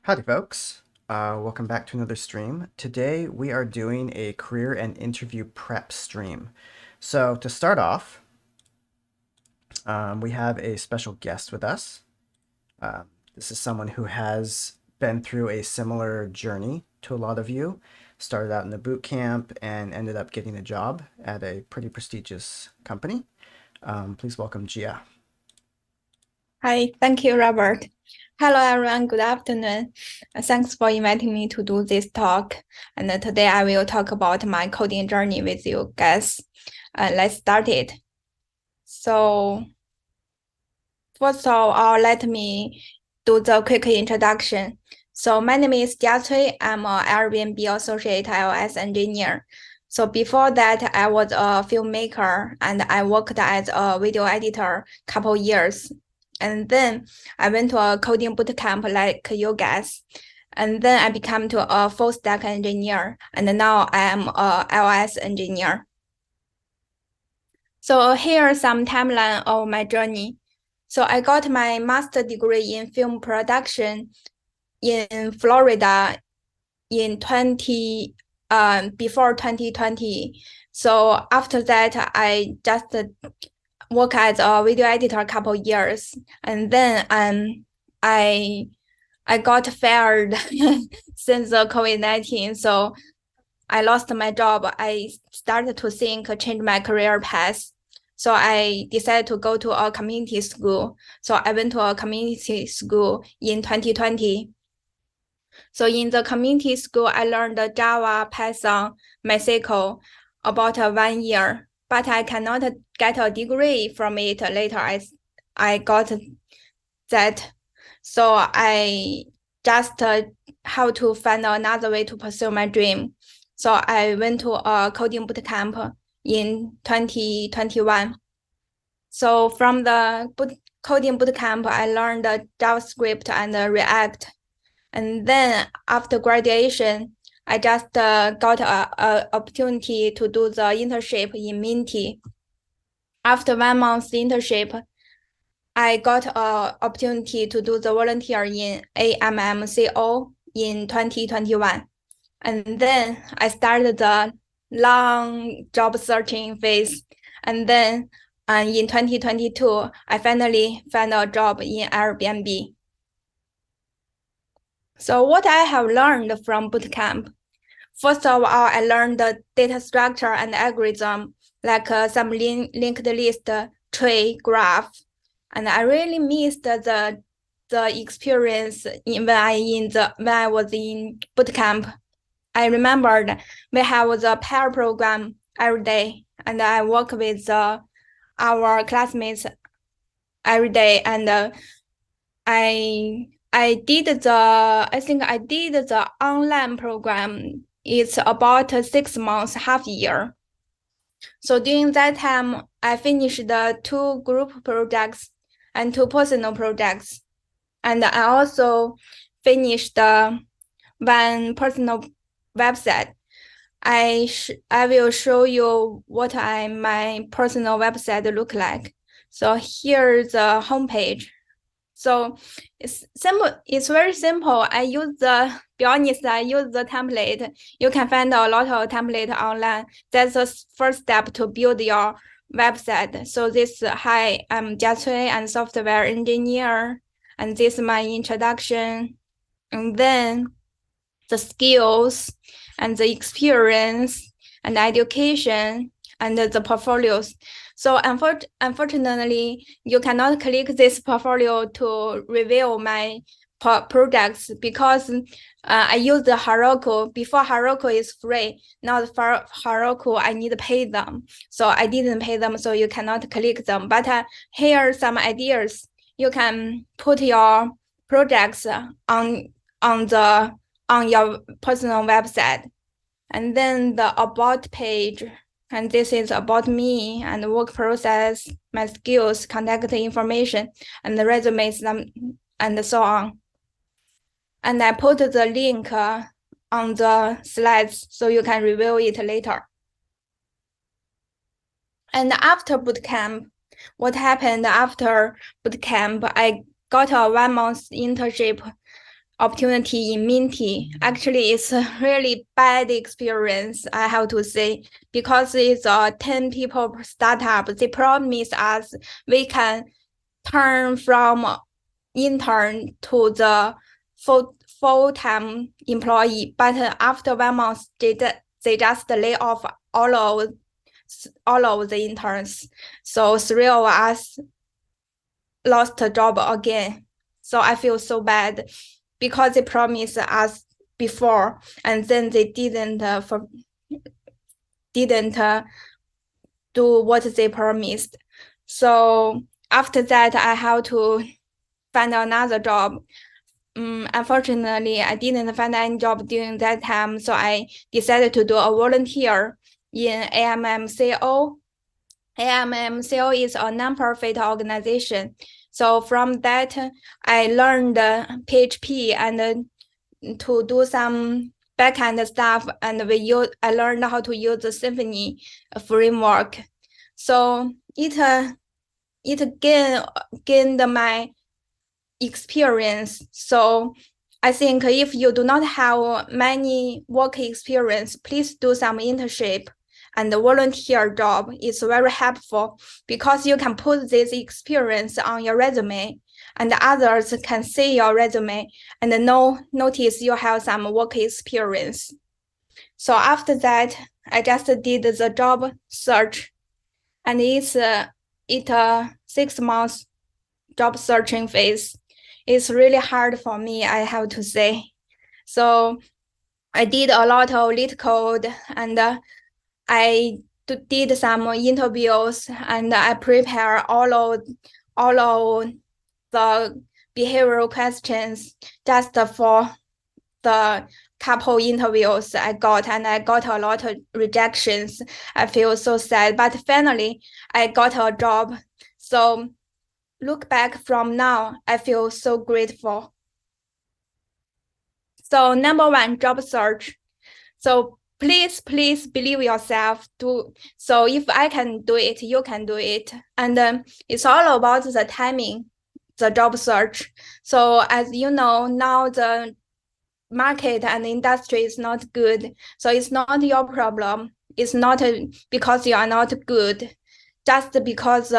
Howdy, folks. Welcome back to another stream. Today we are doing a career and interview prep stream. So to start off, we have a special guest with us. This is someone who has been through a similar journey to a lot of you. Started out in the boot camp and ended up getting a job at a pretty prestigious company. Please welcome Gia. Hi, thank you, Robert. Hello, everyone. Good afternoon. Thanks for inviting me to do this talk. And today I will talk about my coding journey with you guys. Let's start it. So, first of all, let me do the quick introduction. So, my name is Jia Cui. I'm an Airbnb associate iOS engineer. So before that, I was a filmmaker and I worked as a video editor couple years. And then I went to a coding boot camp like you guys. And then I became to a full stack engineer. And now I am a iOS engineer. So here's some timeline of my journey. So I got my master degree in film production in Florida in before 2020. So after that, I just work as a video editor a couple years, and then I got fired since the COVID-19. So I lost my job. I started to think change my career path. So I decided to go to a community school. So I went to a community school in 2020. So in the community school, I learned Java, Python, MySQL about 1 year, but I cannot get a degree from it later. I got that. So I just have to find another way to pursue my dream. So I went to a coding bootcamp in 2021. So from the coding bootcamp, I learned JavaScript and React. And then after graduation, I just got a opportunity to do the internship in Minty. After 1 month internship, I got an opportunity to do the volunteer in AMMCO in 2021. And then I started the long job searching phase. And then in 2022, I finally found a job in Airbnb. So what I have learned from bootcamp, first of all, I learned the data structure and algorithm, like some linked list, tree, graph, and I really missed the experience when I was in bootcamp. I remembered we have the pair program every day, and I work with our classmates every day, and I think I did the online program. It's about 6 months, half year. So during that time, I finished the 2 group projects and 2 personal projects. And I also finished 1 personal website. I will show you what my personal website look like. So here's the homepage. So it's simple. It's very simple. I use the template. You can find a lot of template online. That's the first step to build your website. So hi, I'm Jia Cui, I'm software engineer, and this is my introduction. And then the skills and the experience and education and the portfolios. So unfortunately, you cannot click this portfolio to reveal my projects because I use the Heroku. Before Heroku is free. Now for Heroku, I need to pay them. So I didn't pay them, so you cannot click them. But here are some ideas. You can put your projects on your personal website. And then the about page, and this is about me and the work process, my skills, contact information, and the resumes, and so on. And I put the link on the slides so you can review it later. And after bootcamp, what happened after bootcamp? I got a 1 month internship opportunity in Minty. Actually, it's a really bad experience, I have to say, because it's a 10 people startup. They promise us we can turn from intern to the full-time employee, but after 1 month, they just lay off all of the interns. So 3 of us lost a job again. So I feel so bad because they promised us before and then they didn't do what they promised. So after that, I have to find another job. Unfortunately, I didn't find any job during that time, so I decided to do a volunteer in AMMCO. AMMCO is a nonprofit organization. So from that, I learned PHP and to do some backend stuff, and I learned how to use the Symfony framework. So it gained my experience. So I think if you do not have many work experience, please do some internship and the volunteer job is very helpful because you can put this experience on your resume and others can see your resume and notice you have some work experience. So after that, I just did the job search and it's a 6 months job searching phase. It's really hard for me, I have to say. So I did a lot of LeetCode and I did some interviews and I prepare all of the behavioral questions just for the couple interviews I got, and I got a lot of rejections. I feel so sad, but finally I got a job. So look back from now, I feel so grateful. So number 1, job search. So please believe yourself. So if I can do it, you can do it. And it's all about the timing, the job search. So as you know, now the market and the industry is not good. So it's not your problem. It's not because you are not good, just because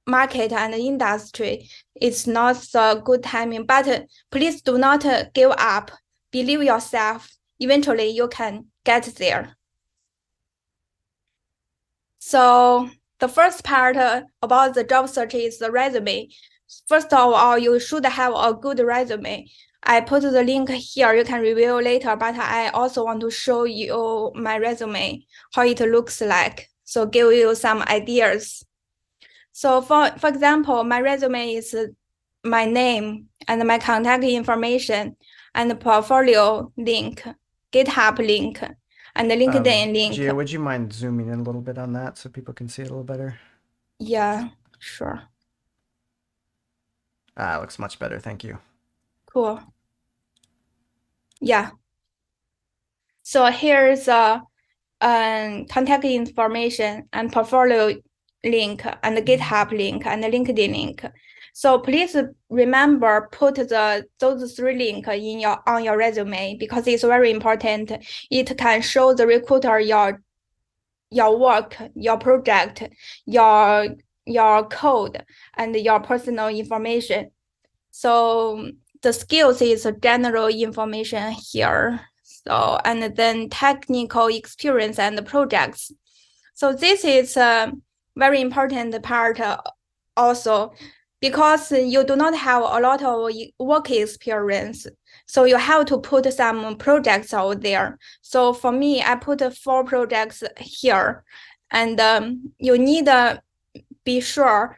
market and industry is not the good timing. But please do not give up. Believe yourself. Eventually you can get there. So the first part about the job search is the resume. First of all, you should have a good resume. I put the link here, you can review later, but I also want to show you my resume, how it looks like. So give you some ideas. So for example, my resume is my name and my contact information and portfolio link, GitHub link, and the LinkedIn link. Gia, would you mind zooming in a little bit on that so people can see it a little better? Yeah, sure. Looks much better. Thank you. Cool. Yeah. So here's a contact information and portfolio link and the GitHub link and the LinkedIn link. So please remember put those 3 links on your resume because it's very important. It can show the recruiter your work, your project, your code, and your personal information. So the skills is general information here. So, and then technical experience and projects. So this is a very important part also because you do not have a lot of work experience. So you have to put some projects out there. So for me, I put 4 projects here and you need to be sure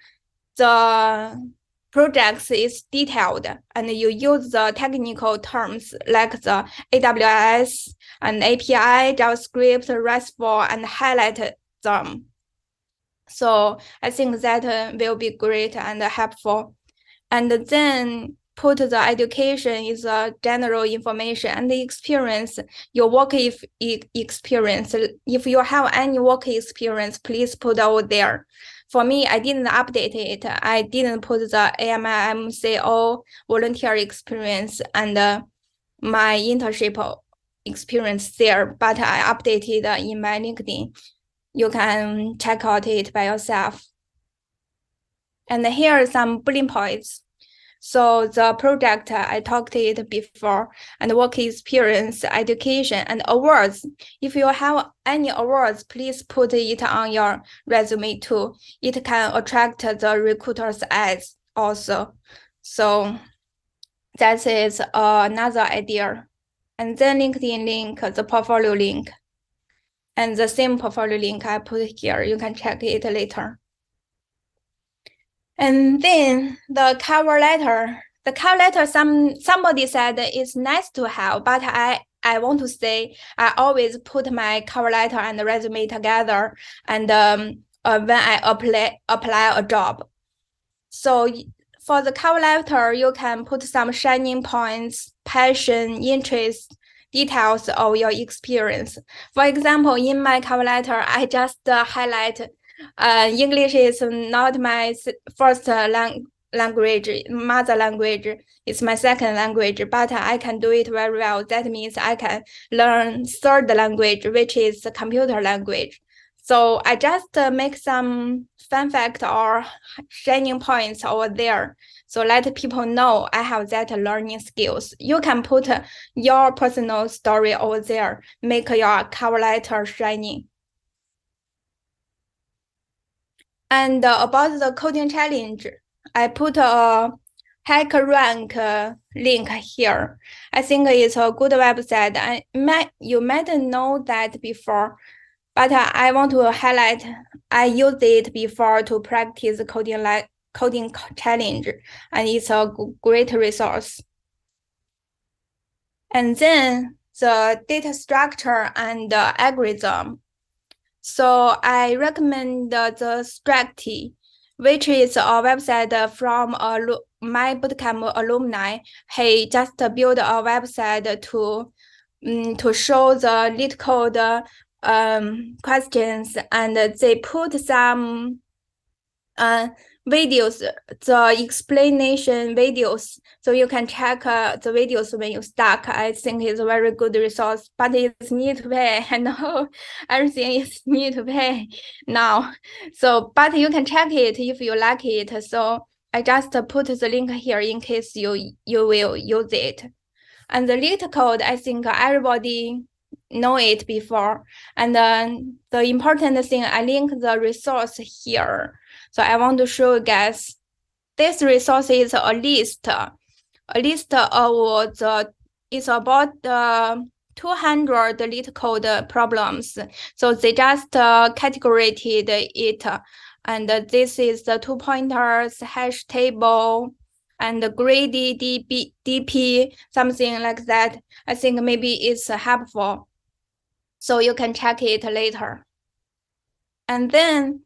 the projects is detailed and you use the technical terms like the AWS and API, JavaScript, RESTful, and highlight them. So I think that will be great and helpful. And then put the education is general information and the experience, your work experience. If you have any work experience, please put out there. for me, I didn't update it. I didn't put the AMIMCO volunteer experience and my internship experience there, but I updated in my LinkedIn. You can check out it by yourself. And here are some bullet points. So the project, I talked it before, and work experience, education, and awards. If you have any awards, please put it on your resume too. It can attract the recruiter's eyes also. So that is another idea. And then LinkedIn link, the portfolio link. And the same portfolio link I put here, you can check it later. And then the cover letter. The cover letter, somebody said it's nice to have, but I want to say I always put my cover letter and the resume together, and when I apply a job. So for the cover letter, you can put some shining points, passion, interest, details of your experience. For example, in my cover letter, I just highlight English is not my first language, mother language. It's my second language, but I can do it very well. That means I can learn third language, which is the computer language. So I just make some fun fact or shining points over there. So let people know I have that learning skills. You can put your personal story over there, make your cover letter shining. And about the coding challenge, I put a HackerRank link here. I think it's a good website. You might know that before, but I want to highlight, I used it before to practice coding challenge, and it's a great resource. And then the data structure and the algorithm. So I recommend the Strategy, which is a website from my bootcamp alumni. He just built a website to show the LeetCode questions, and they put some videos, the explanation videos, so you can check the videos when you stuck. I think it's a very good resource, but it's need to pay. I know everything is need to pay now. So, but you can check it if you like it. So I just put the link here in case you will use it. And the LeetCode, I think everybody know it before. And then the important thing, I link the resource here. So I want to show you guys, this resource is a list of it's about 200 LeetCode problems. So they just categorized it, and this is the 2 pointers, hash table, and the greedy DP, something like that. I think maybe it's helpful. So you can check it later. And then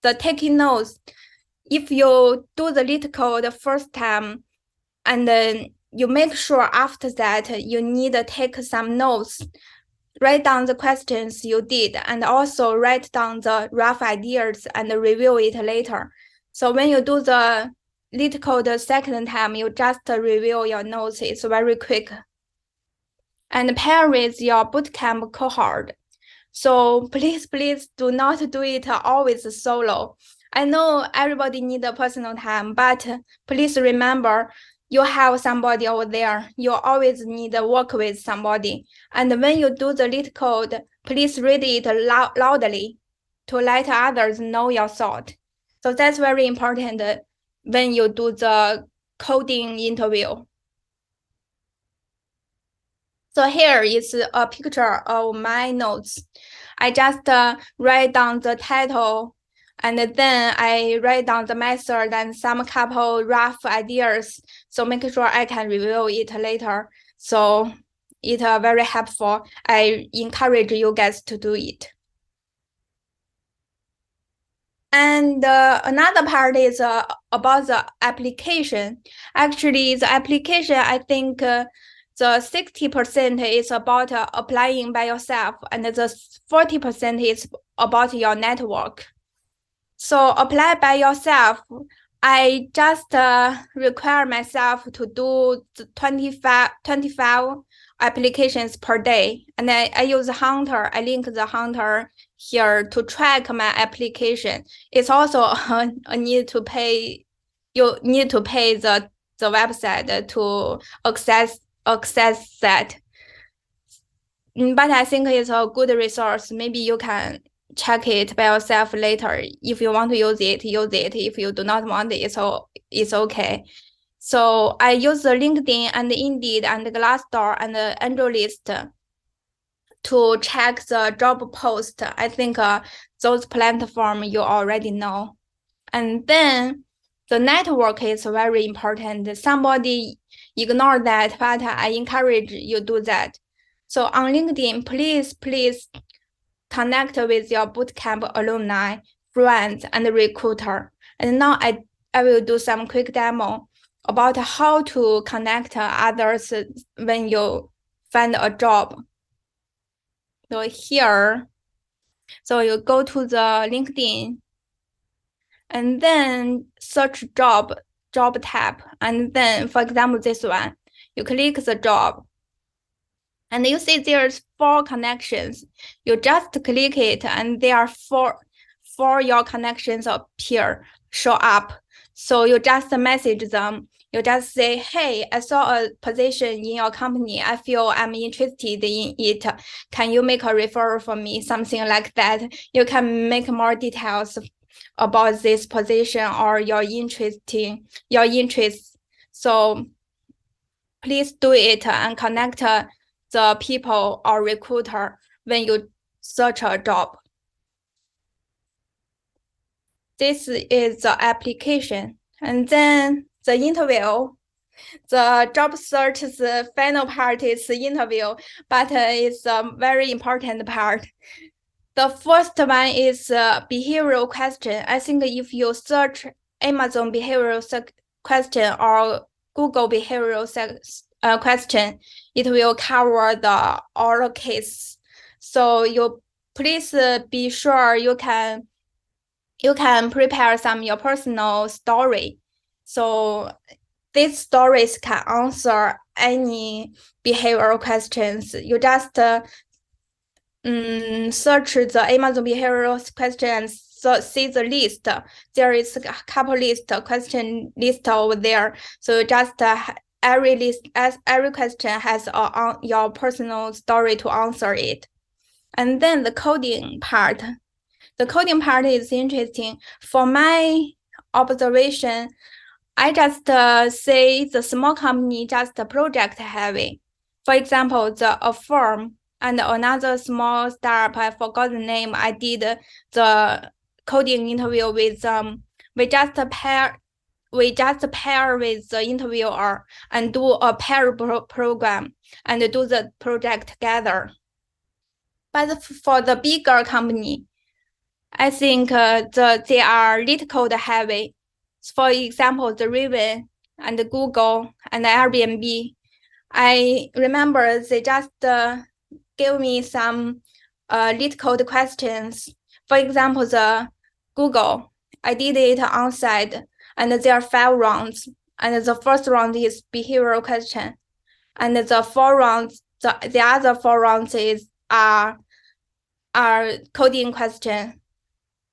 the taking notes, if you do the LeetCode the first time, and then you make sure after that you need to take some notes, write down the questions you did, and also write down the rough ideas and review it later. So when you do the LeetCode the second time, you just review your notes. It's very quick. And pair with your bootcamp cohort. So please do not do it always solo. I know everybody needs a personal time, but please remember you have somebody over there. You always need to work with somebody. And when you do the LeetCode, please read it loudly to let others know your thought. So that's very important when you do the coding interview. So here is a picture of my notes. I just write down the title, and then I write down the method and some couple rough ideas. So make sure I can review it later. So it's very helpful. I encourage you guys to do it. And another part is about the application. Actually, the application, I think the 60% is about applying by yourself, and the 40% is about your network. So apply by yourself. I just require myself to do 25 applications per day. And I use Hunter. I link the Hunter here to track my application. It's also a need to pay. You need to pay the website to access that. But I think it's a good resource. Maybe you can check it by yourself later. If you want to use it, use it. If you do not want it, it's okay. So I use the LinkedIn and Indeed and Glassdoor and AngelList to check the job post. I think those platforms you already know. And then the network is very important. Somebody ignore that, but I encourage you do that. So on LinkedIn, please connect with your bootcamp alumni, friends, and recruiter. And now I will do some quick demo about how to connect others when you find a job. So here, so you go to the LinkedIn and then search job tab. And then, for example, this one, you click the job. And you see there's 4 connections. You just click it and there are four your connections show up. So you just message them. You just say, hey, I saw a position in your company. I feel I'm interested in it. Can you make a referral for me? Something like that. You can make more details about this position or your interest. So please do it and connect the people or recruiter when you search a job. This is the application. And then the interview. The job search's final part is the interview, but it's a very important part. The first one is behavioral question. I think if you search Amazon behavioral question or Google behavioral question, it will cover the oral case. So you please be sure you can prepare some your personal story. So these stories can answer any behavioral questions. You just search the Amazon behavioral questions, so see the list. There is a couple list, question list over there. So just every question has your personal story to answer it. And then the coding part. The coding part is interesting. For my observation, I just say the small company just project heavy. For example, a firm and another small startup, I forgot the name. I did the coding interview with them. We just pair with the interviewer and do a pair program and do the project together. But for the bigger company, I think they are LeetCode heavy. For example, the Raven and Google and Airbnb. I remember they just gave me some LeetCode questions. For example, the Google, I did it on site, and there are 5 rounds. And the first round is behavioral question, and the other 4 rounds are coding question.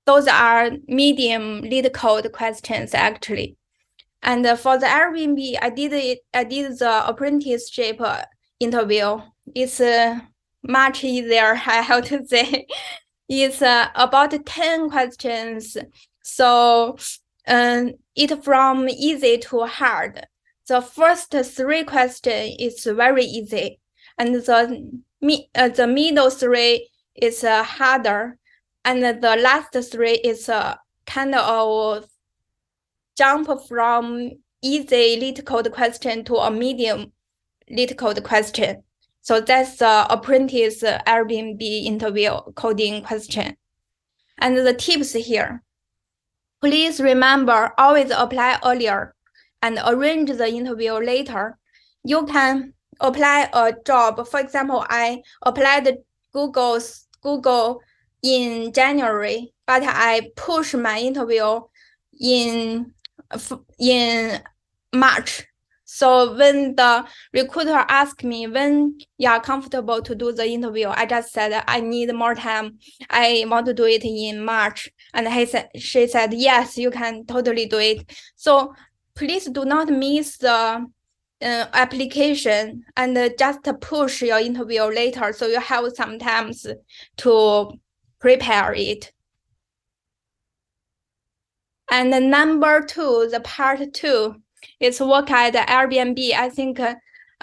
Those are medium LeetCode questions actually. And for the Airbnb, I did the apprenticeship interview. It's much easier, I have to say. It's about 10 questions. So it from easy to hard. The first 3 questions is very easy, and the middle 3 is harder, and the last 3 is kind of jump from easy LeetCode question to a medium LeetCode question. So that's the apprentice Airbnb interview coding question. And the tips here. Please remember, always apply earlier and arrange the interview later. You can apply a job. For example, I applied Google in January. but I push my interview in March. So when the recruiter asked me when you are comfortable to do the interview, I just said I need more time. I want to do it in March. And she said, yes, you can totally do it. So please do not miss the application and just push your interview later so you have some time to prepare it. And the number two, the part two, is work at Airbnb. I think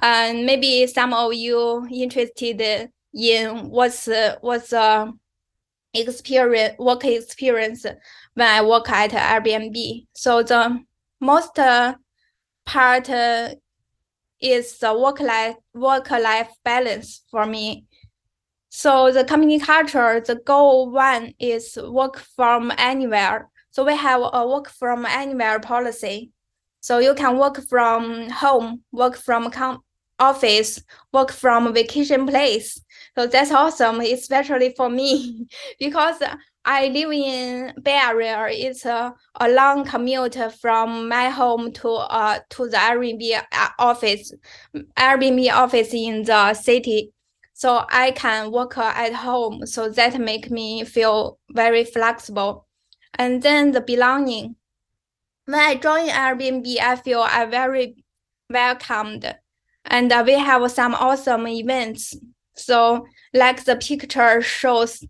maybe some of you interested in what's work experience when I work at Airbnb. So the most part is the work-life balance for me. So the company culture, the goal one is work from anywhere. So we have a work from anywhere policy. So you can work from home, work from office, work from vacation place. So that's awesome, especially for me, because I live in Bay Area. It's a long commute from my home to the Airbnb office, in the city. So I can work at home. So that make me feel very flexible. And then the belonging. When I join Airbnb, I feel I'm very welcomed. And we have some awesome events. So like the picture shows,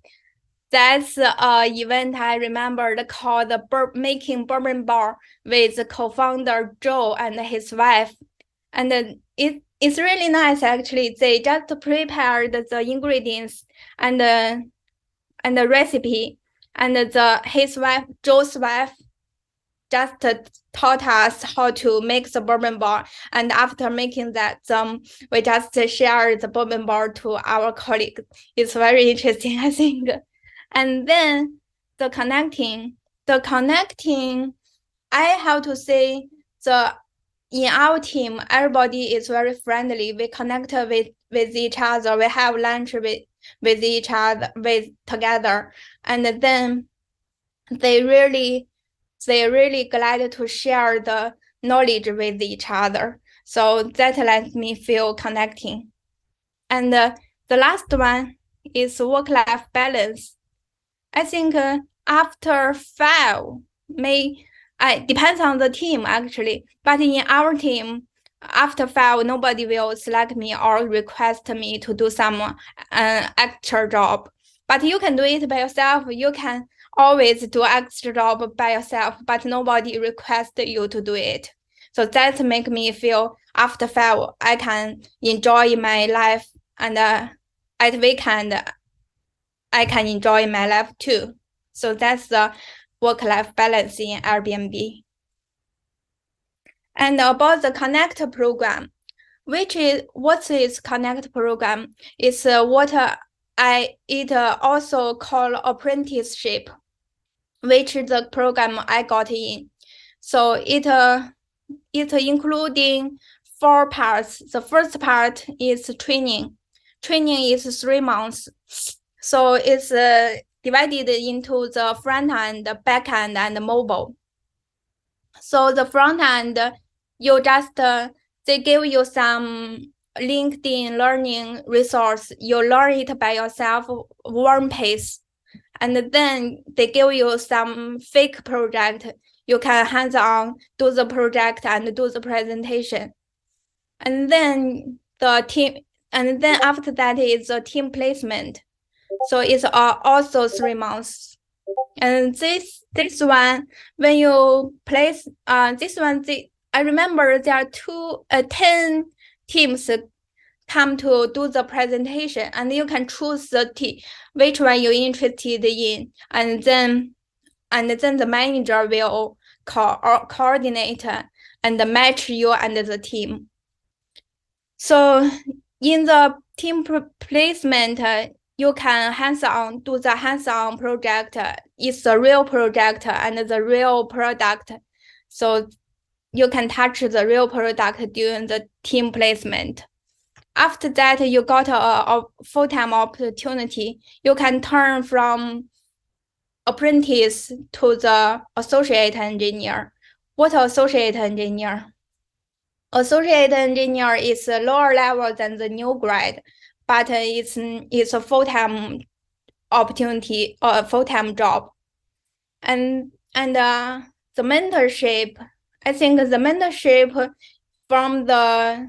that's an event I remembered called the Making Bourbon Bar with co-founder Joe and his wife. And it's really nice actually. They just prepared the ingredients and the recipe, and his wife, Joe's wife, just taught us how to make the bourbon bar. And after making that, we just share the bourbon bar to our colleagues. It's very interesting, I think. And then the connecting, I have to say in our team, everybody is very friendly. We connect with each other. We have lunch with each other together. And then they really glad to share the knowledge with each other. So that lets me feel connecting. And the last one is work-life balance. I think after 5, it depends on the team actually, but in our team, after 5, nobody will select me or request me to do some extra job. But you can do it by yourself. You can always do extra job by yourself, but nobody requests you to do it. So that make me feel after 5, I can enjoy my life, and at weekend, I can enjoy my life too. So that's the work-life balance in Airbnb. And about the Connect program, what is Connect program? It's it also called apprenticeship, which is the program I got in. So it including 4 parts. The first part is training. Training is 3 months. So it's divided into the front end, the back end, and the mobile. So the front end, you just they give you some LinkedIn learning resource. You learn it by yourself, warm pace, and then they give you some fake project. You can hands-on do the project and do the presentation, and then the team. And then after that is the team placement. So it's also 3 months. And this one, when you place this one, I remember there are 10 teams come to do the presentation, and you can choose which one you're interested in, and then the manager will coordinate and match you and the team. So in the team placement, you can do the hands-on project. It's a real project and the real product. So you can touch the real product during the team placement. After that, you got a full-time opportunity. You can turn from apprentice to the associate engineer. What associate engineer? Associate engineer is a lower level than the new grad, but it's a full-time opportunity or a full-time job. And the mentorship, I think the mentorship from the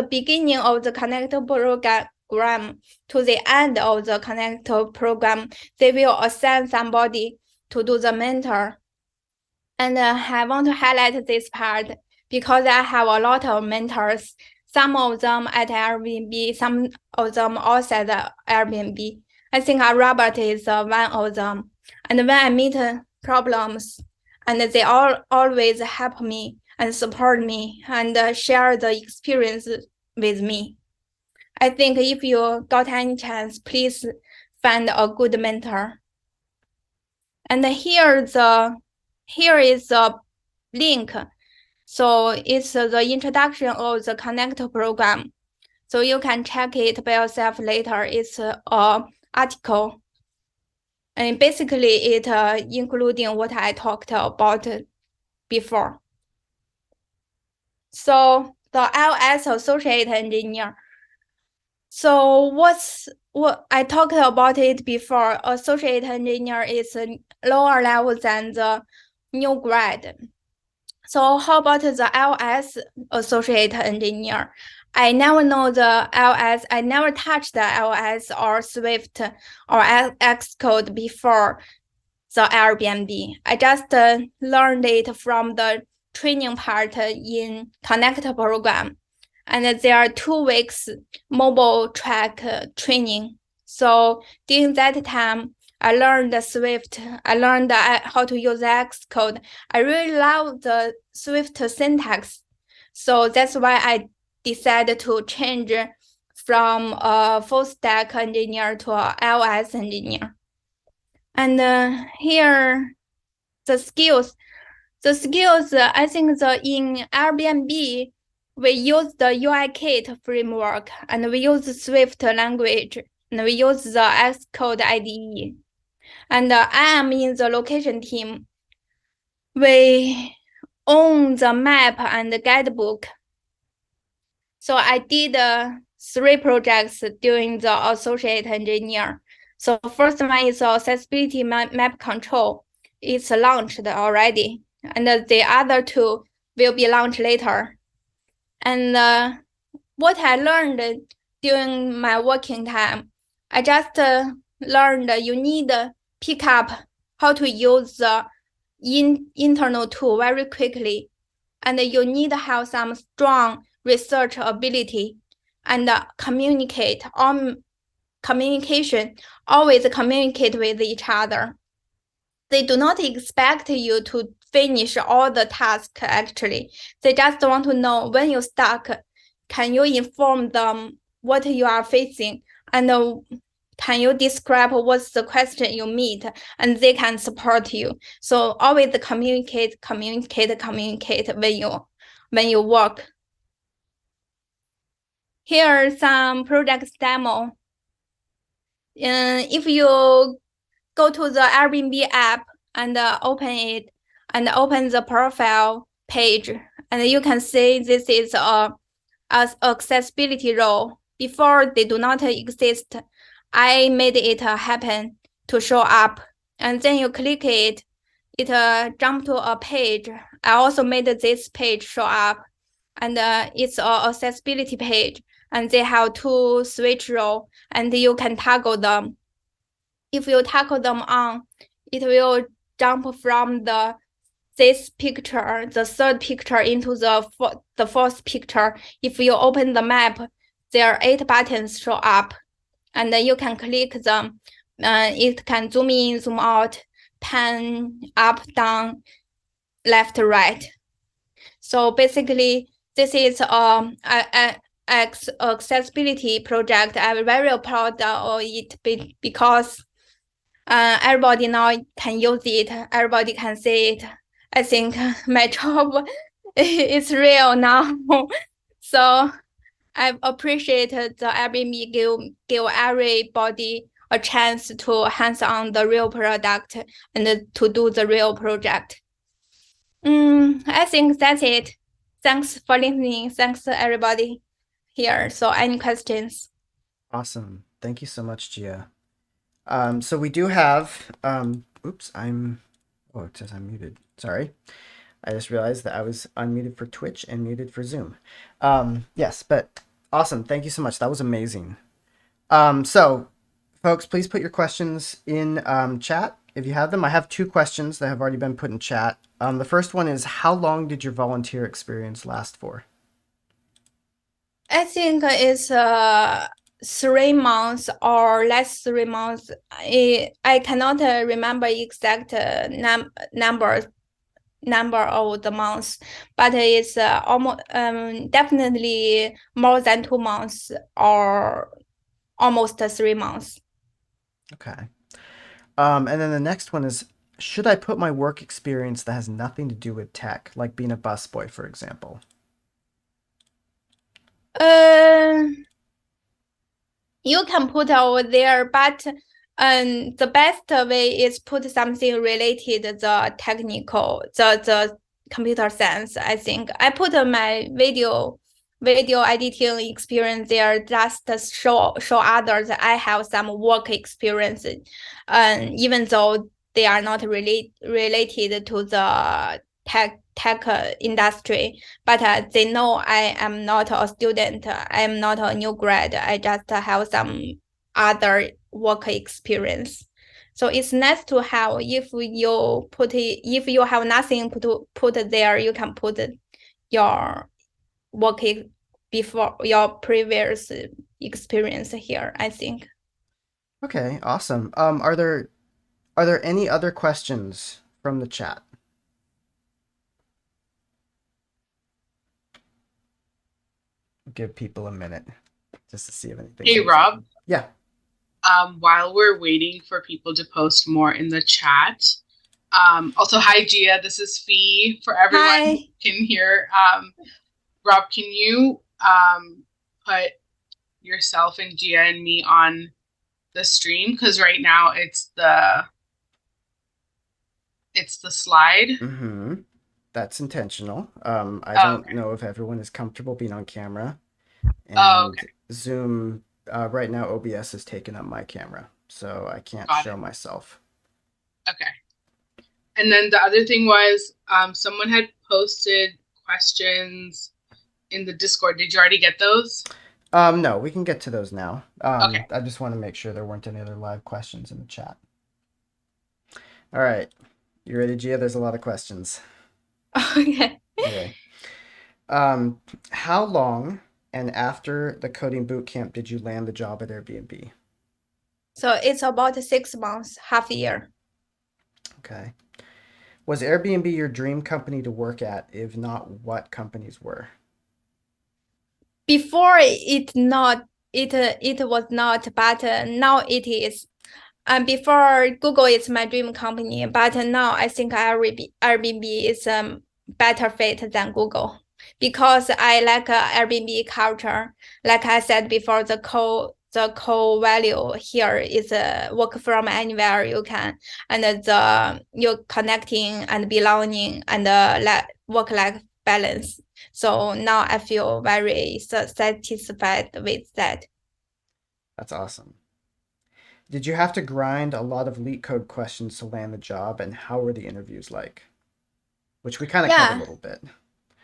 beginning of the Connect program to the end of the Connect program, they will assign somebody to do the mentor. And I want to highlight this part because I have a lot of mentors, some of them at Airbnb, some of them outside the Airbnb. I think Robert is one of them. And when I meet problems, and they always help me and support me and share the experience with me. I think if you got any chance, please find a good mentor. And here is the link. So it's the introduction of the Connect program. So you can check it by yourself later. It's an article. And basically it including what I talked about before. So the LS associate engineer. So what I talked about it before, associate engineer is a lower level than the new grad. So how about the LS associate engineer? I never know the LS, I never touched the LS or Swift or Xcode before the Airbnb. I just learned it from the training part in Connect program. And there are 2 weeks mobile track training. So during that time, I learned the Swift. I learned how to use Xcode. I really love the Swift syntax. So that's why I decided to change from a full stack engineer to a LS engineer. And here, the skills. The skills, I think in Airbnb, we use the UIKit framework, and we use Swift language, and we use the Xcode IDE. And I am in the location team. We own the map and the guidebook. So I did 3 projects during the associate engineer. So first one is accessibility map control. It's launched already, and the other 2 will be launched later. And what I learned during my working time, I just learned you need to pick up how to use the internal tool very quickly. And you need to have some strong research ability and communication, always communicate with each other. They do not expect you to finish all the tasks actually. They just want to know when you're stuck, can you inform them what you are facing, and can you describe what's the question you meet, and they can support you. So always communicate when you work. Here are some project demo. If you go to the Airbnb app and open it and open the profile page, and you can see this is a accessibility role. Before they do not exist, I made it happen to show up, and then you click it, it jump to a page. I also made this page show up, and it's a accessibility page, and they have 2 switch role, and you can toggle them. If you toggle them on, it will jump from this picture, the 3rd picture, into the 4th picture. If you open the map, there are 8 buttons show up, and you can click them. It can zoom in, zoom out, pan up, down, left, right. So basically, this is an accessibility project. I'm very proud of it because everybody now can use it. Everybody can see it. I think my job is real now. So I appreciate the Airbnb give everybody a chance to hands on the real product and to do the real project. I think that's it. Thanks for listening. Thanks everybody here. So any questions? Awesome. Thank you so much, Gia. So we do have, oops, oh, it says I'm muted. Sorry. I just realized that I was unmuted for Twitch and muted for Zoom. Yes, but awesome. Thank you so much. That was amazing. So folks, please put your questions in chat if you have them. I have 2 questions that have already been put in chat. The first one is, how long did your volunteer experience last for? I think it's 3 months or less 3 months. I cannot remember exact number of the months, but it's almost definitely more than 2 months or almost 3 months. Okay. And then the next one is, should I put my work experience that has nothing to do with tech, like being a busboy, for example? Uh, you can put over there, but the best way is put something related the technical, the computer science. I think I put my video editing experience there just to show others I have some work experience, even though they are not related to the tech industry, but they know I am not a student, I am not a new grad, I just have some other work experience. So it's nice to have. If you have nothing to put there, you can put your work before your previous experience here, I think. Okay, awesome. Are there any other questions from the chat? Give people a minute just to see if anything. Hey, Rob. Yeah. While we're waiting for people to post more in the chat, also, hi, Gia. This is Fee for everyone Hi. who can hear. Rob, can you put yourself and Gia and me on the stream? Because right now it's the slide. Mm-hmm. That's intentional. I don't know if everyone is comfortable being on camera. And okay. Zoom, right now OBS has taken up my camera, so I can't show myself. Okay. And then the other thing was, someone had posted questions in the Discord. Did you already get those? No, we can get to those now. Okay. I just want to make sure there weren't any other live questions in the chat. All right. You ready, Gia? There's a lot of questions. Okay. Okay. How long and after the coding boot camp did you land the job at Airbnb? So it's about 6 months, half a year. Okay. Was Airbnb your dream company to work at? If not, what companies were? Before it was not, but now it is. And before Google is my dream company, but now I think Airbnb is a better fit than Google because I like Airbnb culture. Like I said before, the core value here is work from anywhere you can, and you're connecting and belonging and work-life balance. So now I feel very satisfied with that. That's awesome. Did you have to grind a lot of LeetCode questions to land the job, and how were the interviews like? Which we kind of covered a little bit.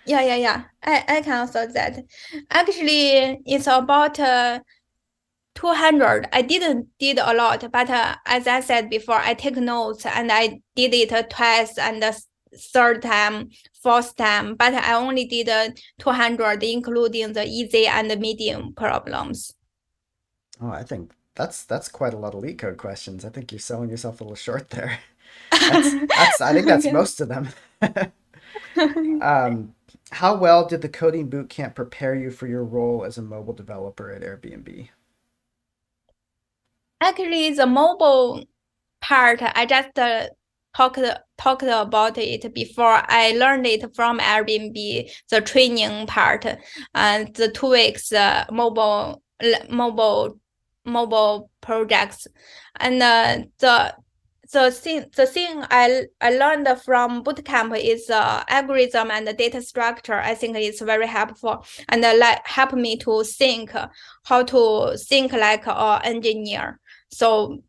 Yeah. I can answer that. Actually, it's about 200. I didn't did a lot, but as I said before, I take notes and I did it twice and the third time, fourth time, but I only did 200, including the easy and the medium problems. Oh, I think that's quite a lot of LeetCode questions. I think you're selling yourself a little short there. I think that's most of them. How well did the coding bootcamp prepare you for your role as a mobile developer at Airbnb? Actually, the mobile part, I just talked about it before. I learned it from Airbnb, the training part, and the 2 weeks mobile mobile projects, and the thing I learned from bootcamp is algorithm and the data structure. I think it's very helpful and like help me to think how to think like an engineer. So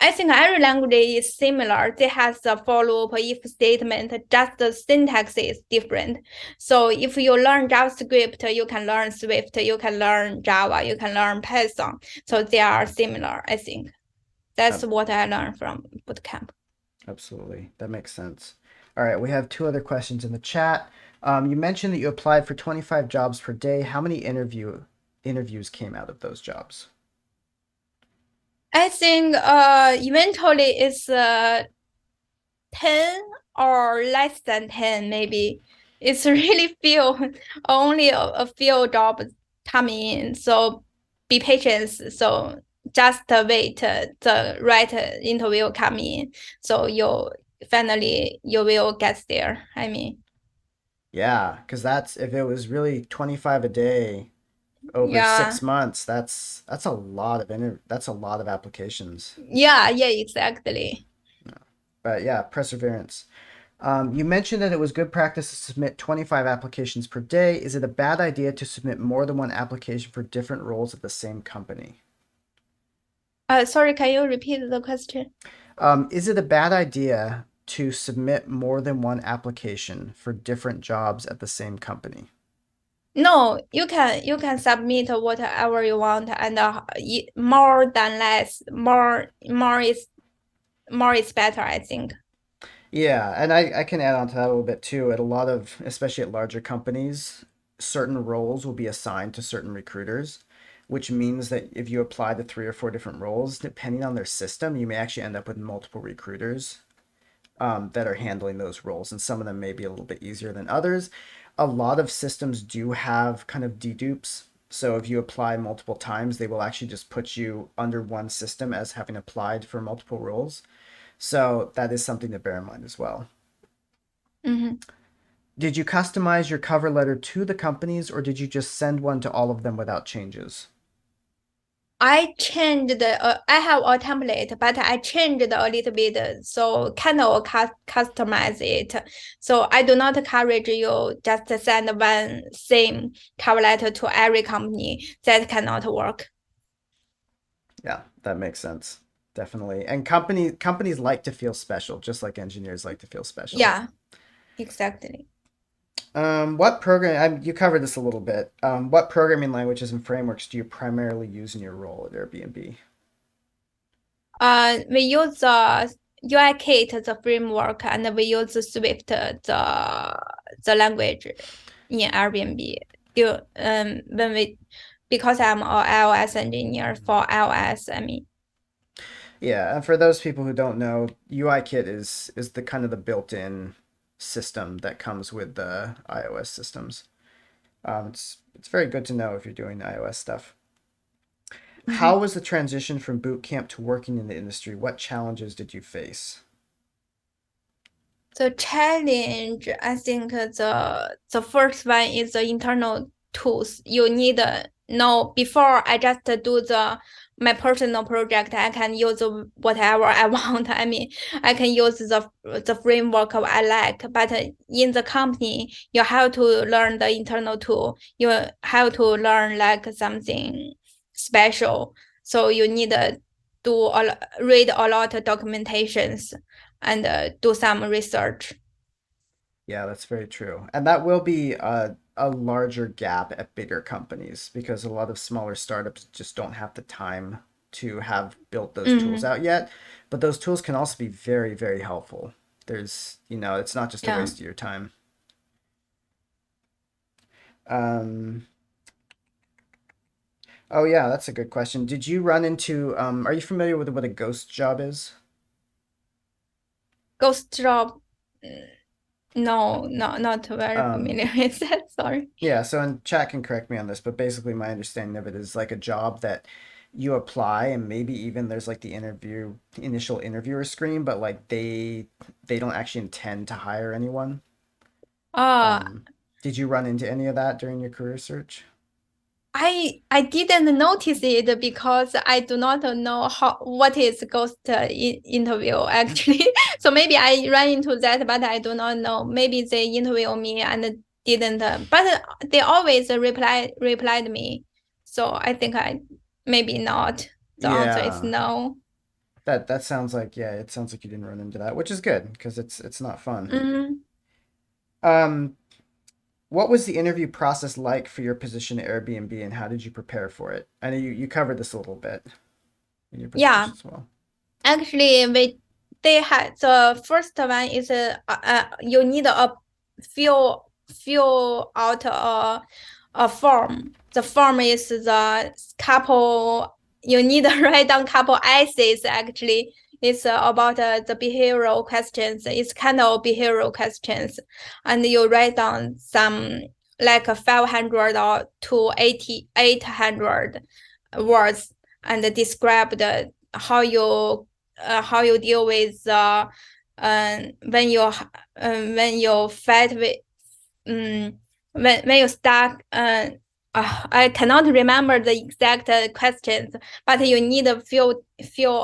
I think every language is similar. They has a follow up if statement, just the syntax is different. So if you learn JavaScript, you can learn Swift, you can learn Java, you can learn Python. So they are similar, I think. That's what I learned from bootcamp. Absolutely. That makes sense. All right, we have two other questions in the chat. You mentioned that you applied for 25 jobs per day. How many interviews came out of those jobs? I think eventually it's 10 or less than 10 maybe. It's really few, only a few jobs coming in. So be patient. So just wait the right interview come in. So you will get there. I mean, Yeah, because that's if it was really 25 a day over yeah, 6 months, that's a lot of that's a lot of applications. yeah, exactly. But yeah, perseverance. You mentioned that it was good practice to submit 25 applications per day. Is it a bad idea to submit more than one application for different roles at the same company? Sorry, can you repeat the question? Is it a bad idea to submit more than one application for different jobs at the same company? No, you can submit whatever you want, and more than less, more is better, I think. Yeah, and I can add on to that a little bit too. At a lot of, especially at larger companies, certain roles will be assigned to certain recruiters, which means that if you apply to 3 or 4 different roles, depending on their system, you may actually end up with multiple recruiters that are handling those roles, and some of them may be a little bit easier than others. A lot of systems do have kind of dedupes. So if you apply multiple times, they will actually just put you under one system as having applied for multiple roles. So that is something to bear in mind as well. Mhm. Did you customize your cover letter to the companies or did you just send one to all of them without changes? I changed I have a template, but I changed a little bit, so kind of customize it. So I do not encourage you just send one same cover letter to every company. That cannot work. Yeah, that makes sense. Definitely. And companies like to feel special, just like engineers like to feel special. Yeah, exactly. What program, you covered this a little bit. What programming languages and frameworks do you primarily use in your role at Airbnb? We use UIKit, the framework, and we use Swift, the language in Airbnb. When we because I'm a iOS engineer for iOS, I mean. Yeah, and for those people who don't know, UIKit is the kind of the built-in system that comes with the iOS systems. It's very good to know if you're doing iOS stuff. Mhm. How was the transition from boot camp to working in the industry? What challenges did you face? The challenge, I think the first one is the internal tools. You need know before I just do my personal project. I can use whatever I want. I mean, I can use the framework I like. But in the company, you have to learn the internal tool. You have to learn like something special. So you need to read a lot of documentations and do some research. Yeah, that's very true. And that will be a larger gap at bigger companies because a lot of smaller startups just don't have the time to have built those tools Mm, out yet. But those tools can also be very, very helpful. It's not just a yeah. waste of your time. Um, oh yeah, that's a good question. Did you run into, are you familiar with what a ghost job is? Ghost job. No, not very Um, familiar with that. Sorry. Yeah, so and chat can correct me on this, but basically my understanding of it is like a job that you apply and maybe even there's like the initial interviewer screen, but like they don't actually intend to hire anyone. Uh, Um, did you run into any of that during your career search? I didn't notice it because I do not know what is ghost interview actually. So maybe I ran into that, but I do not know. Maybe they interview me and didn't, but they always replied me. So I think I maybe not. The answer is Yeah. no. That sounds like, yeah, it sounds like you didn't run into that, which is good because it's not fun. Mm, Um, what was the interview process like for your position at Airbnb, and how did you prepare for it? I know you covered this a little bit in your yeah. presentation as well. Actually, they had the first one is you need a fill out a form. The form is the couple you need to write down couple essays actually. It's about the behavioral questions. It's kind of behavioral questions, and you write down some like 500 or to 800 words and describe the how you deal with when you fight with when you start I cannot remember the exact questions, but you need to fill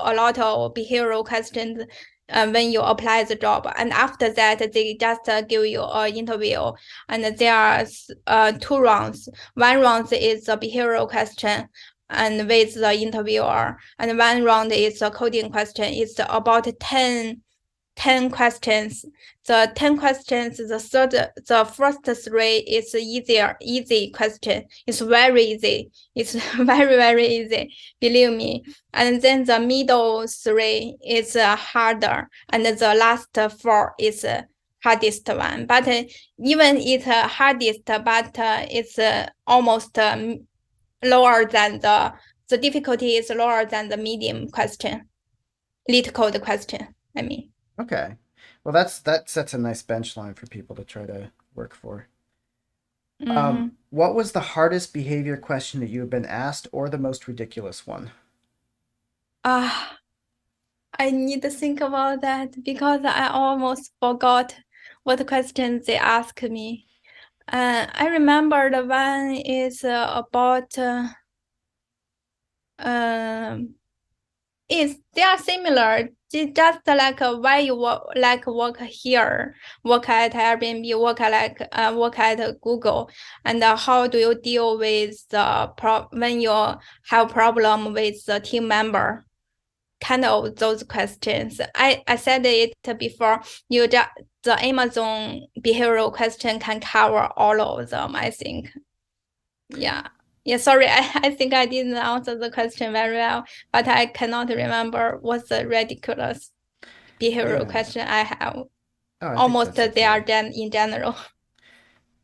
a lot of behavioral questions when you apply the job, and after that they just give you an interview, and there are two rounds. One round is a behavioral question and with the interviewer. And one round is a coding question. It's about 10 questions. The 10 questions, the first three is easy question. It's very easy. It's very easy, believe me. And then the middle three is harder, and the last four is hardest one. But even it's hardest, but it's almost lower than the difficulty is lower than the medium question, lead code question. I mean, Okay. Well, that sets a nice bench line for people to try to work for. What was the hardest behavior question that you have been asked, or the most ridiculous one? ah, I need to think about that because I almost forgot what questions they asked me. I remember the one is about um they are similar. Just like why you work here, work at Airbnb, work at Google, and how do you deal with the when you have problem with the team member? Kind of those questions. I said it before. The Amazon behavioral question can cover all of them, I think. Yeah. Yeah, sorry, I think I didn't answer the question very well, but I cannot remember what's the ridiculous behavioral Yeah. question I have. Oh, I think Almost that's they are okay. then in general.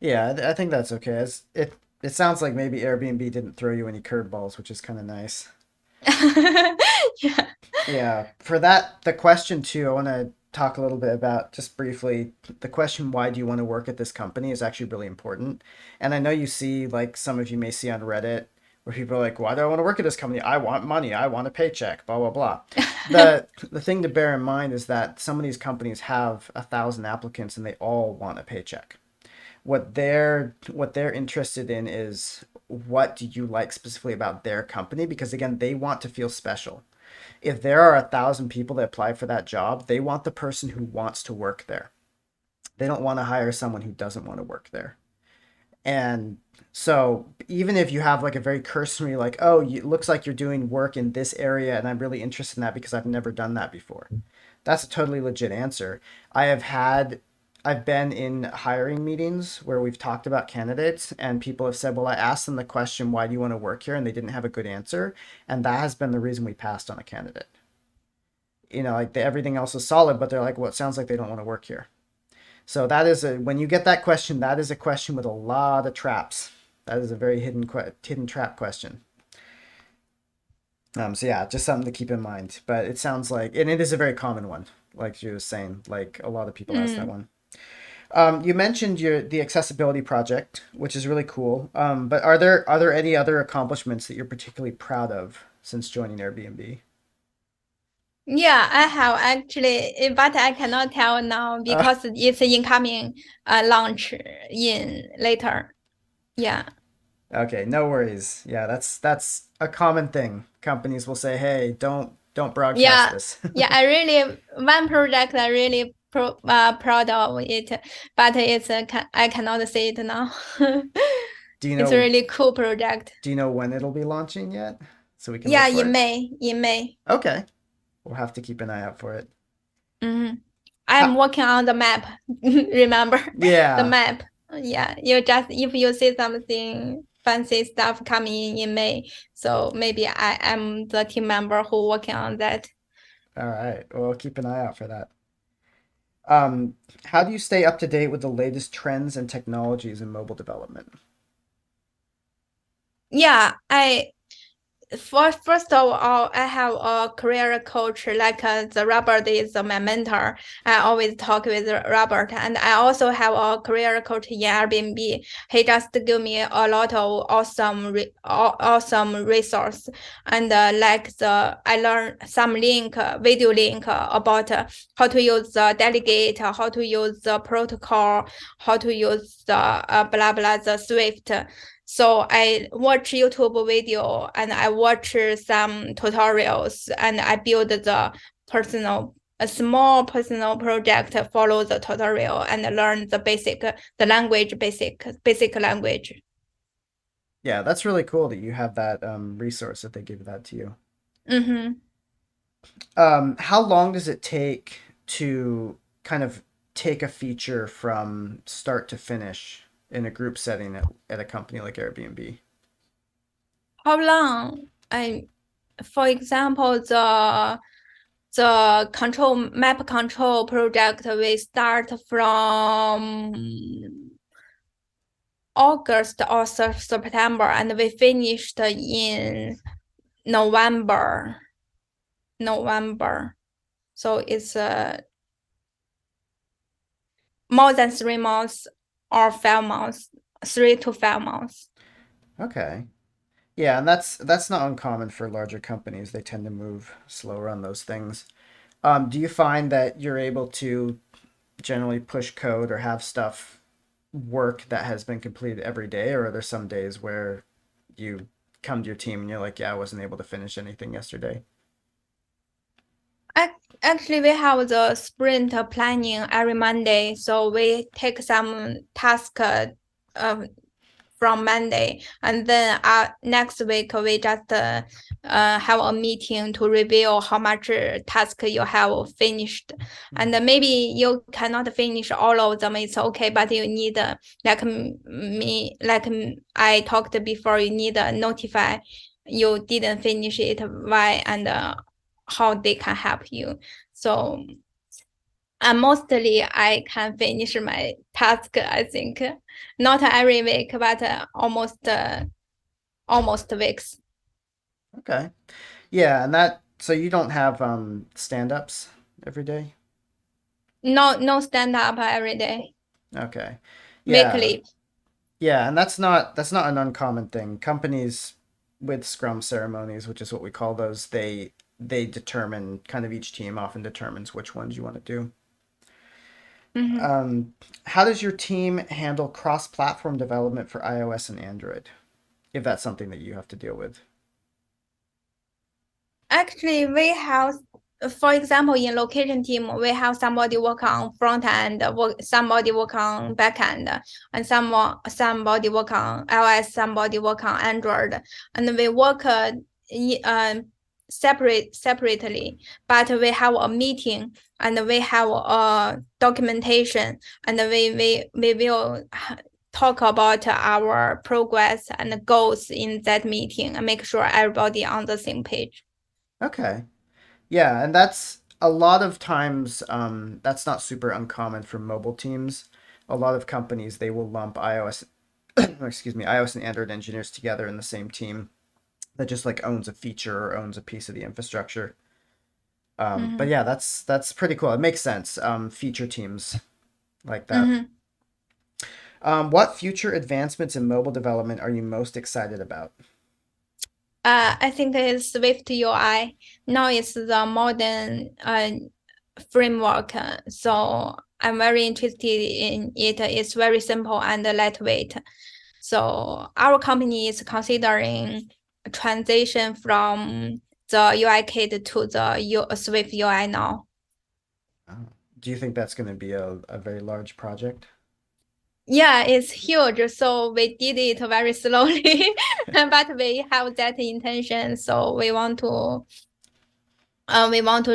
Yeah, I think that's okay. It sounds like maybe Airbnb didn't throw you any curveballs, which is kind of nice. Yeah. Yeah, for that, the question too, I want to talk a little bit about just briefly the question, why do you want to work at this company, is actually really important. And I know you see, like some of you may see on Reddit, where people are like, why do I want to work at this company? I want money, I want a paycheck, blah, blah, blah. The thing to bear in mind is that some of these companies have 1,000 applicants and they all want a paycheck. What they're interested in is, what do you like specifically about their company? Because again, they want to feel special. If there are 1,000 people that apply for that job, they want the person who wants to work there. They don't want to hire someone who doesn't want to work there. And so even if you have like a very cursory, like, oh, it looks like you're doing work in this area and I'm really interested in that because I've never done that before, that's a totally legit answer. I have had, I've been in hiring meetings where we've talked about candidates and people have said, well, I asked them the question, why do you want to work here? And they didn't have a good answer. And that has been the reason we passed on a candidate. Like everything else is solid, but they're like, well, it sounds like they don't want to work here. So that is when you get that question, that is a question with a lot of traps. That is a very hidden trap question. So yeah, just something to keep in mind. But it sounds like, and it is a very common one, like she was saying. Like a lot of people ask that Mm. one. You mentioned the accessibility project, which is really cool. But are there any other accomplishments that you're particularly proud of since joining Airbnb? Yeah, I have actually, but I cannot tell now Uh, because it's incoming launch in later. Yeah. Okay, no worries. Yeah, that's a common thing. Companies will say, "Hey, don't broadcast Yeah, this." yeah, one project I really proud of it, but I cannot say it now. Do you It's a know really cool project. do you know when it'll be launching yet? So we can look Yeah, for it. In May. Okay. We'll have to keep an eye out for it. Hmm. I'm Ha working on the map. Remember the yeah. map? Yeah, you just if you see something fancy stuff coming in May, so maybe I am the team member who working on that. All right. Well, we'll keep an eye out for that. How do you stay up to date with the latest trends and technologies in mobile development? Yeah, first of all, I have a career coach like the Robert is my mentor. I always talk with Robert, and I also have a career coach in Airbnb. He just give me a lot of awesome resource, and I learned some video link about how to use the delegate, how to use the protocol, how to use the blah blah the Swift. So I watch YouTube video and I watch some tutorials and I build a small personal project, follow the tutorial and learn the language, basic language. Yeah, that's really cool that you have that resource that they give that to you. Mm-hmm. How long does it take to kind of take a feature from start to finish in a group setting at a company like Airbnb? How long? For example, the control map control project we start from August or September, and we finished in November. November. So it's more than 3 months or 5 months, 3 to 5 months. Okay. Yeah, and that's not uncommon for larger companies. They tend to move slower on those things. Do you find that you're able to generally push code or have stuff work that has been completed every day, or are there some days where you come to your team and you're like, yeah, I wasn't able to finish anything yesterday? Actually, we have the sprint planning every Monday, so we take some task from Monday, and then next week we just have a meeting to review how much task you have finished, and maybe you cannot finish all of them. It's okay, but you need I talked before. You need notify you didn't finish it, why, and how they can help you. So mostly I can finish my task, I think. Not every week, but almost weeks. Okay. Yeah, and that so you don't have stand-ups every day? No stand up every day. Okay. Yeah. Weekly. Yeah, and that's not an uncommon thing. Companies with Scrum ceremonies, which is what we call those, they determine kind of each team often determines which ones you want to do. Mhm. How does your team handle cross-platform development for iOS and Android, if that's something that you have to deal with? Actually, for example, in location team, we have somebody work on front end, somebody work on back end, and somebody work on iOS, somebody work on Android, and we work separately, but we have a meeting and we have a documentation, and we will talk about our progress and goals in that meeting and make sure everybody on the same page. Okay. Yeah, and that's a lot of times that's not super uncommon for mobile teams. A lot of companies they will lump iOS excuse me, iOS and Android engineers together in the same team that just like owns a feature or owns a piece of the infrastructure. But Mhm. yeah, that's pretty cool. It makes sense. Feature teams like that. Mhm. What future advancements in mobile development are you most excited about? I think it's Swift UI. Now it's the modern framework. So I'm very interested in it. It's very simple and lightweight. So our company is considering a transition from the UI kit to the Swift UI now. Do you think that's going to be a very large project? Yeah, it's huge. So we did it very slowly, but we have that intention. So we want to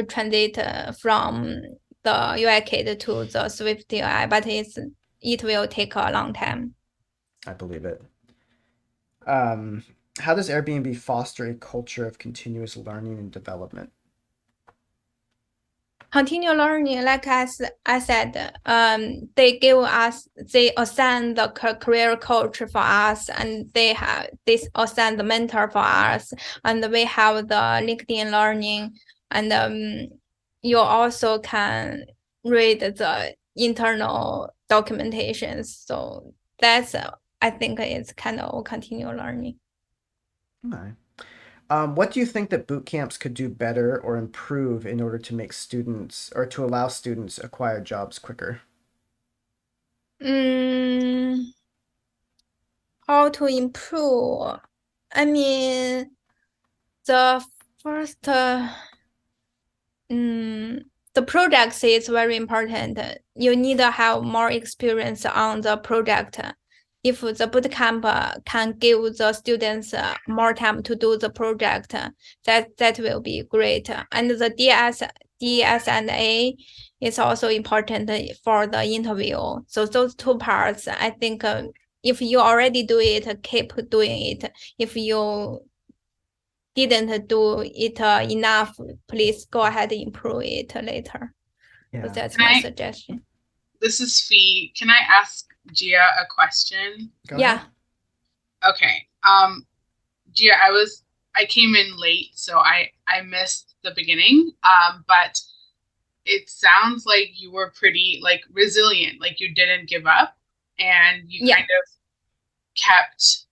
transit from the UI kit to the Swift UI, but it will take a long time. I believe it. How does Airbnb foster a culture of continuous learning and development? Continue learning, like as I said, they assign the career coach for us, and they assign the mentor for us, and we have the LinkedIn learning, and you also can read the internal documentations. So that's I think it's kind of continue learning. Okay. What do you think that boot camps could do better or improve in order to make students or to allow students acquire jobs quicker? How to improve? I mean, the first, the project is very important. You need to have more experience on the project. If the bootcamp can give the students more time to do the project, that will be great. And the DS&A is also important for the interview. So those two parts, I think, if you already do it, keep doing it. If you didn't do it enough, please go ahead and improve it later. So Yeah. that's my suggestion. This is Fee. Can I ask Gia a question? Go Yeah. ahead. Okay. Gia, I came in late, so I missed the beginning. But it sounds like you were pretty like resilient, like you didn't give up and you kind of kept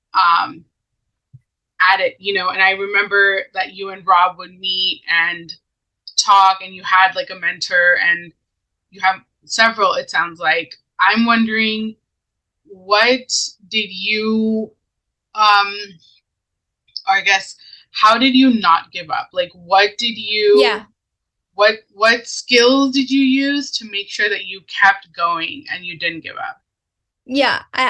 at it, you know. And I remember that you and Rob would meet and talk, and you had like a mentor, and you have several, it sounds like. I'm wondering, what did you or I guess, how did you not give up? Like, what did you what skills did you use to make sure that you kept going and you didn't give up? Yeah, I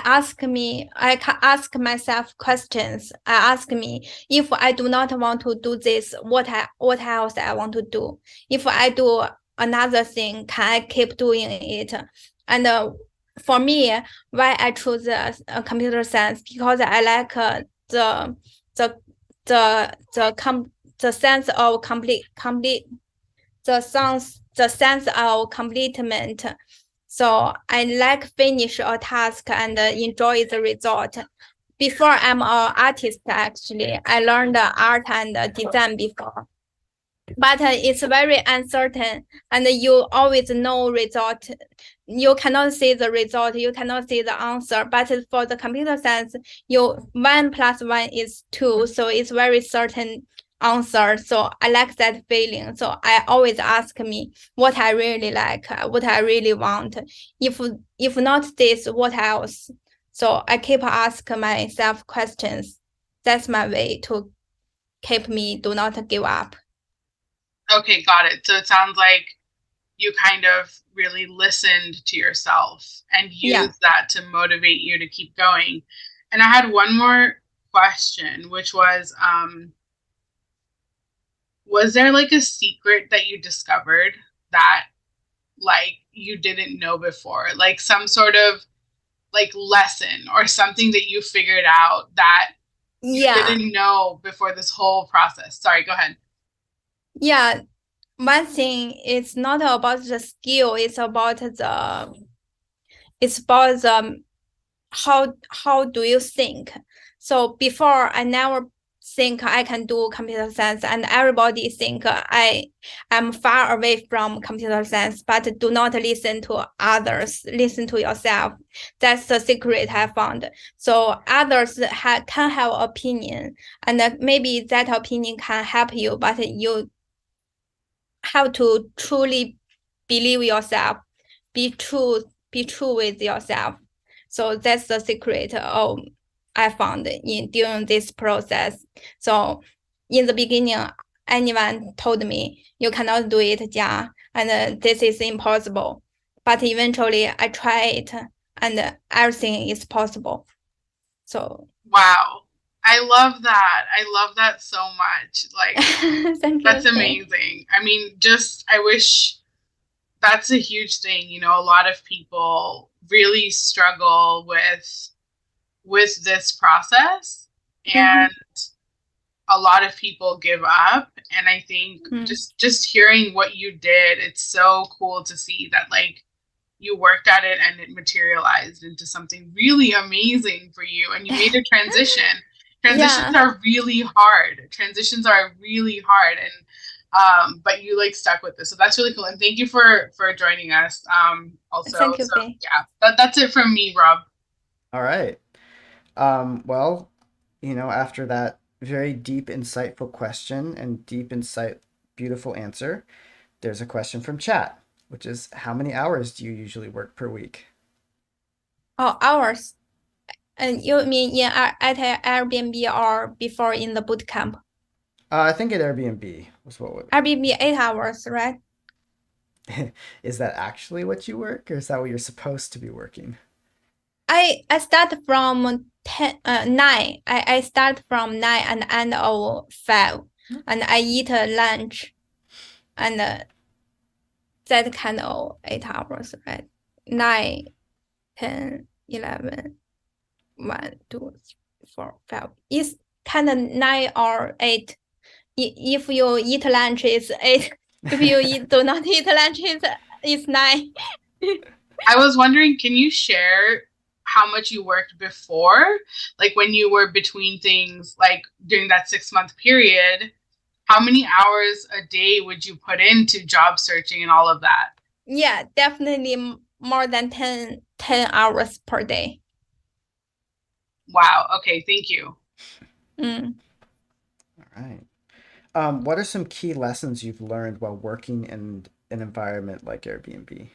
can ask myself questions. I ask me, if I do not want to do this, what else I want to do? If I do another thing, can I keep doing it? And for me, why I choose computer science, because I like the sense of the sense of completement. So I like finish a task and enjoy the result. Before I'm an artist, actually, I learned art and design before. But it's very uncertain, and you always know result. You cannot see the result, you cannot see the answer. But for the computer science, 1 + 1 is 2, so it's very certain answer. So I like that feeling. So I always ask me what I really like, what I really want. If not this, what else? So I keep asking myself questions. That's my way to keep me do not give up. Okay, got it. So it sounds like you kind of really listened to yourself and used that to motivate you to keep going. And I had one more question, which was there like a secret that you discovered that like you didn't know before? Like some sort of like lesson or something that you figured out that you didn't know before this whole process? Sorry, go ahead. Yeah, one thing is not about the skill, it's about how do you think. So before, I never think I can do computer science, and everybody think I am far away from computer science. But do not listen to others, listen to yourself. That's the secret I found. So others can have opinion, and maybe that opinion can help you, but you have to truly believe yourself, be true with yourself. So that's the secret of I found in during this process. So in the beginning, anyone told me you cannot do it, Jia, and this is impossible. But eventually I try it and everything is possible. So Wow. I love that. I love that so much. Like, thank you. that's amazing. I mean, I wish that's a huge thing. You know, a lot of people really struggle with this process, and a lot of people give up. And I think just hearing what you did, it's so cool to see that like you worked at it and it materialized into something really amazing for you, and you made a transition. Transitions are really hard. Transitions are really hard, and but you like stuck with this, so that's really cool. And thank you for joining us. Also, thank you, so Faye. yeah, that's it from me, Rob. All right. Well, after that very deep, insightful question and deep insight, beautiful answer, there's a question from chat, which is how many hours do you usually work per week? Oh, hours. And you mean at Airbnb or before in the boot camp? I think at Airbnb was what. Airbnb 8 hours, right? Is that actually what you work, or is that what you're supposed to be working? I start from 9. I start from 9 and end of 5, and I eat lunch, and that kind of 8 hours, right? 9, 10, 11, 1, 2, 3, 4, 5. It's kind of 9 or 8. If you eat lunch, it's 8. If you do not eat lunch, it's 9. I was wondering, can you share how much you worked before, like when you were between things, like during that 6-month period? How many hours a day would you put into job searching and all of that? Yeah, definitely more than 10 hours per day. Wow. Okay. Thank you. Mm. All right. What are some key lessons you've learned while working in an environment like Airbnb?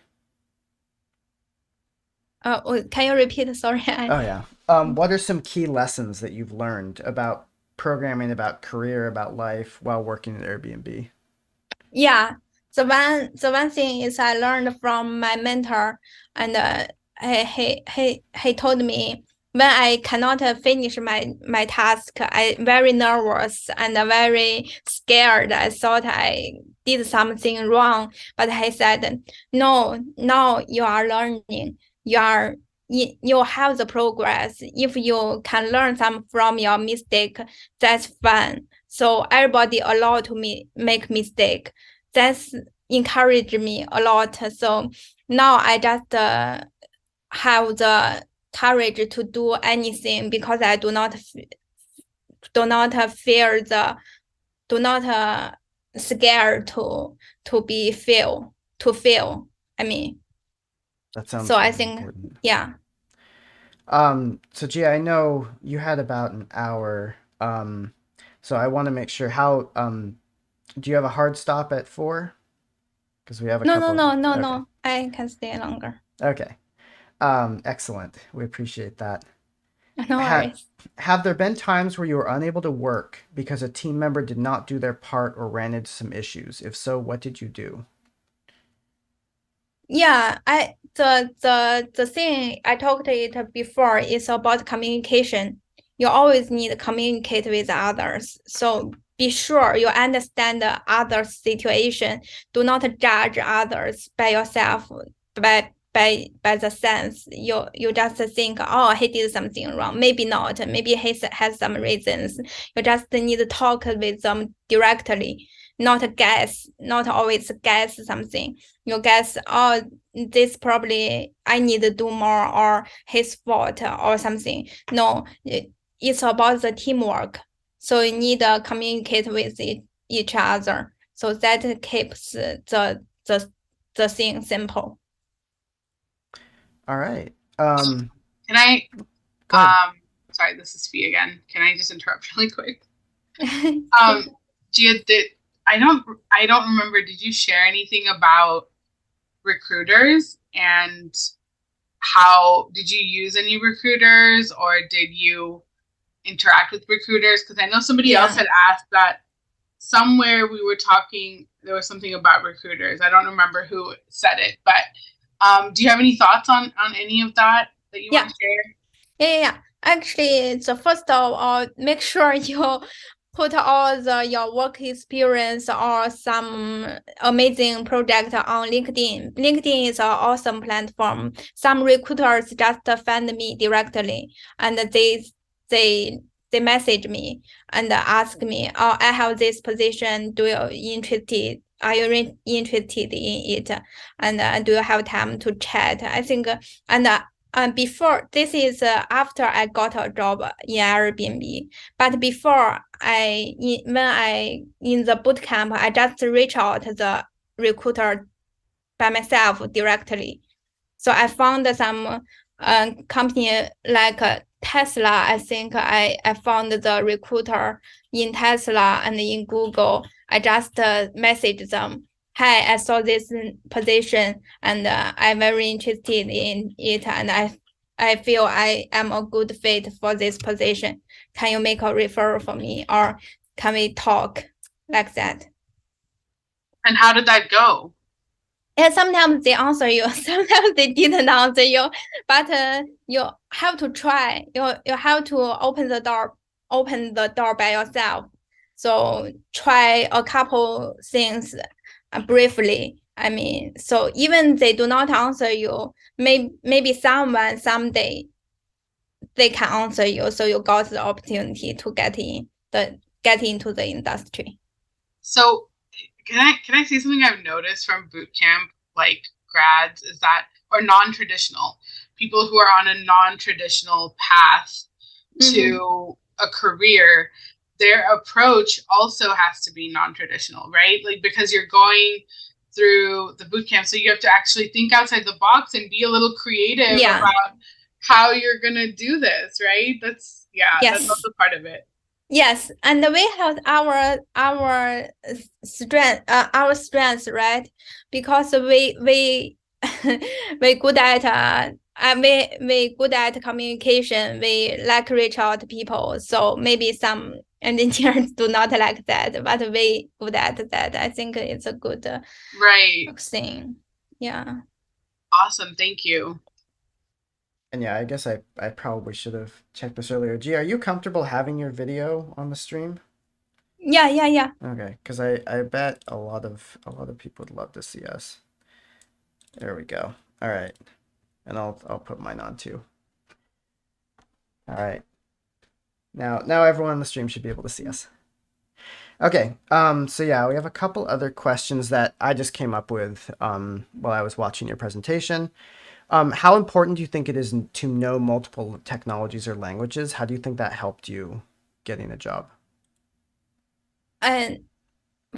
Can you repeat? Sorry. Oh yeah. What are some key lessons that you've learned about programming, about career, about life while working at Airbnb? Yeah, the one thing is I learned from my mentor, and he told me when I cannot finish my task, I very nervous and very scared. I thought I did something wrong, but he said, "No, now you are learning. You have the progress. If you can learn some from your mistake, that's fun. So everybody allowed to make mistake. That's encouraged me a lot. So now I just have the courage to do anything because I do not fear do not scared to be fail to fail. I mean, That sounds so I really think important. yeah. So Gia, I know you had about an hour. So I want to make sure how do you have a hard stop at 4? Because we have a No, couple. no. I can stay longer. Okay. Excellent. We appreciate that. No worries. Have there been times where you were unable to work because a team member did not do their part or ran into some issues? If so, what did you do? Yeah, the thing I talked it before is about communication. You always need to communicate with others. So be sure you understand the other's situation. Do not judge others by yourself, by the sense. You just think, oh, he did something wrong. Maybe not. Maybe has some reasons. You just need to talk with them directly, not guess, not always guess something. You guess, oh, this probably I need to do more or his fault or something. No, it's about the teamwork. So you need to communicate with each other. So that keeps the thing simple. All right. Can I Go ahead. sorry, this is Fee again. Can I just interrupt really quick? Sure. Gia, I don't remember, did you share anything about recruiters, and how did you use any recruiters, or did you interact with recruiters? Because I know somebody else Yeah. had asked that somewhere we were talking, there was something about recruiters. I don't remember who said it, but do you have any thoughts on any of that you want to share? Yeah. Actually, the first of all, make sure you put all your work experience or some amazing project on LinkedIn. LinkedIn is an awesome platform. Some recruiters just find me directly, and they message me and ask me, "Oh, I have this position. Do you interested? Are you interested in it? And do you have time to chat?" I think and before this is after I got a job in Airbnb, but before when I in the boot camp, I just reach out to the recruiter by myself directly. So I found some company like Tesla. I think I found the recruiter in Tesla and in Google. I just messaged them. Hi, I saw this position and I'm very interested in it, and I feel I am a good fit for this position. Can you make a referral for me, or can we talk like that? And how did that go? And sometimes they answer you, sometimes they didn't answer you, but you have to try. You have to open the door by yourself. So try a couple things briefly. I mean, so even they do not answer you, maybe someone someday they can answer you. So you got the opportunity to get into the industry. So can I say something I've noticed from boot camp like grads is that, or non-traditional people who are on a non-traditional path to a career, their approach also has to be non-traditional, right? Like, because you're going through the boot camp, so you have to actually think outside the box and be a little creative about how you're gonna do this, right? That's that's also part of it. Yes, and we have our strengths, right? Because we we good at we good at communication. We like reach out to people. So maybe some engineers do not like that, but we good at that. I think it's a good thing. Yeah. Awesome. Thank you. And yeah, I guess I probably should have checked this earlier. Gia, are you comfortable having your video on the stream? Yeah. Okay, because I bet a lot of people would love to see us. There we go. All right, and I'll put mine on too. All right. Now everyone on the stream should be able to see us. Okay. So yeah, we have a couple other questions that I just came up with while I was watching your presentation. How important do you think it is to know multiple technologies or languages? How do you think that helped you getting a job? And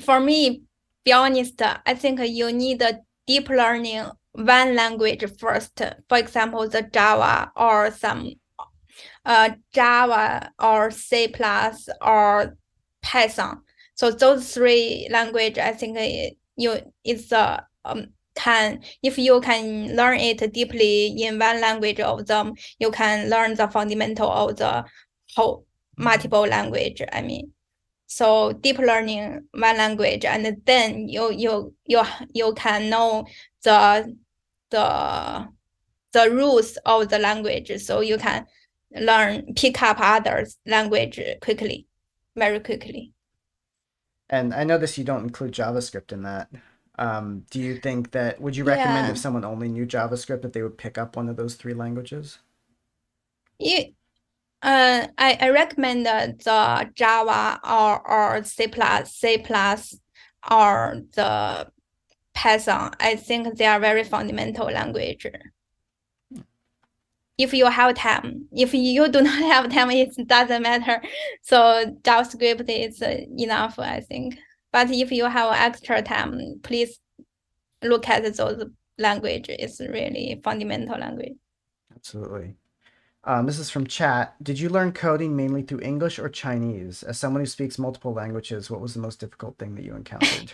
for me, be honest, I think you need a deep learning one language first. For example, the Java or some Java or C plus or Python. So those three language, I think if you can learn it deeply in one language of them, you can learn the fundamental of the whole multiple language. I mean, so deep learning one language, and then you can know the rules of the language, so you can pick up others language very quickly. And I notice you don't include JavaScript in that. Do you think that, would you recommend if someone only knew JavaScript that they would pick up one of those three languages? I recommend the Java or C++, or the Python. I think they are very fundamental language. If you have time, if you do not have time, it doesn't matter. So JavaScript is enough, I think. But if you have extra time, please look at those language. It's really fundamental language. Absolutely. This is from chat. Did you learn coding mainly through English or Chinese? As someone who speaks multiple languages, what was the most difficult thing that you encountered?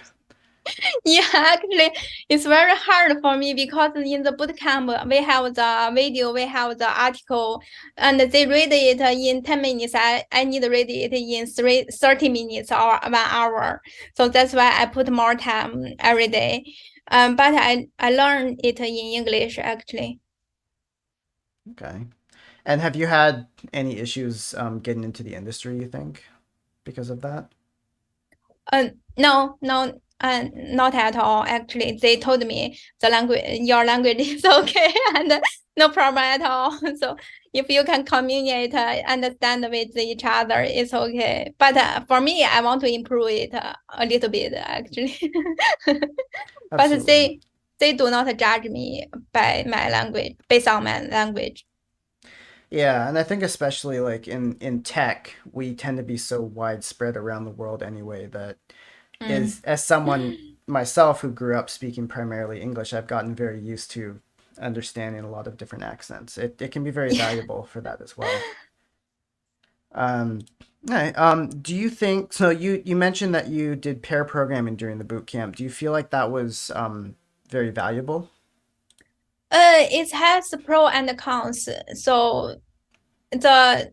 Yeah, actually, it's very hard for me because in the boot camp we have the video, we have the article, and they read it in 10 minutes. I need to read it in 30 minutes or 1 hour. So that's why I put more time every day. But I learned it in English actually. Okay. And have you had any issues getting into the industry, you think, because of that? No, not at all. Actually, they told me the language, your language is okay, and no problem at all. So if you can communicate, understand with each other, it's okay. But for me, I want to improve it a little bit, actually. But Absolutely. they do not judge me by my language, based on my language. Yeah, and I think especially like in tech, we tend to be so widespread around the world anyway that is Mm. as someone myself who grew up speaking primarily English, I've gotten very used to understanding a lot of different accents. It can be very Yeah. valuable for that as well. Um, okay. Do you think so? You mentioned that you did pair programming during the boot camp. Do you feel like that was very valuable? It has pro and cons. So the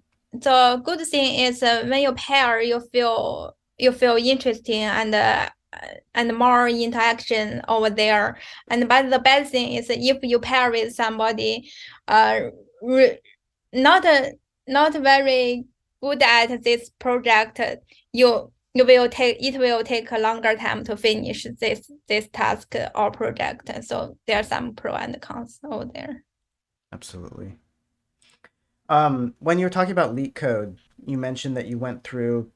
good thing is when you pair, you feel interesting and more interaction over there. And but the bad thing is if you pair with somebody, uh, re not not very good at this project, you will take it will take a longer time to finish this task or project. So there are some pro and cons over there. Absolutely. When you were talking about Leak Code, you mentioned that you went through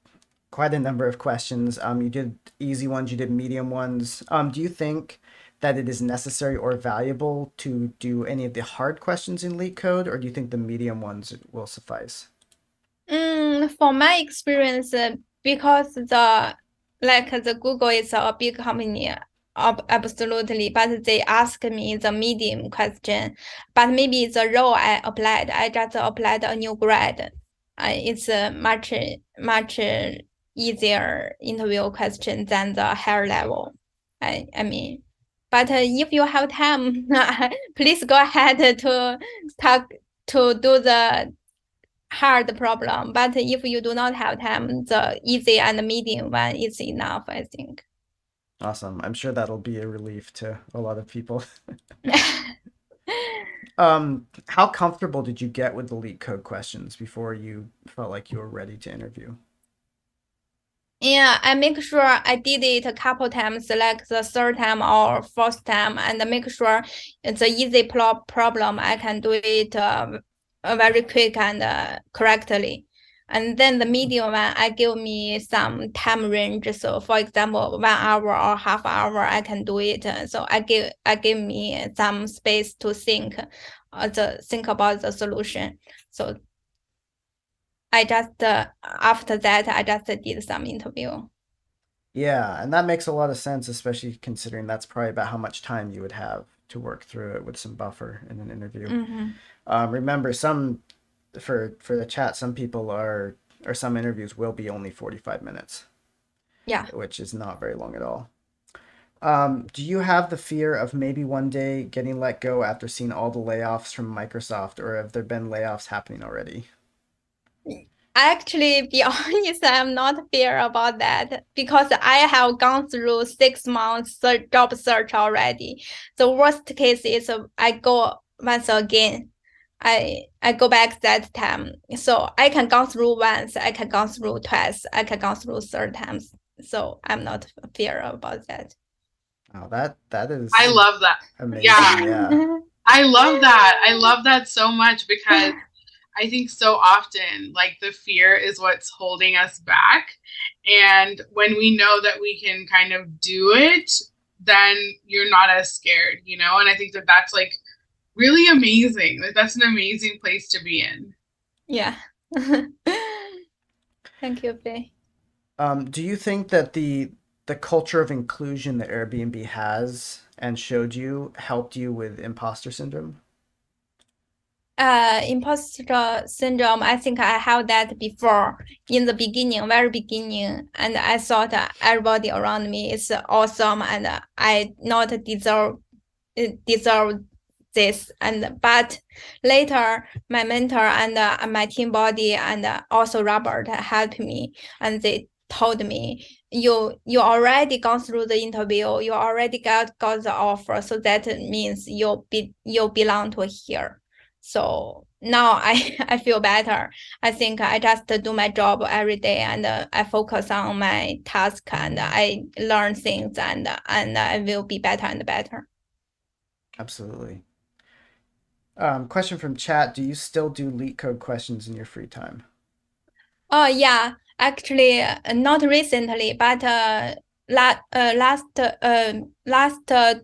quite a number of questions. You did easy ones, you did medium ones. Do you think that it is necessary or valuable to do any of the hard questions in Leak Code, or do you think the medium ones will suffice? For my experience, because the Google is a big company, absolutely, but they ask me the medium question, but maybe the role I just applied a new grad. It's a much easier interview question than the higher level. I mean, but if you have time, please go ahead to talk to do the hard problem. But if you do not have time, the easy and medium one is enough, I think. Awesome. I'm sure that'll be a relief to a lot of people. How comfortable did you get with the Leak Code questions before you felt like you were ready to interview? Yeah, I make sure I did it a couple times, like the third time or fourth time, and make sure it's an easy problem. I can do it very quick and correctly. And then the medium one, I give me some time range. So, for example, 1 hour or half hour, I can do it. So I give me some space to think about the solution. So I just after that I just did some interview. Yeah, and that makes a lot of sense, especially considering that's probably about how much time you would have to work through it with some buffer in an interview. Mm-hmm. Remember, some for the chat, some people are or some interviews will be only 45 minutes, Yeah. which is not very long at all. Do you have the fear of maybe one day getting let go after seeing all the layoffs from Microsoft, or have there been layoffs happening already? Actually, be honest, I'm not fear about that because I have gone through 6 months job search already. The worst case is I go once again. I go back that time. So I can go through once, I can go through twice, I can go through third times. So I'm not fear about that. Oh, that I is love that. Yeah, amazing. Yeah. I love that. I love that so much because I think so often, like, the fear is what's holding us back. And when we know that we can kind of do it, then you're not as scared, you know? And I think that that's like really amazing. Like, that's an amazing place to be in. Yeah. Thank you, Faye. Do you think that the culture of inclusion that Airbnb has and showed you helped you with imposter syndrome? Imposter syndrome, I think I have that before in the beginning, very beginning, and I thought everybody around me is awesome and I not deserve this. But later my mentor and my team body and also Robert helped me, and they told me you already gone through the interview, you already got the offer, so that means you belong to here. So now I feel better. I think I just do my job every day and I focus on my task and I learn things and I will be better and better. Absolutely. Question from chat. Do you still do LeetCode questions in your free time? Oh yeah, actually, not recently, but last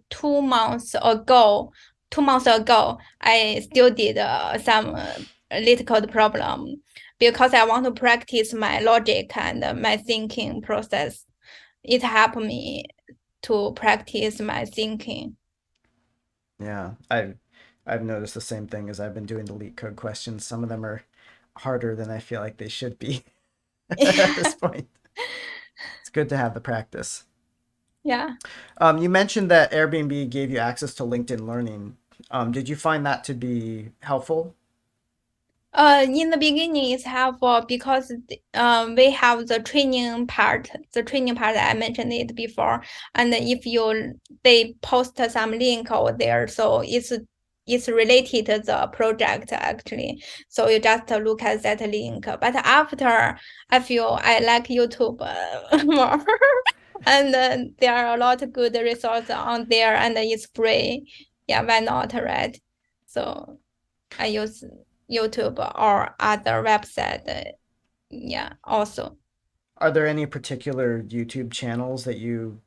2 months ago, 2 months ago, I still did some LeetCode problem because I want to practice my logic and my thinking process. It helped me to practice my thinking. Yeah, I've noticed the same thing as I've been doing the LeetCode questions. Some of them are harder than I feel like they should be at this point. It's good to have the practice. Yeah. You mentioned that Airbnb gave you access to LinkedIn Learning. Did you find that to be helpful? In the beginning, it's helpful because we have the training part. The training part I mentioned it before, and if they post some link over there, so it's related to the project actually. So you just look at that link. But after I feel I like YouTube more, and there are a lot of good resources on there, and it's free. Yeah, why not, right? So I use YouTube or other website. Yeah, also. Are there any particular YouTube channels that you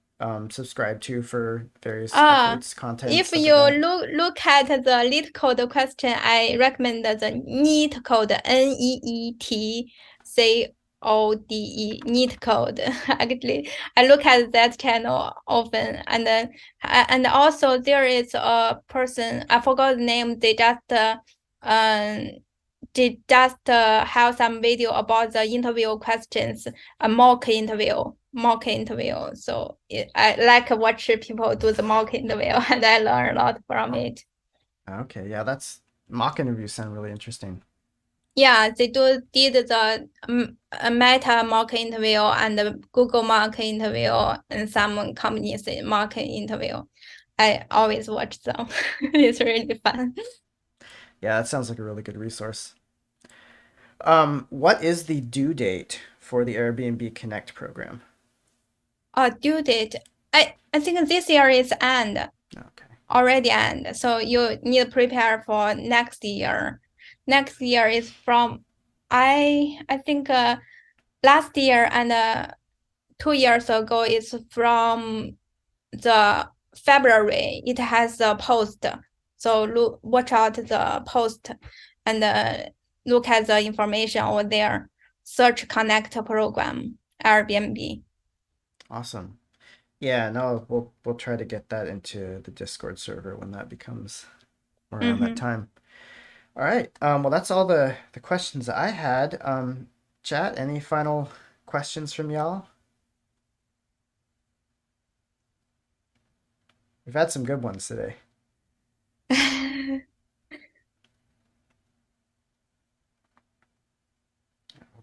subscribe to for various Uh, updates, content, if stuff you like that? look at the lead code question, I recommend the NEET code, NEETCODE, NEET code. Actually, I look at that channel often, and then and also there is a person, I forgot the name. Um have some video about the interview questions, a mock interview. So I like watch people do the mock interview and I learn a lot from it. Okay, yeah, that's mock interviews sound really interesting. Yeah, they did the Meta mock interview and the Google mock interview and some companies mock interview. I always watch them. It's really fun. Yeah, that sounds like a really good resource. What is the due date for the Airbnb Connect program? Due date. I think this year is end. Okay. Already end. So you need to prepare for next year. Next year is from I think last year and 2 years ago is from the February. It has a post. So watch out the post and look at the information over there. Search Connect program Airbnb. Awesome. Yeah, no, we'll try to get that into the Discord server when that becomes around that time. All right. Well, that's all the questions that I had. Chat, any final questions from y'all? We've had some good ones today. We'll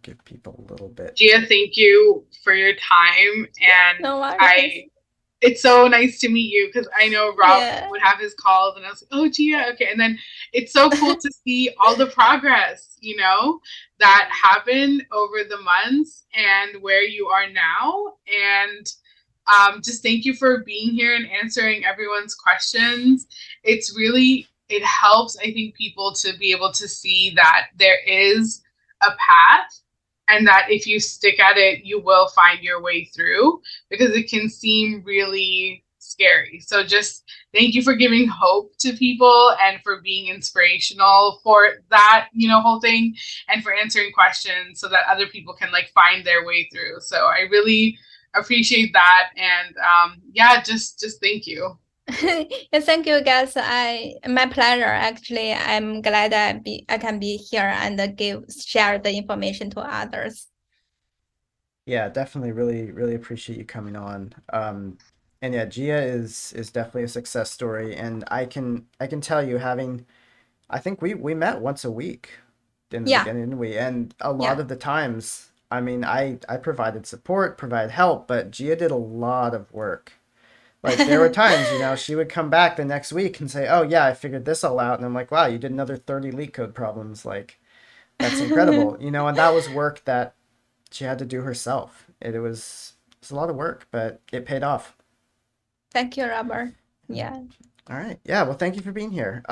give people a little bit. Gia, thank you for your time, and No worries. it's so nice to meet you because I know Rob Yeah. would have his calls, and I was like, oh, Gia, okay. And then it's so cool to see all the progress, that happened over the months and where you are now. And just thank you for being here and answering everyone's questions. It helps, I think, people to be able to see that there is a path and that if you stick at it, you will find your way through, because it can seem really scary. So just thank you for giving hope to people and for being inspirational for that, whole thing, and for answering questions so that other people can find their way through. So I really appreciate that. And yeah, just thank you. Yeah, thank you, guys. My pleasure. Actually, I'm glad I can be here and share the information to others. Yeah, definitely really appreciate you coming on. And yeah, Gia is definitely a success story, and I can tell you, having I think we met once a week in the Yeah, beginning, didn't we? And a lot yeah. of the times, I mean, I provided support, provide help, but Gia did a lot of work. Like there were times, she would come back the next week and say, "Oh yeah, I figured this all out," and I'm like, "Wow, you did another 30 leak code problems." Like that's incredible, and that was work that she had to do herself. It was a lot of work, but it paid off. Thank you, Robert. Yeah. All right. Yeah, well, thank you for being here.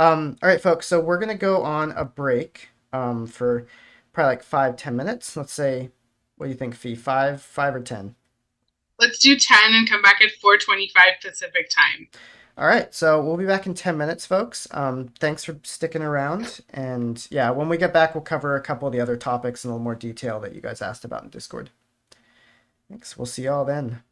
All right, folks, so we're gonna go on a break for probably like 5, 10 minutes. Let's say, what do you think, Fee? Five or 10? Let's do 10 and come back at 4:25 Pacific time. All right, so we'll be back in 10 minutes, folks. Thanks for sticking around. And yeah, when we get back, we'll cover a couple of the other topics in a little more detail that you guys asked about in Discord. Thanks. We'll see y'all then.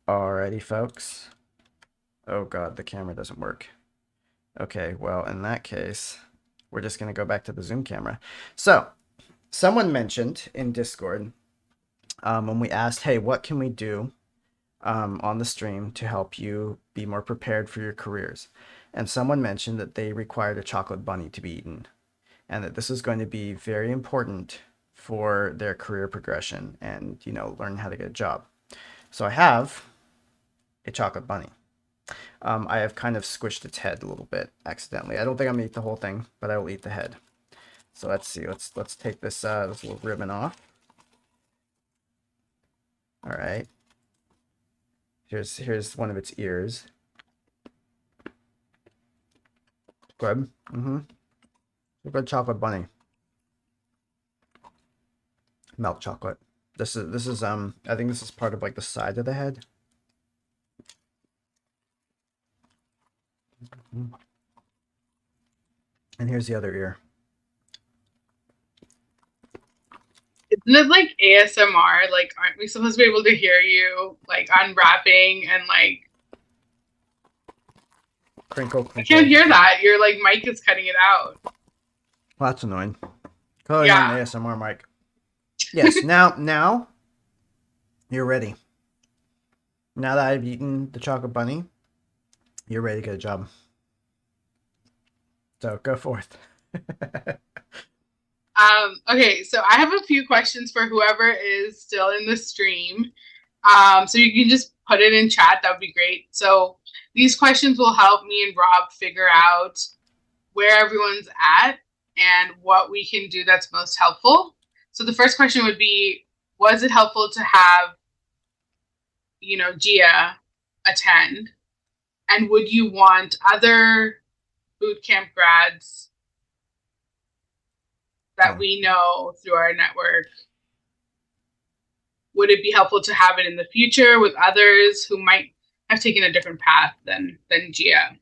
Alrighty, folks. Oh God, the camera doesn't work. Okay, well, in that case, we're just going to go back to the Zoom camera. So, someone mentioned in Discord when we asked, hey, what can we do on the stream to help you be more prepared for your careers? And someone mentioned that they required a chocolate bunny to be eaten and that this is going to be very important for their career progression and, learn how to get a job. So I have a chocolate bunny. I have kind of squished its head a little bit accidentally. I don't think I'm gonna eat the whole thing, but I will eat the head. So let's see. Let's take this this little ribbon off. All right. Here's one of its ears. Good. Good chocolate bunny. Milk chocolate. This is I think this is part of like the side of the head. And here's the other ear. Isn't it like ASMR? Like, aren't we supposed to be able to hear you like unwrapping and like? Crinkle, crinkle. I can't hear that. Your like mic is cutting it out. Well, that's annoying. Clearly not an ASMR mic. Yes. Now you're ready. Now that I've eaten the chocolate bunny, you're ready to get a job. So go forth. Okay, so I have a few questions for whoever is still in the stream. So you can just put it in chat. That would be great. So these questions will help me and Rob figure out where everyone's at and what we can do that's most helpful. So the first question would be, was it helpful to have, Gia attend? And would you want other bootcamp grads that we know through our network? Would it be helpful to have it in the future with others who might have taken a different path than Gia?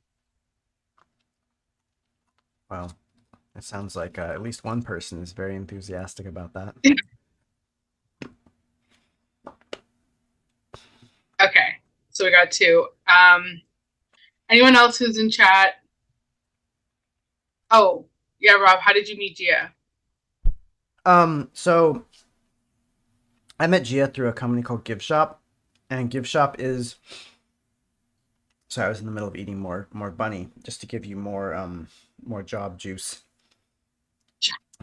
Well, it sounds like at least one person is very enthusiastic about that. Okay, so we got two. Anyone else who's in chat? Oh, yeah, Rob, how did you meet Gia? So I met Gia through a company called GiveShop, and GiveShop is. Sorry, I was in the middle of eating more bunny just to give you more job juice.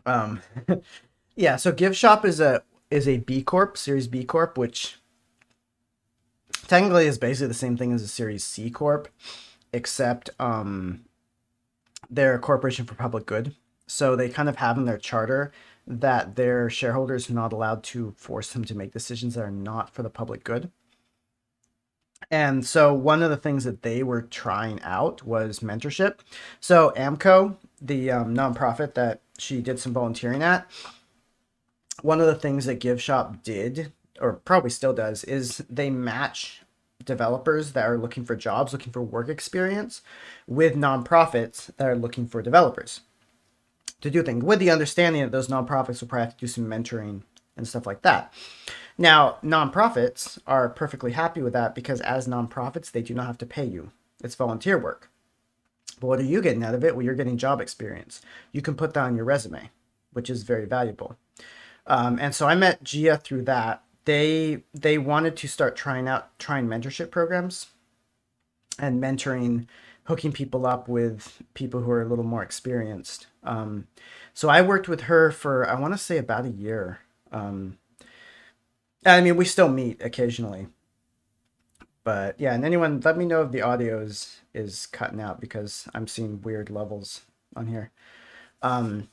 Yeah. So GiveShop is a B Corp, Series B Corp, which technically is basically the same thing as a Series C Corp, except they're a corporation for public good. So they kind of have in their charter that their shareholders are not allowed to force them to make decisions that are not for the public good. And so one of the things that they were trying out was mentorship. So AMCO, the nonprofit that she did some volunteering at, one of the things that GiveShop did, or probably still does, is they match developers that are looking for jobs, looking for work experience, with nonprofits that are looking for developers to do things, with the understanding that those nonprofits will probably have to do some mentoring and stuff like that. Now, nonprofits are perfectly happy with that because as nonprofits, they do not have to pay you. It's volunteer work. But what are you getting out of it? Well, you're getting job experience. You can put that on your resume, which is very valuable. And so I met Gia through that. They wanted to start trying mentorship programs and mentoring, hooking people up with people who are a little more experienced. So I worked with her for, I want to say, about a year. I mean, we still meet occasionally. But yeah, and anyone, let me know if the audio is cutting out because I'm seeing weird levels on here. But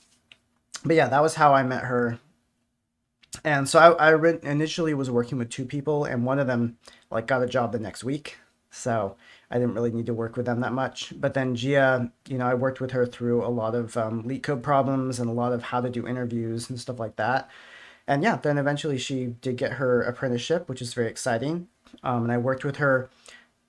yeah, that was how I met her. And so I initially was working with two people, and one of them like got a job the next week. So I didn't really need to work with them that much. But then Gia, I worked with her through a lot of LeetCode problems and a lot of how to do interviews and stuff like that. And yeah, then eventually she did get her apprenticeship, which is very exciting. And I worked with her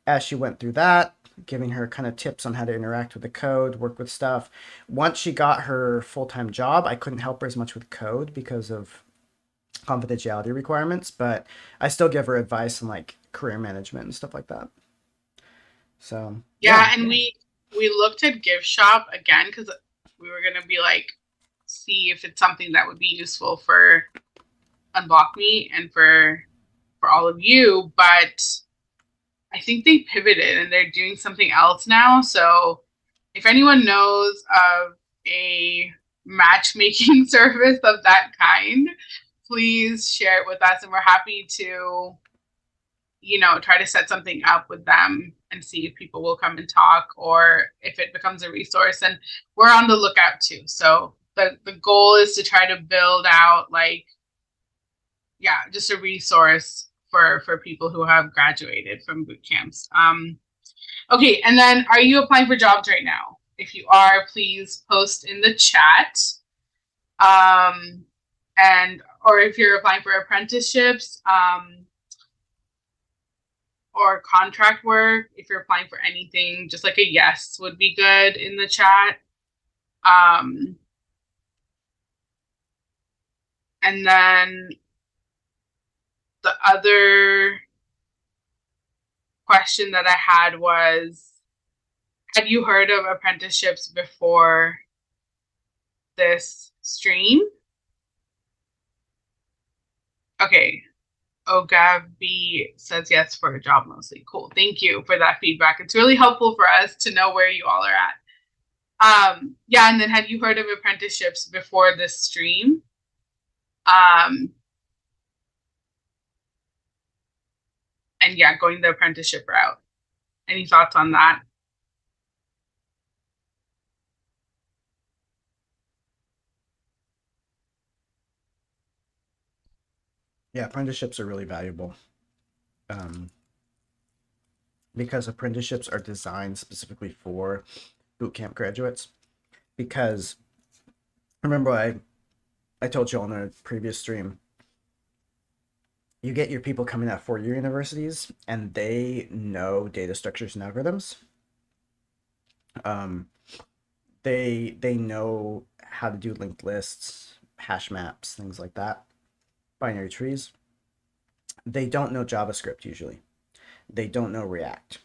as she went through that, giving her kind of tips on how to interact with the code, work with stuff. Once she got her full-time job, I couldn't help her as much with code because of confidentiality requirements, but I still give her advice on like career management and stuff like that. So Yeah, and we looked at Gift Shop again because we were gonna be like, see if it's something that would be useful for Unblock Me and for all of you, but I think they pivoted and they're doing something else now. So if anyone knows of a matchmaking service of that kind, please share it with us, and we're happy to, you know, try to set something up with them and see if people will come and talk or if it becomes a resource. And we're on the lookout too. So the goal is to try to build out like, yeah, just a resource for people who have graduated from boot camps. Okay, and then are you applying for jobs right now? If you are, please post in the chat. And or if you're applying for apprenticeships, or contract work, if you're applying for anything, just like a yes would be good in the chat. And then the other question that I had was, had you heard of apprenticeships before this stream? Okay. Ogabby says yes for a job mostly. Cool. Thank you for that feedback. It's really helpful for us to know where you all are at. Yeah, and then had you heard of apprenticeships before this stream? And yeah, going the apprenticeship route. Any thoughts on that? Yeah, apprenticeships are really valuable because apprenticeships are designed specifically for bootcamp graduates. Because remember, I told you on a previous stream, you get your people coming out of four-year universities and they know data structures and algorithms. They know how to do linked lists, hash maps, things like that, binary trees. They don't know JavaScript usually. They don't know React.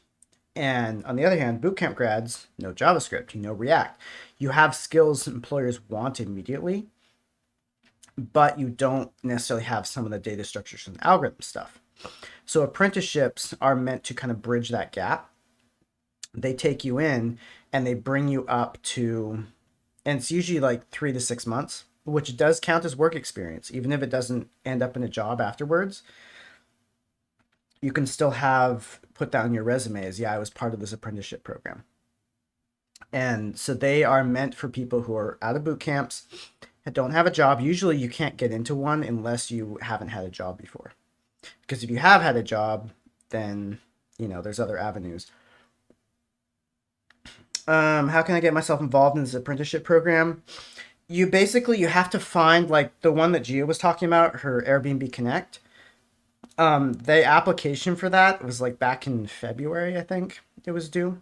And on the other hand, bootcamp grads know JavaScript, you know React. You have skills employers want immediately, but you don't necessarily have some of the data structures and algorithm stuff. So apprenticeships are meant to kind of bridge that gap. They take you in and they bring you up to, and it's usually like 3 to 6 months, which does count as work experience. Even if it doesn't end up in a job afterwards, you can still have put down your resume as, yeah, I was part of this apprenticeship program. And so they are meant for people who are out of boot camps and don't have a job. Usually you can't get into one unless you haven't had a job before. Because if you have had a job, then, you know, there's other avenues. How can I get myself involved in this apprenticeship program? You have to find like the one that Gia was talking about, her Airbnb Connect. The application for that was like back in February, I think it was due.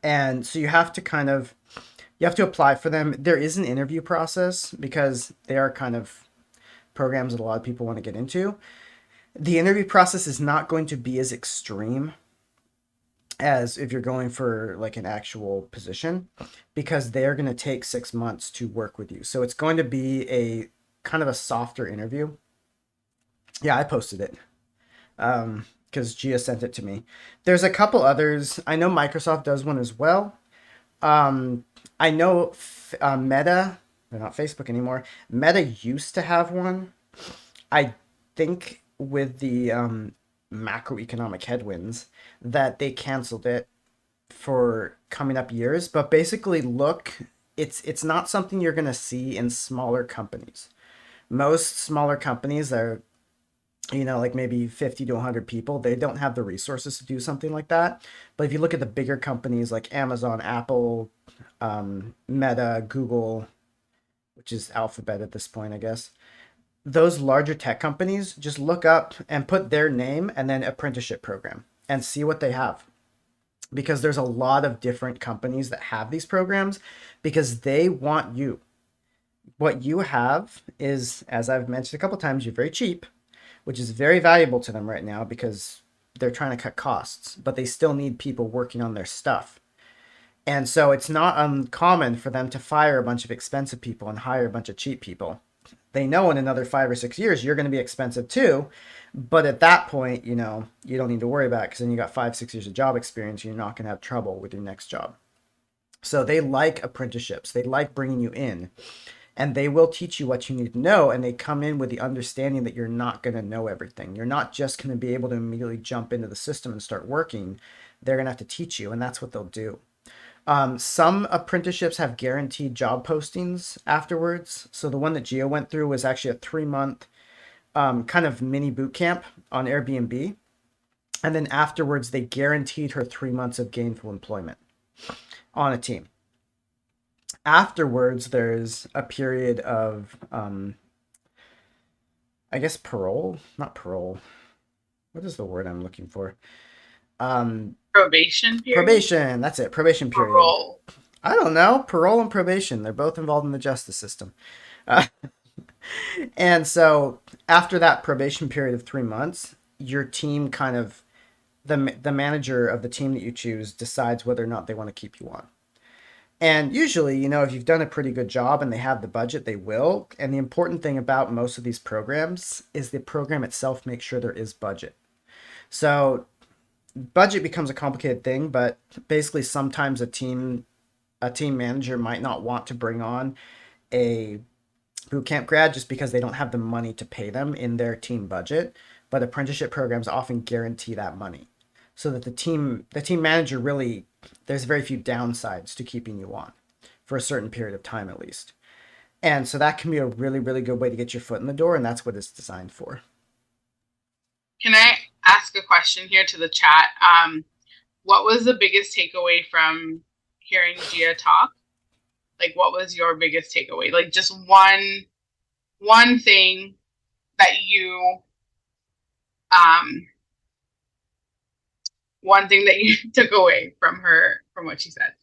And so you have to apply for them. There is an interview process because they are kind of programs that a lot of people want to get into. The interview process is not going to be as extreme as if you're going for like an actual position, because they're going to take 6 months to work with you. So it's going to be a kind of a softer interview. Yeah, I posted it because Gia sent it to me. There's a couple others. I know Microsoft does one as well. I know Meta, they're not Facebook anymore. Meta used to have one. I think with the macroeconomic headwinds that they canceled it for coming up years. But basically, look, it's not something you're going to see in smaller companies. Most smaller companies are, you know, like maybe 50 to 100 people, they don't have the resources to do something like that. But if you look at the bigger companies like Amazon, Apple, Meta, Google, which is Alphabet at this point, I guess, those larger tech companies, just look up and put their name and then apprenticeship program and see what they have. Because there's a lot of different companies that have these programs because they want you. What you have is, as I've mentioned a couple times, you're very cheap. which is very valuable to them right now because they're trying to cut costs, but they still need people working on their stuff. And so it's not uncommon for them to fire a bunch of expensive people and hire a bunch of cheap people. They know in another 5 or 6 years you're going to be expensive too, but at that point, you know, you don't need to worry about it because then you got 5, 6 years of job experience. You're not going to have trouble with your next job. So they like apprenticeships. They like bringing you in, and they will teach you what you need to know. And they come in with the understanding that you're not going to know everything. You're not just going to be able to immediately jump into the system and start working. They're going to have to teach you, and that's what they'll do. Some apprenticeships have guaranteed job postings afterwards. So the one that Gia went through was actually a 3 month kind of mini boot camp on Airbnb. And then afterwards, they guaranteed her 3 months of gainful employment on a team. Afterwards, there's a period of, I guess, parole. Not parole. What is the word I'm looking for? Probation period. Probation. That's it. Probation period. Parole. I don't know. Parole and probation. They're both involved in the justice system. And so after that probation period of 3 months, your team kind of, the manager of the team that you choose decides whether or not they want to keep you on. And usually, you know, if you've done a pretty good job and they have the budget, they will. And the important thing about most of these programs is the program itself makes sure there is budget. So budget becomes a complicated thing, but basically sometimes a team manager might not want to bring on a boot camp grad just because they don't have the money to pay them in their team budget. But apprenticeship programs often guarantee that money, so that the team manager really, there's very few downsides to keeping you on for a certain period of time at least. And so that can be a really, really good way to get your foot in the door, and that's what it's designed for. Can I ask a question here to the chat? What was the biggest takeaway from hearing Gia talk? Like, what was your biggest takeaway? Like, just one thing that you took away from her, from what she said.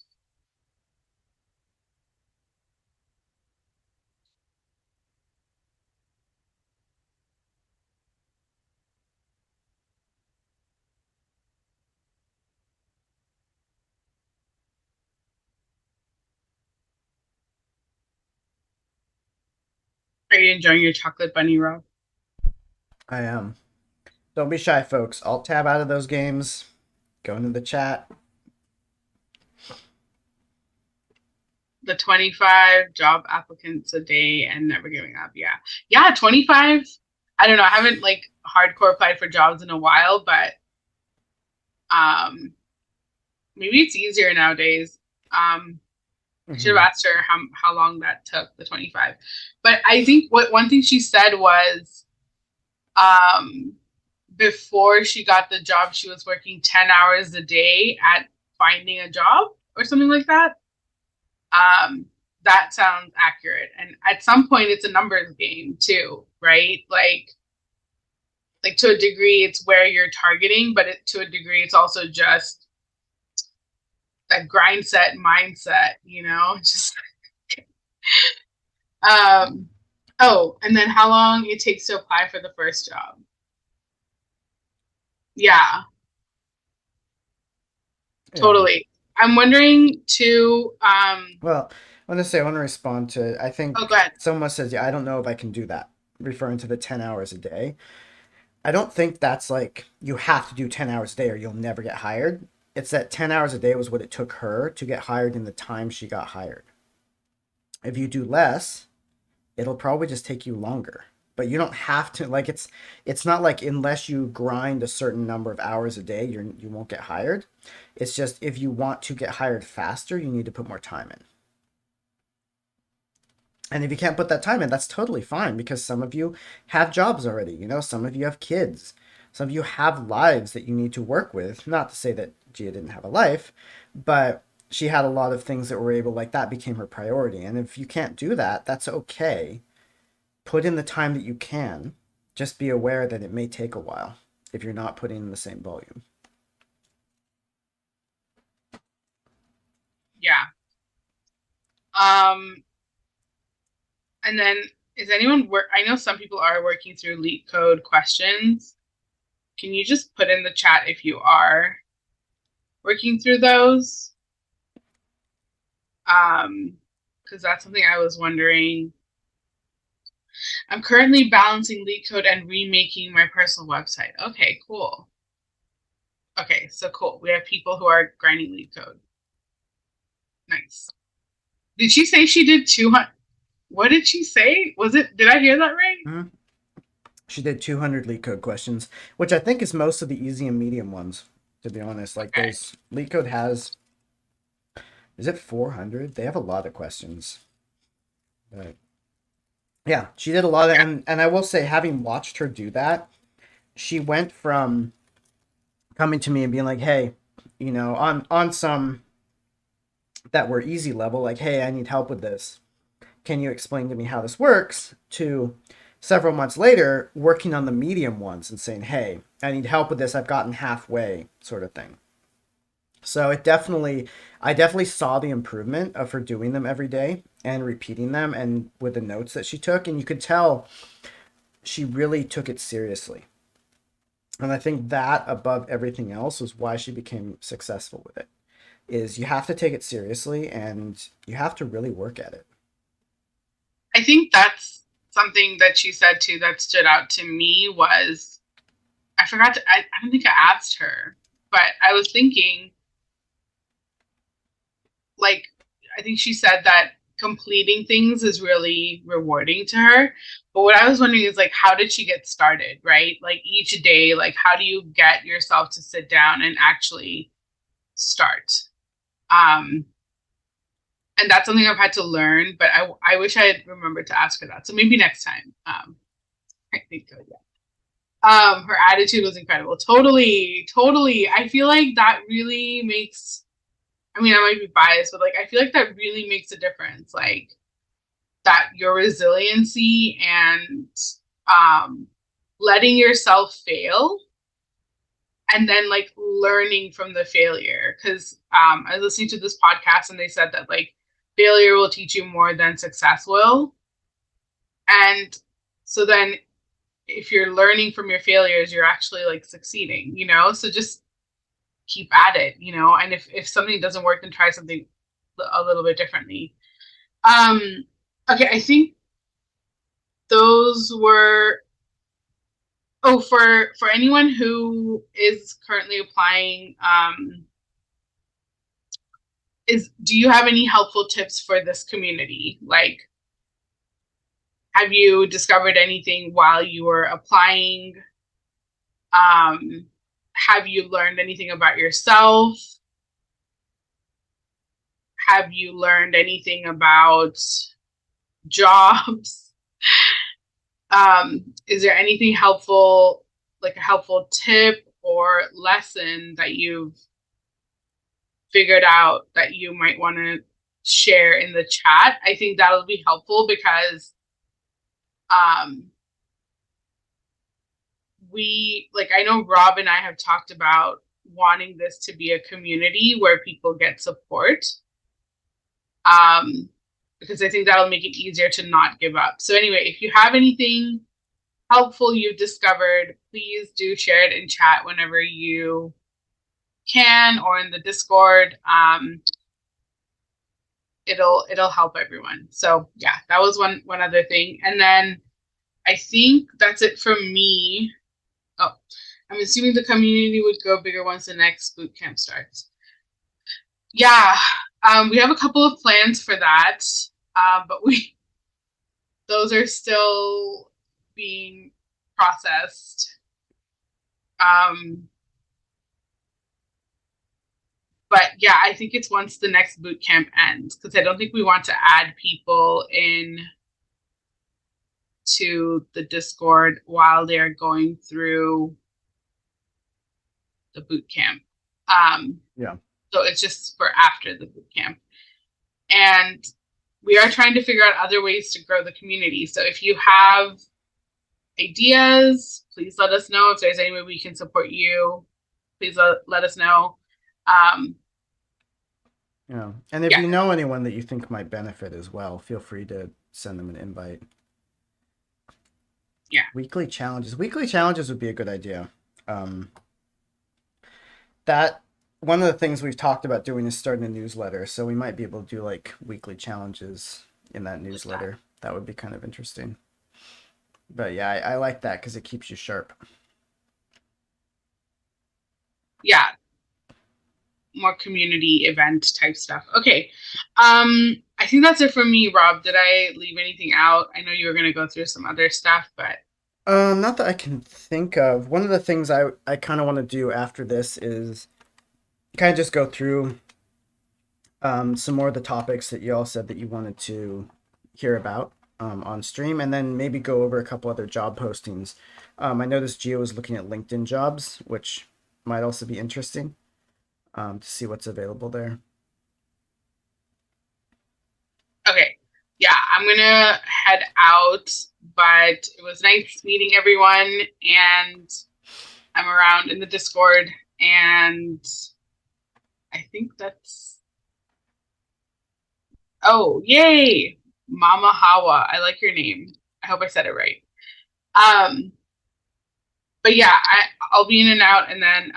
Are you enjoying your chocolate bunny, Rob? I am. Don't be shy, folks. Alt tab out of those games. Go into the chat. The 25 job applicants a day and never giving up. Yeah, 25. I don't know. I haven't like hardcore applied for jobs in a while, but maybe it's easier nowadays. I should have asked her how long that took, the 25. But I think one thing she said was before she got the job, she was working 10 hours a day at finding a job or something like that. That sounds accurate. And at some point it's a numbers game too, right? Like to a degree it's where you're targeting, but to a degree it's also just that grind set mindset, you know, just oh, and then how long it takes to apply for the first job. Yeah. Totally. I'm wondering too. Well, I want to respond to, I think go ahead. Someone says, yeah, I don't know if I can do that, referring to the 10 hours a day. I don't think that's like you have to do 10 hours a day or you'll never get hired. It's that 10 hours a day was what it took her to get hired in the time she got hired. If you do less, it'll probably just take you longer. But you don't have to, like, it's not like unless you grind a certain number of hours a day, you won't get hired. It's just if you want to get hired faster, you need to put more time in. And if you can't put that time in, that's totally fine, because some of you have jobs already. You know, some of you have kids. Some of you have lives that you need to work with. Not to say that Gia didn't have a life, but she had a lot of things that were able, like that became her priority. And if you can't do that, that's okay. Put in the time that you can. Just be aware that it may take a while if you're not putting in the same volume. Yeah. And then Is anyone work? I know some people are working through Leak Code questions. Can you just put in the chat if you are working through those? Because that's something I was wondering. I'm currently balancing Leak Code and remaking my personal website. Okay, cool. Okay, so cool. We have people who are grinding Leak Code. Nice. Did she say she did 200? What did she say? Did I hear that right? Mhm. She did 200 Leak Code questions, which I think is most of the easy and medium ones, to be honest. Like, Okay. there's Leak Code has, is it 400? They have a lot of questions. But yeah, she did a lot of, and I will say, having watched her do that, she went from coming to me and being like, hey, you know, on some that were easy level, like, hey, I need help with this. Can you explain to me how this works? To several months later, working on the medium ones and saying, hey, I need help with this. I've gotten halfway, sort of thing. So I definitely saw the improvement of her doing them every day and repeating them and with the notes that she took. And you could tell she really took it seriously. And I think that above everything else was why she became successful with it. Is you have to take it seriously and you have to really work at it. I think that's something that she said too that stood out to me was I don't think I asked her, but I was thinking, like, I think she said that completing things is really rewarding to her. But what I was wondering is, like, how did she get started, right? Like, each day, like, how do you get yourself to sit down and actually start? And that's something I've had to learn, but I wish I had remembered to ask her that. So maybe next time. I think so, yeah. Her attitude was incredible. Totally, totally. I feel like that really makes, I mean, I might be biased, but like I feel like that really makes a difference. Like that your resiliency and letting yourself fail and then like learning from the failure. Because I was listening to this podcast and they said that like failure will teach you more than success will. And so then if you're learning from your failures, you're actually like succeeding, you know? So just keep at it, you know? And if something doesn't work, then try something a little bit differently. Okay, I think those were, oh, for anyone who is currently applying, do you have any helpful tips for this community? Like, have you discovered anything while you were applying? Have you learned anything about yourself? Have you learned anything about jobs? Is there anything helpful, like a helpful tip or lesson that you've figured out that you might want to share in the chat? I think that'll be helpful because I know Rob and I have talked about wanting this to be a community where people get support. Because I think that'll make it easier to not give up. So anyway, if you have anything helpful you've discovered, please do share it in chat whenever you can or in the Discord. It'll help everyone. So yeah, that was one other thing. And then I think that's it from me. Oh, I'm assuming the community would go bigger once the next boot camp starts. Yeah, we have a couple of plans for that, but those are still being processed. But yeah, I think it's once the next boot camp ends, because I don't think we want to add people in to the Discord while they're going through the boot camp. Yeah. So it's just for after the boot camp. And we are trying to figure out other ways to grow the community. So if you have ideas, please let us know. If there's any way we can support you, please let us know. Yeah. And if you know anyone that you think might benefit as well, feel free to send them an invite. Weekly challenges. Weekly challenges would be a good idea. Um, that one of the things we've talked about doing is starting a newsletter, so we might be able to do like weekly challenges in that newsletter. That would be kind of interesting. But yeah, I like that because it keeps you sharp. Yeah, more community event type stuff. Okay. I think that's it for me, Rob. Did I leave anything out? I know you were going to go through some other stuff, but Not that I can think of. One of the things I kind of want to do after this is kind of just go through some more of the topics that you all said that you wanted to hear about on stream, and then maybe go over a couple other job postings. I noticed Gio was looking at LinkedIn jobs, which might also be interesting to see what's available there. okay. Yeah, I'm going to head out, but it was nice meeting everyone, and I'm around in the Discord, and I think that's. Oh, yay! Mama Hawa. I like your name. I hope I said it right. But yeah, I'll be in and out, and then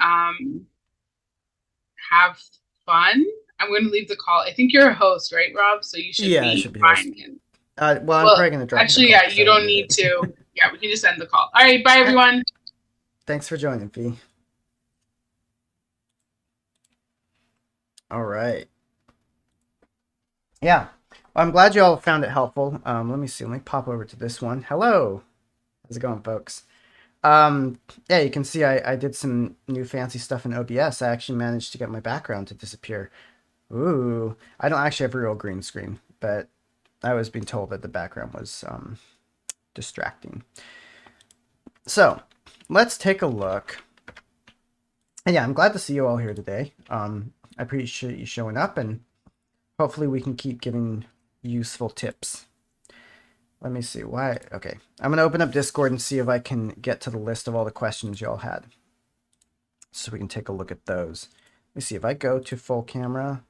have fun. I'm going to leave the call. I think you're a host, right, Rob? So you should Yeah, I be should be fine. well, I'm probably gonna drop. Actually, yeah, you don't need to. Yeah, we can just end the call. All right, bye everyone. Thanks for joining, Fee. All right. Yeah, well, I'm glad you all found it helpful. Let me see. Let me pop over to this one. Hello. How's it going, folks? Yeah, you can see I did some new fancy stuff in OBS. I actually managed to get my background to disappear. Ooh, I don't actually have a real green screen, but I was being told that the background was distracting. So let's take a look. And yeah, I'm glad to see you all here today. I appreciate you showing up, and hopefully we can keep giving useful tips. Let me see why. Okay, I'm gonna open up Discord and see if I can get to the list of all the questions y'all had, so we can take a look at those. Let me see if I go to full camera.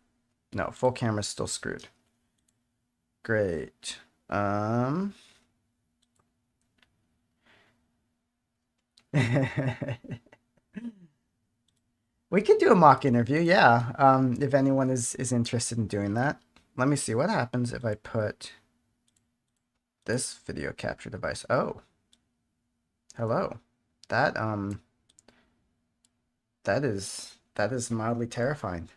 No, full camera is still screwed. Great. We could do a mock interview, yeah. If anyone is interested in doing that. Let me see what happens if I put this video capture device. Oh, hello. That is mildly terrifying.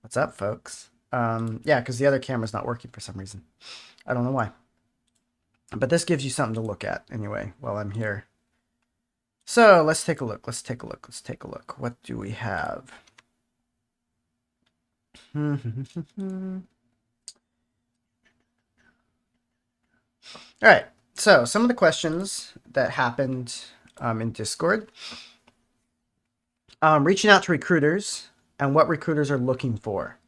What's up, folks? Yeah, because the other camera's not working for some reason. I don't know why. But this gives you something to look at anyway while I'm here. So let's take a look. Let's take a look. Let's take a look. What do we have? All right. So some of the questions that happened in Discord. Reaching out to recruiters and what recruiters are looking for.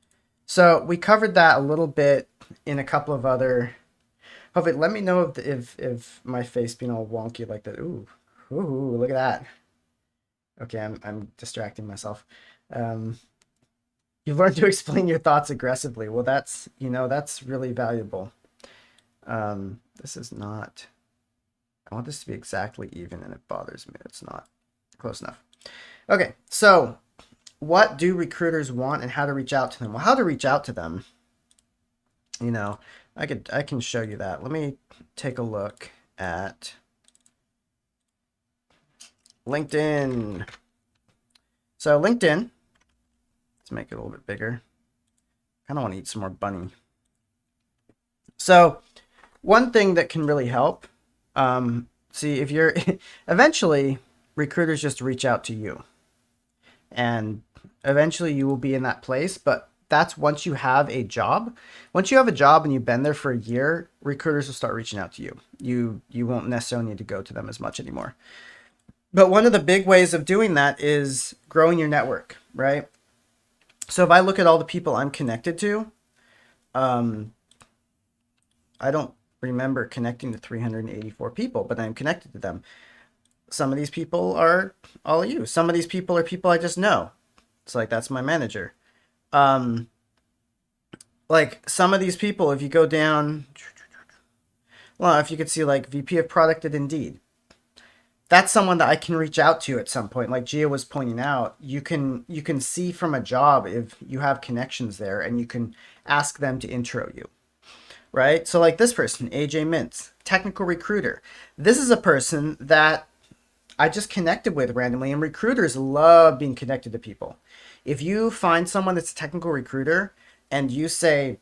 So we covered that a little bit in a couple of other. Hopefully, let me know if my face being all wonky like that. Ooh, look at that. Okay, I'm distracting myself. You've learned to explain your thoughts aggressively. Well, that's really valuable. This is not. I want this to be exactly even, and it bothers me. It's not close enough. Okay, so what do recruiters want and how to reach out to them? Well, how to reach out to them, I can show you that. Let me take a look at LinkedIn. So LinkedIn, let's make it a little bit bigger. I kind of want to eat some more bunny. So one thing that can really help, see if you're, eventually recruiters just reach out to you. And eventually you will be in that place, but that's once you have a job. Once you have a job and you've been there for a year, recruiters will start reaching out to you. You won't necessarily need to go to them as much anymore. But one of the big ways of doing that is growing your network, right? So if I look at all the people I'm connected to, I don't remember connecting to 384 people, but I'm connected to them. Some of these people are all of you. Some of these people are people I just know. It's like, that's my manager. Like some of these people, if you go down, well, if you could see like VP of product at Indeed, that's someone that I can reach out to at some point. Like Gia was pointing out, you can see from a job if you have connections there, and you can ask them to intro you, right? So like this person, AJ Mintz, technical recruiter. This is a person that I just connected with randomly, and recruiters love being connected to people. If you find someone that's a technical recruiter and you say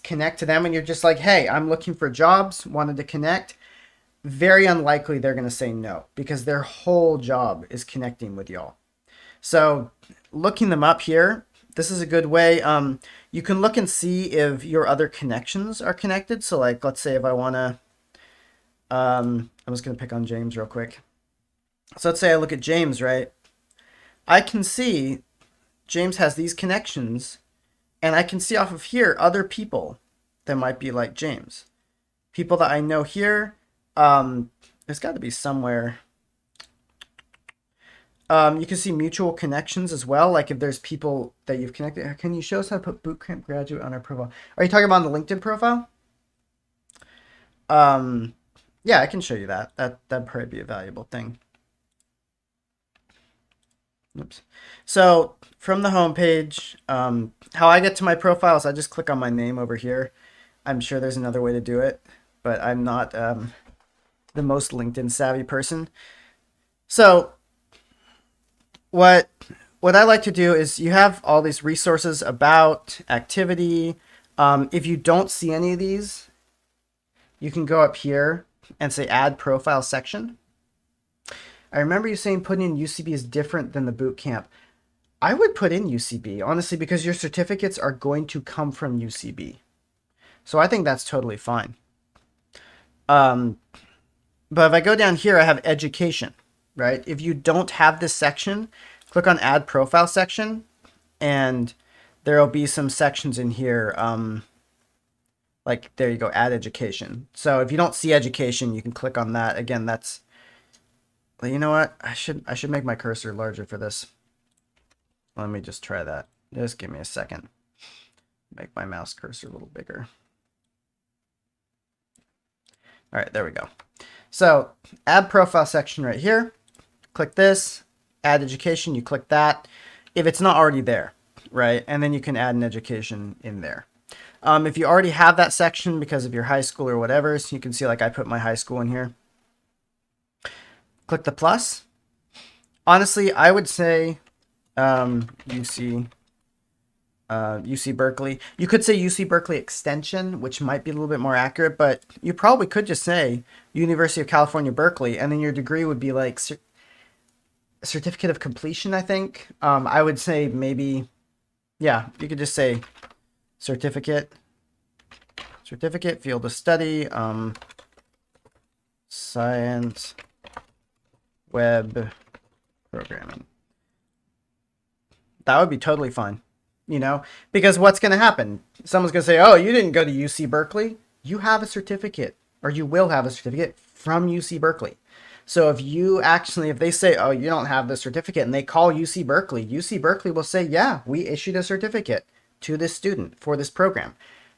connect to them, and you're just like, hey, I'm looking for jobs, wanted to connect, very unlikely they're going to say no, because their whole job is connecting with y'all. So looking them up here, this is a good way. You can look and see if your other connections are connected. So like, let's say if I want to, I'm just going to pick on James real quick. So let's say I look at James, right? I can see James has these connections, and I can see off of here other people that might be like James. People that I know here. There's got to be somewhere. You can see mutual connections as well. Like if there's people that you've connected. Can you show us how to put bootcamp graduate on our profile? Are you talking about the LinkedIn profile? Yeah, I can show you that. That'd probably be a valuable thing. Oops. So from the home page, how I get to my profile is I just click on my name over here. I'm sure there's another way to do it, but I'm not the most LinkedIn savvy person. So what I like to do is you have all these resources about activity. If you don't see any of these, you can go up here and say add profile section. I remember you saying putting in UCB is different than the boot camp. I would put in UCB, honestly, because your certificates are going to come from UCB. So I think that's totally fine. But if I go down here, I have education, right? If you don't have this section, click on add profile section, and there'll be some sections in here. Like there you go, add education. So if you don't see education, you can click on that. Again, that's, you know what? I should make my cursor larger for this. Let me just try that. Just give me a second. Make my mouse cursor a little bigger. All right, there we go. So add profile section right here. Click this, add education, you click that. If it's not already there, right? And then you can add an education in there. If you already have that section because of your high school or whatever, so you can see like I put my high school in here. Click the plus. Honestly, I would say UC Berkeley. You could say UC Berkeley Extension, which might be a little bit more accurate, but you probably could just say University of California, Berkeley, and then your degree would be like certificate of completion, I think. I would say maybe, yeah, you could just say certificate, field of study, science, web programming. That would be totally fine. You know, because what's going to happen? Someone's going to say, oh, you didn't go to UC Berkeley. You have a certificate, or you will have a certificate from UC Berkeley. So if they say, oh, you don't have the certificate, and they call UC Berkeley will say, yeah, we issued a certificate to this student for this program.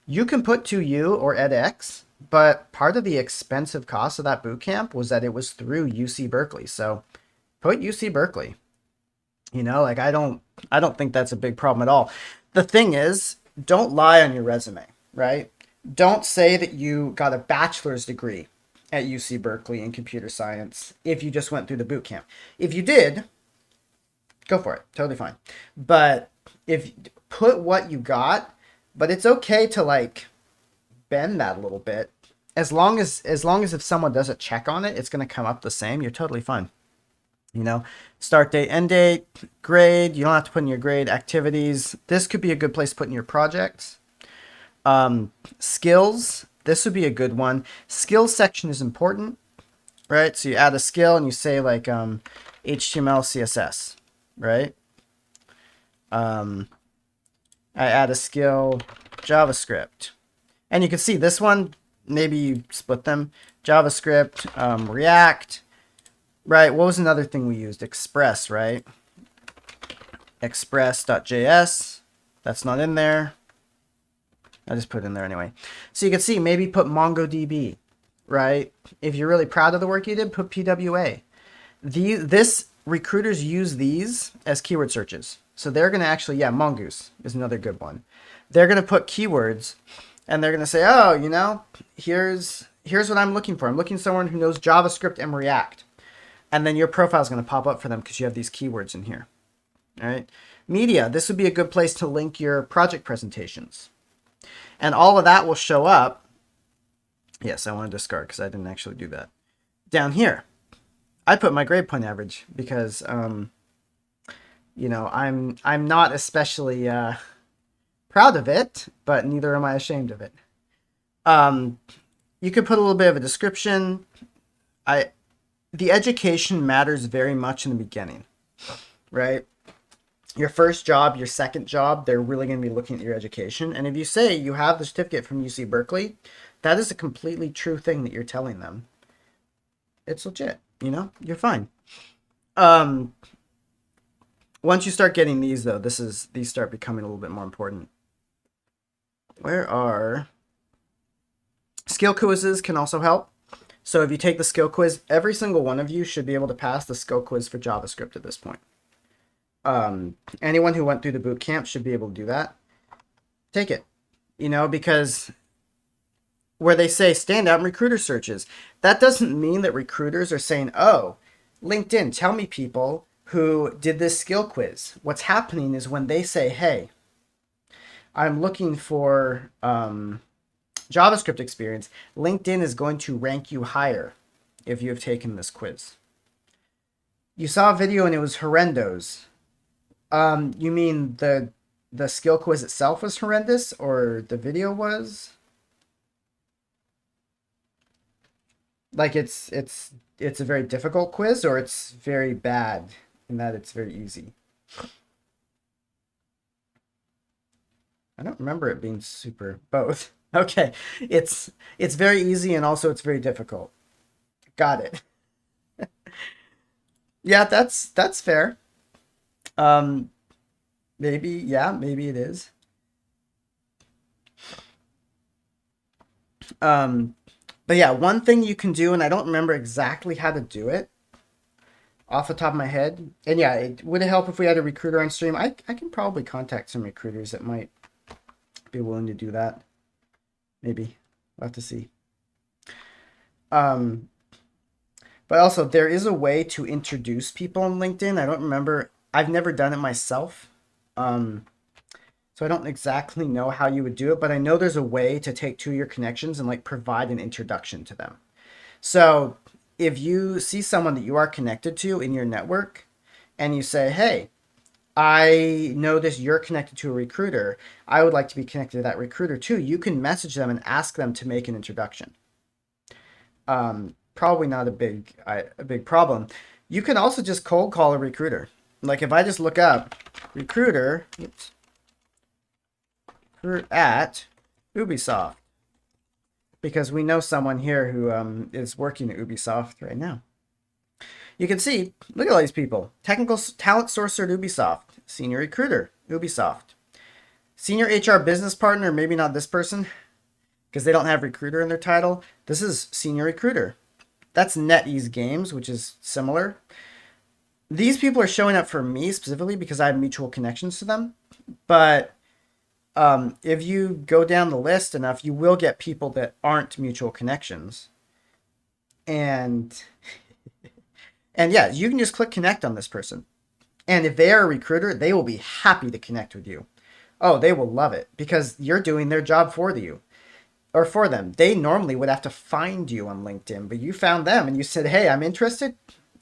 You can put 2U or edX, but part of the expensive cost of that boot camp was that it was through UC Berkeley. So put UC Berkeley. You know, like I don't think that's a big problem at all. The thing is, don't lie on your resume, right? Don't say that you got a bachelor's degree at UC Berkeley in computer science if you just went through the boot camp. If you did, go for it. Totally fine. But if put what you got, but it's okay to like bend that a little bit. As long as if someone does a check on it, it's going to come up the same. You're totally fine. You know, start date, end date, grade. You don't have to put in your grade. Activities. This could be a good place to put in your projects. Skills. This would be a good one. Skills section is important, right? So you add a skill and you say like HTML, CSS, right? I add a skill, JavaScript. And you can see this one, maybe you split them. JavaScript, React. Right, what was another thing we used? Express, right? Express.js. That's not in there. I just put it in there anyway. So you can see, maybe put MongoDB, right? If you're really proud of the work you did, put PWA. This recruiters use these as keyword searches. So they're going to actually, yeah, Mongoose is another good one. They're going to put keywords and they're going to say, oh, you know, here's what I'm looking for. I'm looking for someone who knows JavaScript and React. And then your profile is going to pop up for them because you have these keywords in here. All right. Media, this would be a good place to link your project presentations. And all of that will show up. Yes, I want to discard because I didn't actually do that. Down here, I put my grade point average because, you know, I'm not especially proud of it, but neither am I ashamed of it. You could put a little bit of a description. The education matters very much in the beginning, right? Your first job, your second job, they're really going to be looking at your education. And if you say you have the certificate from UC Berkeley, that is a completely true thing that you're telling them. It's legit, you know, you're fine. Once you start getting these though, these start becoming a little bit more important. Where are skill quizzes can also help. So if you take the skill quiz, every single one of you should be able to pass the skill quiz for JavaScript at this point. Anyone who went through the boot camp should be able to do that. Take it, you know, because where they say stand out in recruiter searches, that doesn't mean that recruiters are saying, oh, LinkedIn, tell me people who did this skill quiz. What's happening is when they say, hey, I'm looking for JavaScript experience, LinkedIn is going to rank you higher if you have taken this quiz. You saw a video and it was horrendous. You mean the skill quiz itself was horrendous, or the video was? Like it's a very difficult quiz, or it's very bad in that it's very easy? I don't remember it being super both. Okay, it's very easy and also it's very difficult. Got it. Yeah, that's fair. Maybe, yeah, maybe it is. But yeah, one thing you can do, and I don't remember exactly how to do it off the top of my head. And yeah, it would help if we had a recruiter on stream. I can probably contact some recruiters that might be willing to do that. Maybe. We'll have to see. But also, there is a way to introduce people on LinkedIn. I don't remember. I've never done it myself. So I don't exactly know how you would do it, but I know there's a way to take two of your connections and like provide an introduction to them. So if you see someone that you are connected to in your network and you say, hey, I notice you're connected to a recruiter, I would like to be connected to that recruiter too. You can message them and ask them to make an introduction. Probably not a big problem. You can also just cold call a recruiter. Like if I just look up recruiter, at Ubisoft, because we know someone here who is working at Ubisoft right now. You can see, look at all these people. Technical talent sourcer at Ubisoft. Senior recruiter, Ubisoft. Senior HR business partner, maybe not this person, because they don't have recruiter in their title. This is senior recruiter. That's NetEase Games, which is similar. These people are showing up for me specifically because I have mutual connections to them. But if you go down the list enough, you will get people that aren't mutual connections. And yeah, you can just click connect on this person. And if they are a recruiter, they will be happy to connect with you. Oh, they will love it because you're doing their job for you or for them. They normally would have to find you on LinkedIn, but you found them and you said, hey, I'm interested.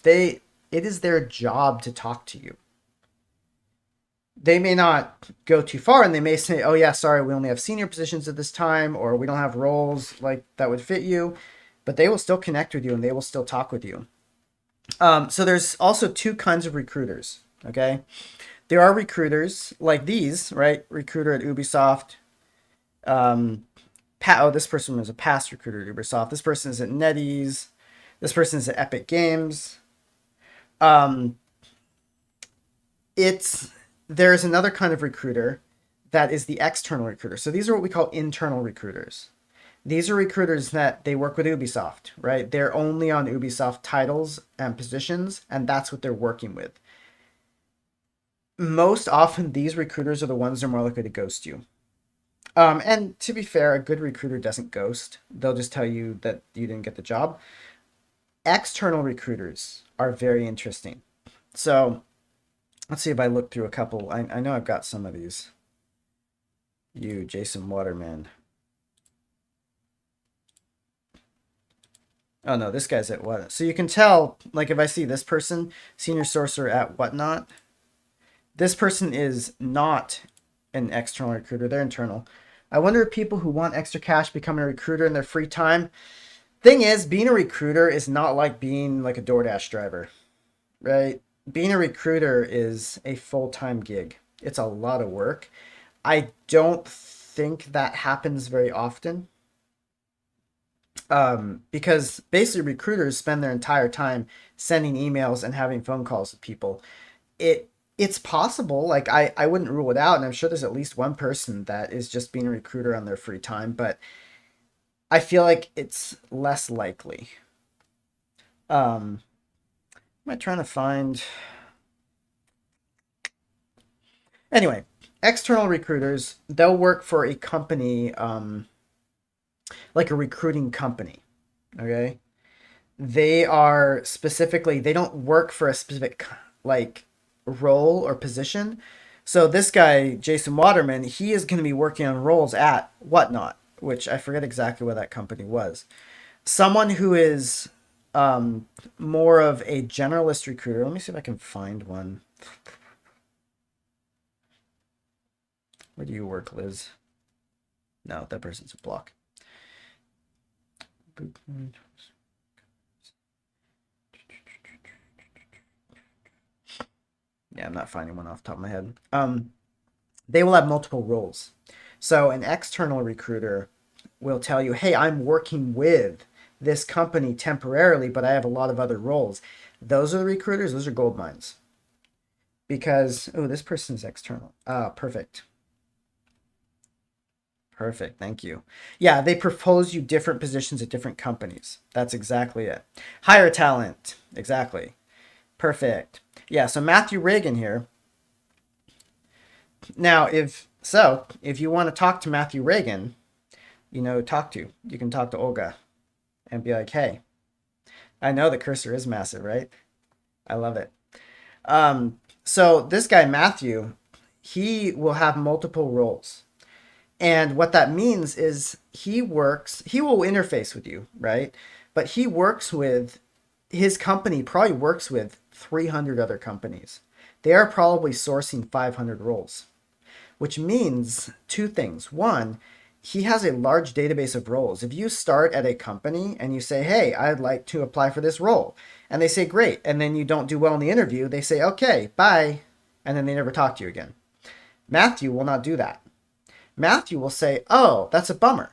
It is their job to talk to you. They may not go too far and they may say, oh yeah, sorry, we only have senior positions at this time, or we don't have roles like that would fit you, but they will still connect with you and they will still talk with you. So there's also two kinds of recruiters, okay? There are recruiters like these, right? Recruiter at Ubisoft. This person was a past recruiter at Ubisoft. This person is at NetEase. This person is at Epic Games. There's another kind of recruiter that is the external recruiter. So these are what we call internal recruiters. These are recruiters that they work with Ubisoft, right? They're only on Ubisoft titles and positions, and that's what they're working with. Most often, these recruiters are the ones that are more likely to ghost you. And to be fair, a good recruiter doesn't ghost. They'll just tell you that you didn't get the job. External recruiters are very interesting. So let's see if I look through a couple. I know I've got some of these. You, Jason Waterman. Oh no, this guy's at what? So you can tell, like if I see this person, senior sorcerer at Whatnot, this person is not an external recruiter, they're internal. I wonder if people who want extra cash become a recruiter in their free time. Thing is, being a recruiter is not like being like a DoorDash driver, right? Being a recruiter is a full-time gig. It's a lot of work. I don't think that happens very often. Because basically recruiters spend their entire time sending emails and having phone calls with people. It's possible, like I wouldn't rule it out, and I'm sure there's at least one person that is just being a recruiter on their free time, but I feel like it's less likely. Am I trying to find? Anyway, external recruiters, they'll work for a company, like a recruiting company. Okay. They are specifically, they don't work for a specific like role or position. So this guy, Jason Waterman, he is going to be working on roles at Whatnot, which I forget exactly what that company was. Someone who is more of a generalist recruiter. Let me see if I can find one. Where do you work, Liz? No, that person's a block. Yeah, I'm not finding one off the top of my head. They will have multiple roles. So an external recruiter will tell you, hey, I'm working with this company temporarily, but I have a lot of other roles. Those are the recruiters. Those are gold mines. Because, oh, this person's external. Perfect. Perfect. Thank you. Yeah, they propose you different positions at different companies. That's exactly it. Hire talent. Exactly. Perfect. Yeah, so Matthew Reagan here. Now, if you want to talk to Matthew Reagan, you can talk to Olga and be like, hey, I know the cursor is massive, right? I love it. So this guy, Matthew, he will have multiple roles. And what that means is he will interface with you, right? But his company probably works with 300 other companies. They are probably sourcing 500 roles, which means two things. One, he has a large database of roles. If you start at a company and you say, hey, I'd like to apply for this role, and they say, great, and then you don't do well in the interview, they say, okay, bye, and then they never talk to you again. Matthew will not do that. Matthew will say, oh, that's a bummer.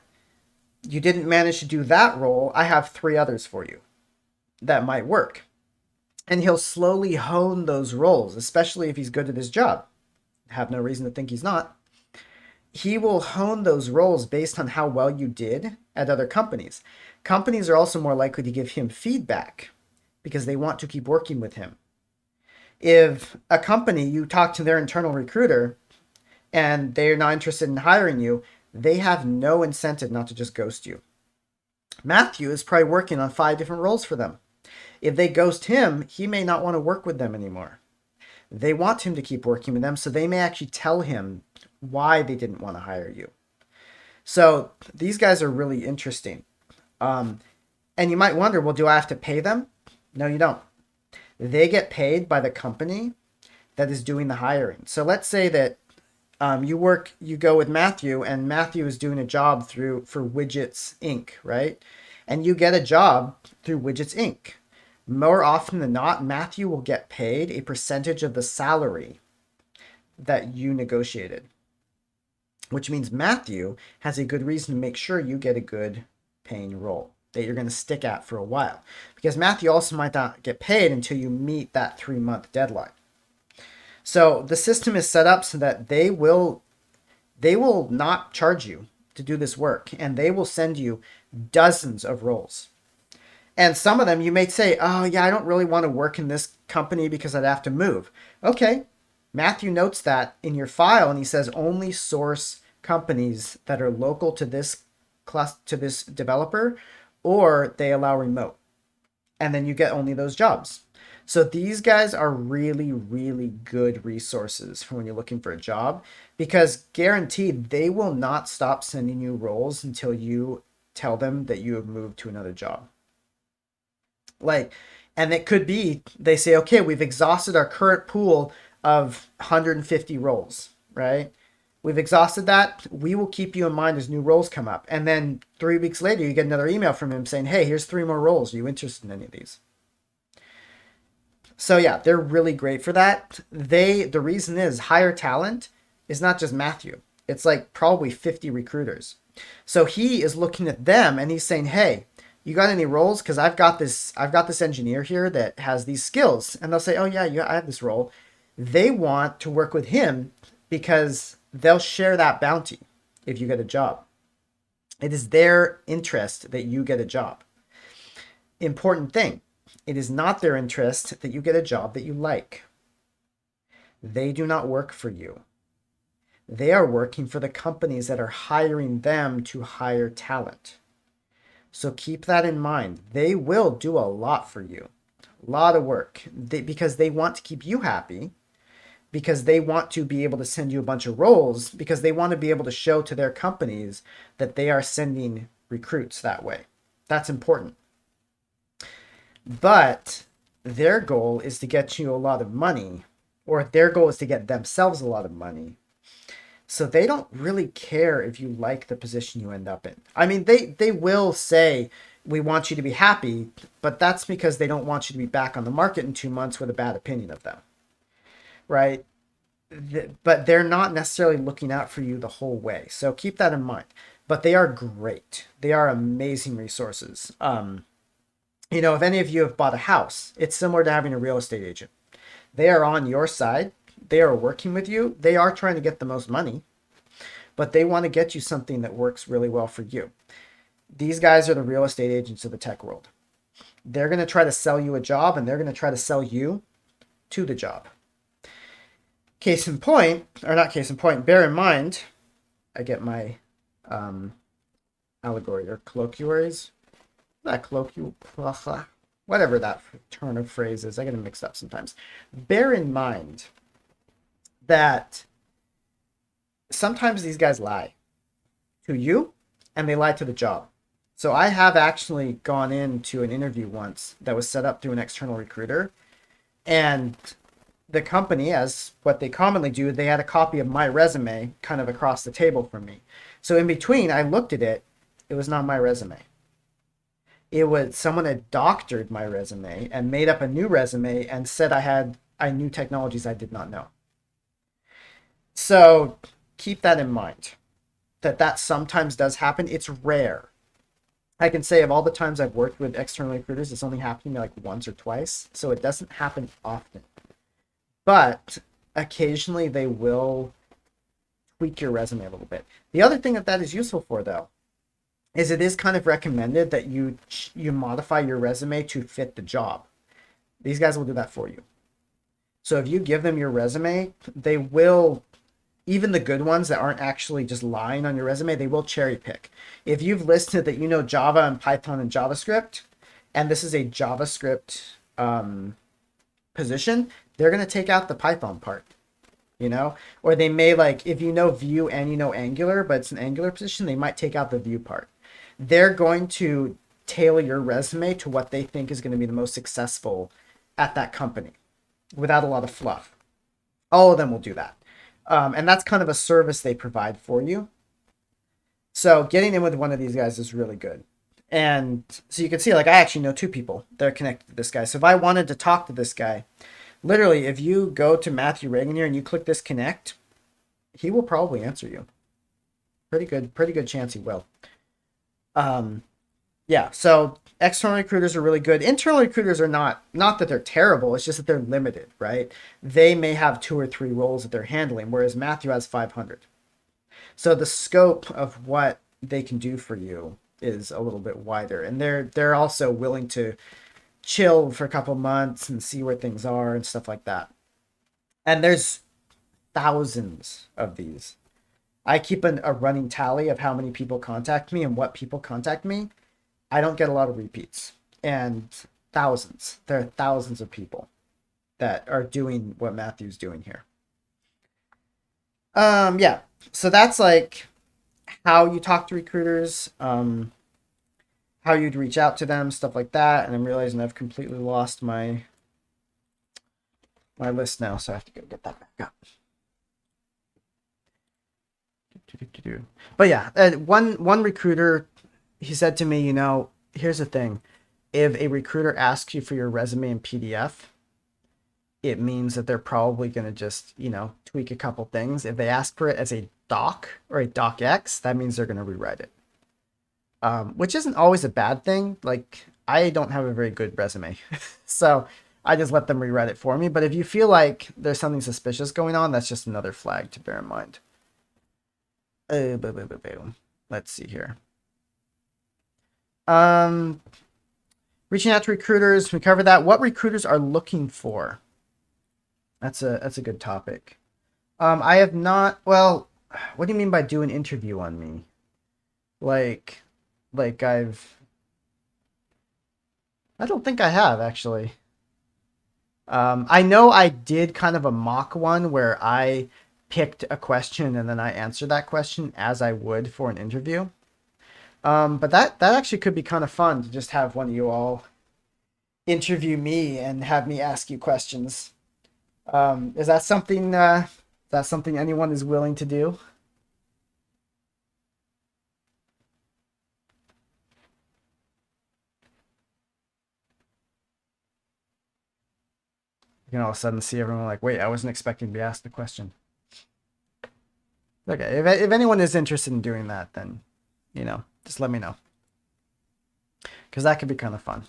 You didn't manage to do that role. I have 3 others for you that might work. And he'll slowly hone those roles, especially if he's good at his job. Have no reason to think he's not. He will hone those roles based on how well you did at other companies. Companies are also more likely to give him feedback because they want to keep working with him. If a company, you talk to their internal recruiter and they're not interested in hiring you, they have no incentive not to just ghost you. Matthew is probably working on 5 different roles for them. If they ghost him, he may not want to work with them anymore. They want him to keep working with them, so they may actually tell him why they didn't want to hire you. So these guys are really interesting. And you might wonder, well, do I have to pay them? No, you don't. They get paid by the company that is doing the hiring. So let's say that you go with Matthew, and Matthew is doing a job for Widgets Inc., right? And you get a job through Widgets Inc. More often than not, Matthew will get paid a percentage of the salary that you negotiated, which means Matthew has a good reason to make sure you get a good paying role that you're going to stick at for a while, because Matthew also might not get paid until you meet that 3-month deadline. So the system is set up so that they will not charge you to do this work, and they will send you dozens of roles. And some of them you may say, oh, yeah, I don't really want to work in this company because I'd have to move. Okay, Matthew notes that in your file, and he says only source companies that are local to this class, to this developer, or they allow remote. And then you get only those jobs. So these guys are really, really good resources for when you're looking for a job, because guaranteed they will not stop sending you roles until you tell them that you have moved to another job. Like, and it could be they say, okay, we've exhausted our current pool of 150 roles, right? We've exhausted that. We will keep you in mind as new roles come up. And then 3 weeks later, you get another email from him saying, hey, here's 3 more roles. Are you interested in any of these? So yeah, they're really great for that. The reason is hire talent is not just Matthew. It's like probably 50 recruiters. So he is looking at them and he's saying, hey, you got any roles? Because I've got this engineer here that has these skills. And they'll say, oh yeah, I have this role. They want to work with him because they'll share that bounty if you get a job. It is their interest that you get a job. Important thing, it is not their interest that you get a job that you like. They do not work for you. They are working for the companies that are hiring them to hire talent. So keep that in mind. They will do a lot for you, a lot of work, because they want to keep you happy, because they want to be able to send you a bunch of roles, because they want to be able to show to their companies that they are sending recruits that way. That's important. But their goal is to get you a lot of money, or their goal is to get themselves a lot of money. So they don't really care if you like the position you end up in. I mean, they will say, we want you to be happy, but that's because they don't want you to be back on the market in 2 months with a bad opinion of them, right? But they're not necessarily looking out for you the whole way. So keep that in mind. But they are great. They are amazing resources. You know, if any of you have bought a house, it's similar to having a real estate agent. They are on your side. They are working with you. They are trying to get the most money, but they want to get you something that works really well for you. These guys are the real estate agents of the tech world. They're going to try to sell you a job, and they're going to try to sell you to the job. Case in point, or not case in point, bear in mind, I get my allegory or colloquiaries. Whatever that turn of phrase is. I get them mixed up sometimes. Bear in mind that sometimes these guys lie to you and they lie to the job. So I have actually gone into an interview once that was set up through an external recruiter, and the company, as what they commonly do, they had a copy of my resume kind of across the table from me. So in between, I looked at it. It was not my resume. It was someone had doctored my resume and made up a new resume and said I knew technologies I did not know. So keep that in mind, that sometimes does happen. It's rare. I can say of all the times I've worked with external recruiters, it's only happened to me like once or twice. So it doesn't happen often. But occasionally they will tweak your resume a little bit. The other thing that is useful for, though, is it is kind of recommended that you modify your resume to fit the job. These guys will do that for you. So if you give them your resume, they will, even the good ones that aren't actually just lying on your resume, they will cherry pick. If you've listed that you know Java and Python and JavaScript, and this is a JavaScript position, they're going to take out the Python part, you know? Or they may, like, if you know Vue and you know Angular, but it's an Angular position, they might take out the Vue part. They're going to tailor your resume to what they think is going to be the most successful at that company without a lot of fluff. All of them will do that. And that's kind of a service they provide for you. So getting in with one of these guys is really good. And so you can see, like, I actually know 2 people that are connected to this guy. So if I wanted to talk to this guy, literally, if you go to Matthew Reagan here and you click this connect, he will probably answer you. Pretty good chance he will. Yeah, so external recruiters are really good. Internal recruiters are not that they're terrible, it's just that they're limited, right? They may have 2 or 3 roles that they're handling, whereas Matthew has 500. So the scope of what they can do for you is a little bit wider, and they're also willing to chill for a couple months and see where things are and stuff like that. And there's thousands of these. I keep a running tally of how many people contact me and what people contact me. I don't get a lot of repeats, and thousands. There are thousands of people that are doing what Matthew's doing here. Yeah. So that's like how you talk to recruiters, how you'd reach out to them, stuff like that. And I'm realizing I've completely lost my list now, so I have to go get that back up. But yeah, one recruiter, he said to me, here's the thing: if a recruiter asks you for your resume in PDF, it means that they're probably going to just, tweak a couple things. If they ask for it as a doc or a docx, that means they're going to rewrite it. Which isn't always a bad thing. Like, I don't have a very good resume, so I just let them rewrite it for me. But if you feel like there's something suspicious going on, that's just another flag to bear in mind. Let's see here. Reaching out to recruiters, we covered that. What recruiters are looking for? That's a good topic. I have not. Well, what do you mean by do an interview on me? Like I don't think I have, actually. I know I did kind of a mock one where I picked a question and then I answered that question as I would for an interview. But that actually could be kind of fun to just have one of you all interview me and have me ask you questions. Is that something anyone is willing to do? You can all of a sudden see everyone like, wait, I wasn't expecting to be asked a question. Okay, if anyone is interested in doing that, then, just let me know. Because that could be kind of fun.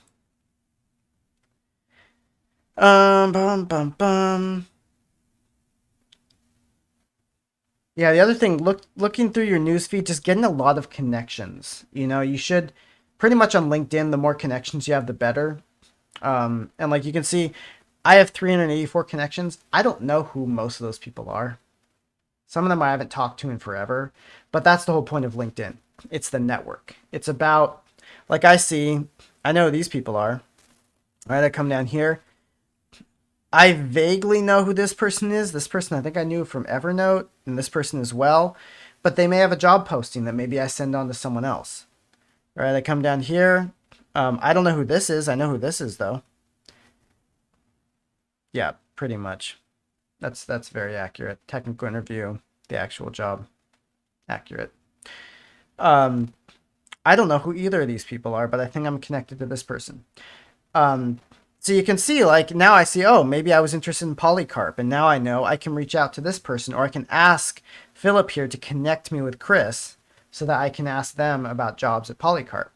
Yeah, the other thing, looking through your newsfeed, just getting a lot of connections. You should pretty much on LinkedIn, the more connections you have, the better. And like you can see, I have 384 connections. I don't know who most of those people are. Some of them I haven't talked to in forever, but that's the whole point of LinkedIn. It's the network. It's about, like I know who these people are. All right, I come down here. I vaguely know who this person is. This person I think I knew from Evernote, and this person as well. But they may have a job posting that maybe I send on to someone else. All right, I come down here. I don't know who this is. I know who this is, though. Yeah, pretty much. That's very accurate. Technical interview, the actual job, accurate. I don't know who either of these people are, but I think I'm connected to this person. So you can see, like, now I see, oh, maybe I was interested in Polycarp, and now I know I can reach out to this person, or I can ask Philip here to connect me with Chris so that I can ask them about jobs at Polycarp.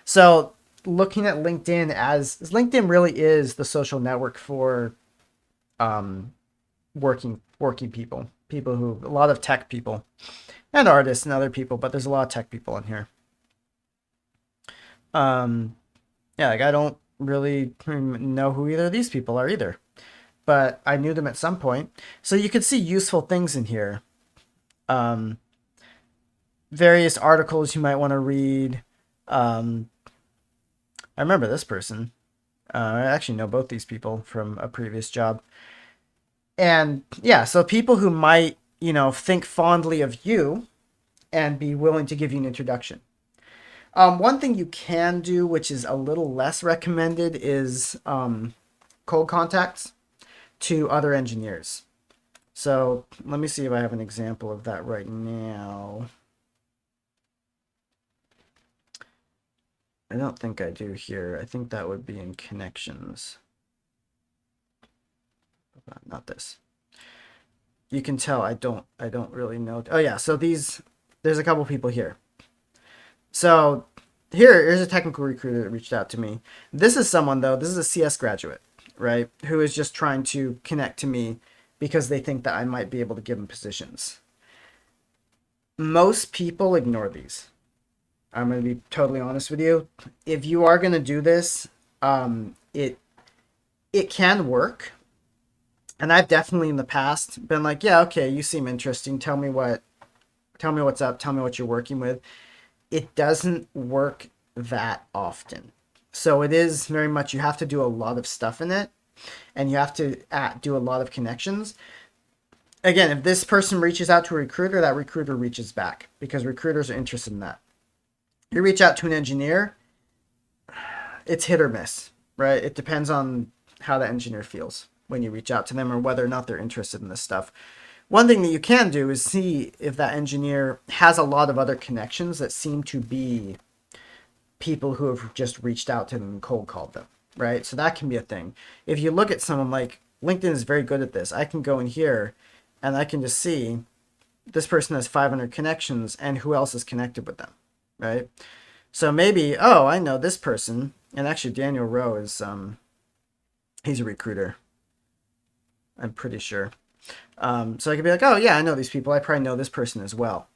So looking at LinkedIn as LinkedIn really is the social network for working people who, a lot of tech people and artists and other people, but there's a lot of tech people in here. Yeah, like I don't really know who either of these people are either, but I knew them at some point. So you could see useful things in here. Various articles you might want to read. I remember this person. I actually know both these people from a previous job. And yeah, so people who might, think fondly of you and be willing to give you an introduction. One thing you can do, which is a little less recommended, is cold contacts to other engineers. So let me see if I have an example of that right now. I don't think I do here. I think that would be in connections. Not this. You can tell I don't really know. Oh yeah, so there's a couple people here. So here's a technical recruiter that reached out to me. This is someone, though, this is a CS graduate, right, who is just trying to connect to me because they think that I might be able to give them positions. Most people ignore these. I'm going to be totally honest with you. If you are going to do this, it can work. And I've definitely in the past been like, yeah, okay, you seem interesting. Tell me what's up. Tell me what you're working with. It doesn't work that often. So it is very much, you have to do a lot of stuff in it, and you have to do a lot of connections. Again, if this person reaches out to a recruiter, that recruiter reaches back because recruiters are interested in that. You reach out to an engineer, it's hit or miss, right? It depends on how the engineer feels when you reach out to them or whether or not they're interested in this stuff. One thing that you can do is see if that engineer has a lot of other connections that seem to be people who have just reached out to them and cold called them, right? So that can be a thing. If you look at someone like LinkedIn is very good at this. I can go in here and I can just see this person has 500 connections and who else is connected with them, right? So maybe, oh, I know this person. And actually Daniel Rowe is, he's a recruiter. I'm pretty sure. So I could be like, oh yeah, I know these people. I probably know this person as well.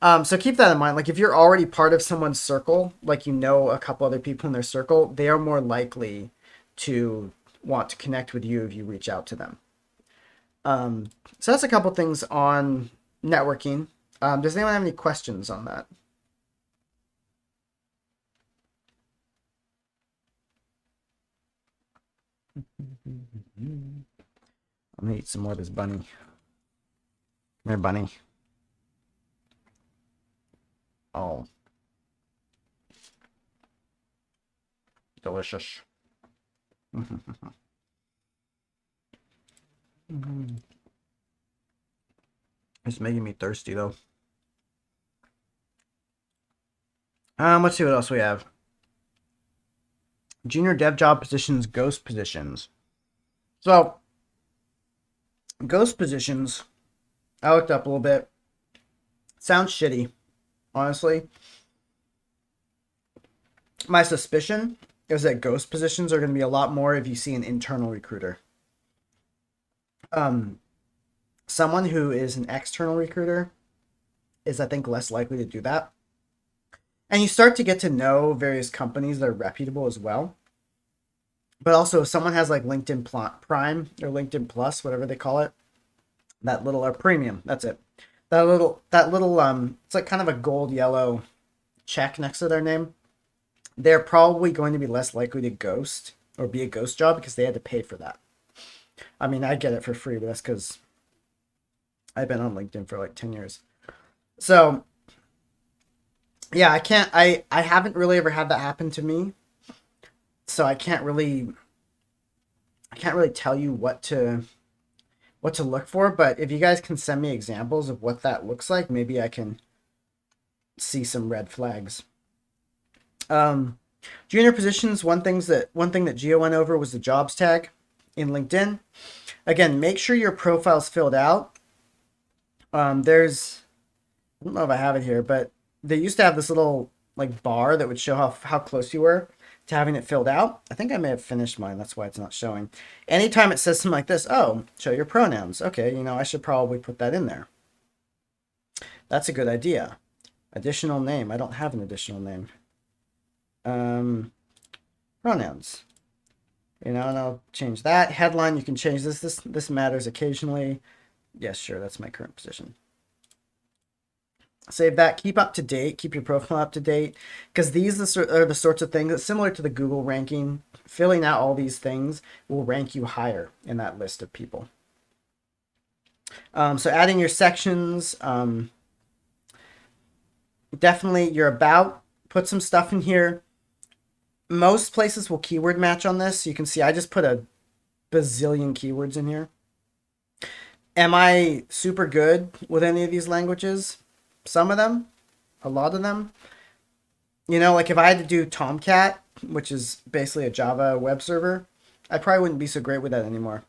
So keep that in mind. Like if you're already part of someone's circle, like you know a couple other people in their circle, they are more likely to want to connect with you if you reach out to them. So that's a couple things on networking. Does anyone have any questions on that? I'm gonna eat some more of this bunny. Come here, bunny. Oh. Delicious. It's making me thirsty though. Let's see what else we have. Junior dev job positions, ghost positions. So, ghost positions, I looked up a little bit. Sounds shitty, honestly. My suspicion is that ghost positions are going to be a lot more if you see an internal recruiter. Someone who is an external recruiter is, I think, less likely to do that. And you start to get to know various companies that are reputable as well. But also, if someone has like LinkedIn Prime or LinkedIn Plus, whatever they call it, that little, or Premium, that's it. That little, it's like kind of a gold yellow check next to their name. They're probably going to be less likely to ghost or be a ghost job because they had to pay for that. I mean, I get it for free, but that's because I've been on LinkedIn for like 10 years. So yeah, I haven't really ever had that happen to me. So I can't really tell you what to look for, but if you guys can send me examples of what that looks like, maybe I can see some red flags. Junior positions, one thing that Gio went over was the jobs tag in LinkedIn. Again, make sure your profile's filled out. I don't know if I have it here, but they used to have this little like bar that would show how close you were to having it filled out. I think I may have finished mine. That's why it's not showing. Anytime it says something like this, oh, show your pronouns. Okay, I should probably put that in there. That's a good idea. Additional name. I don't have an additional name. Pronouns. And I'll change that. Headline, you can change this. This matters occasionally. Yes, sure, that's my current position. Save that. Keep up to date. Keep your profile up to date, because these are the sorts of things that, similar to the Google ranking, filling out all these things will rank you higher in that list of people. So adding your sections, definitely your about, put some stuff in here. Most places will keyword match on this. You can see I just put a bazillion keywords in here. Am I super good with any of these languages? Some of them, a lot of them. Like if I had to do Tomcat, which is basically a Java web server, I probably wouldn't be so great with that anymore.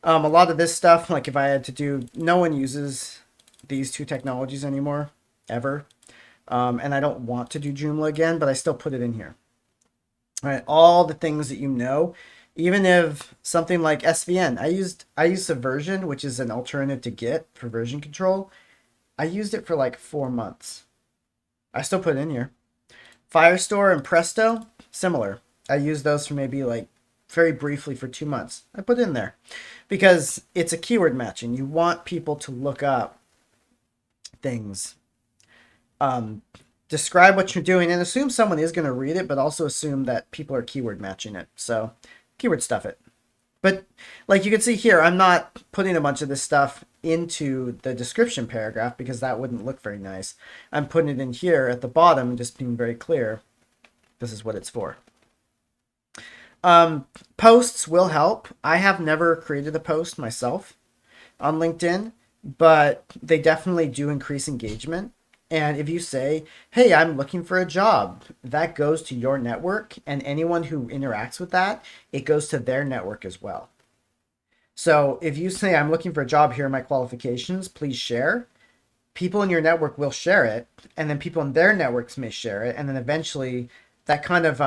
A lot of this stuff, like if I had to do, no one uses these two technologies anymore, ever. And I don't want to do Joomla again, but I still put it in here. All right, all the things that even if something like SVN, I used Subversion, which is an alternative to Git for version control. I used it for like 4 months. I still put it in here. Firestore and Presto, similar. I use those for maybe like very briefly for 2 months. I put it in there because it's a keyword matching. You want people to look up things, describe what you're doing, and assume someone is going to read it, but also assume that people are keyword matching it. So keyword stuff it. But like you can see here, I'm not putting a bunch of this stuff into the description paragraph because that wouldn't look very nice. I'm putting it in here at the bottom, just being very clear. This is what it's for. Posts will help. I have never created a post myself on LinkedIn, but they definitely do increase engagement. And if you say, hey, I'm looking for a job, that goes to your network, and anyone who interacts with that, it goes to their network as well. So if you say, I'm looking for a job, here are my qualifications, please share, people in your network will share it, and then people in their networks may share it, and then eventually that kind of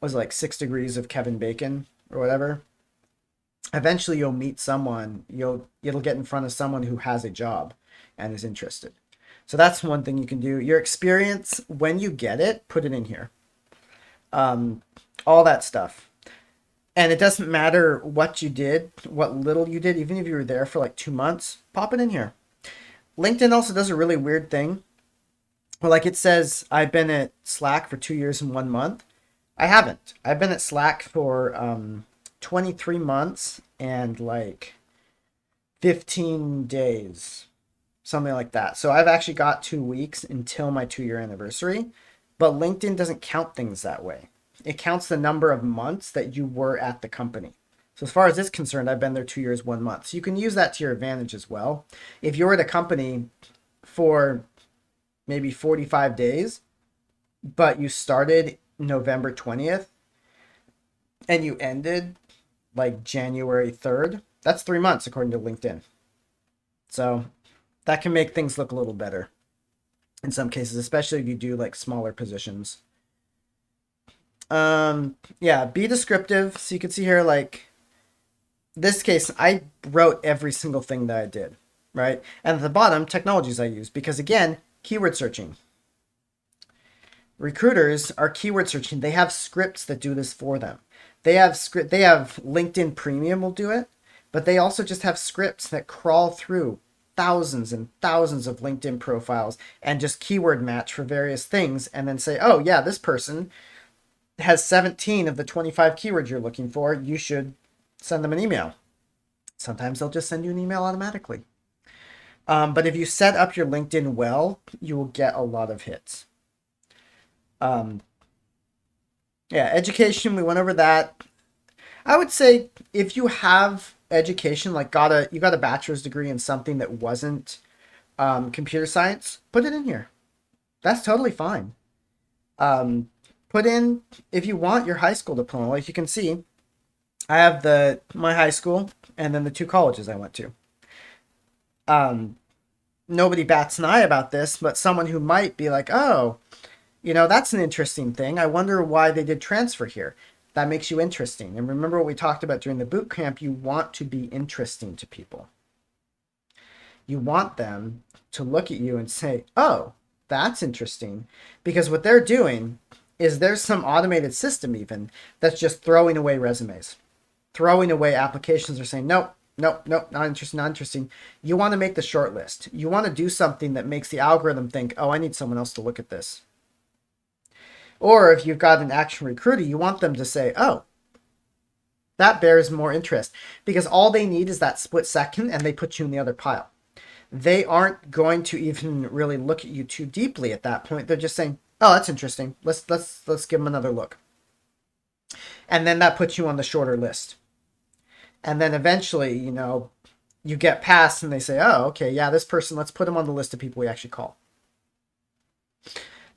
was like 6 degrees of Kevin Bacon or whatever. Eventually you'll meet someone, it'll get in front of someone who has a job and is interested. So that's one thing you can do. Your experience, when you get it, put it in here. All that stuff. And it doesn't matter what you did, what little you did, even if you were there for like 2 months, pop it in here. LinkedIn also does a really weird thing. Well, like it says, I've been at Slack for 2 years and 1 month. I haven't. I've been at Slack for 23 months and like 15 days, something like that. So I've actually got 2 weeks until my 2-year anniversary, but LinkedIn doesn't count things that way. It counts the number of months that you were at the company. So as far as it's concerned, I've been there 2 years, 1 month. So you can use that to your advantage as well. If you're at a company for maybe 45 days, but you started November 20th and you ended like January 3rd, that's 3 months according to LinkedIn. So that can make things look a little better in some cases, especially if you do like smaller positions. Yeah, be descriptive. So you can see here, like this case, I wrote every single thing that I did, right? And at the bottom, technologies I use, because again, keyword searching. Recruiters are keyword searching. They have scripts that do this for them. They have LinkedIn Premium will do it, but they also just have scripts that crawl through thousands and thousands of LinkedIn profiles and just keyword match for various things and then say, oh yeah, this person has 17 of the 25 keywords you're looking for. You should send them an email. Sometimes they'll just send you an email automatically. But if you set up your LinkedIn well, you will get a lot of hits. Yeah, education, we went over that. I would say if you have education, like you got a bachelor's degree in something that wasn't computer science, put it in here. That's totally fine. Put in, if you want, your high school diploma. Like you can see, I have my high school and then the 2 colleges I went to. Nobody bats an eye about this, but someone who might be like, oh, that's an interesting thing. I wonder why they did transfer here. That makes you interesting. And remember what we talked about during the boot camp, you want to be interesting to people. You want them to look at you and say, oh, that's interesting. Because what they're doing is there's some automated system even that's just throwing away resumes, throwing away applications, or saying, nope, not interesting. You want to make the short list. You want to do something that makes the algorithm think, oh, I need someone else to look at this. Or if you've got an action recruiter, you want them to say, oh, that bears more interest, because all they need is that split second and they put you in the other pile. They aren't going to even really look at you too deeply at that point. They're just saying, oh, that's interesting. Let's give them another look. And then that puts you on the shorter list. And then eventually, you get past and they say, oh, okay, yeah, this person, let's put them on the list of people we actually call.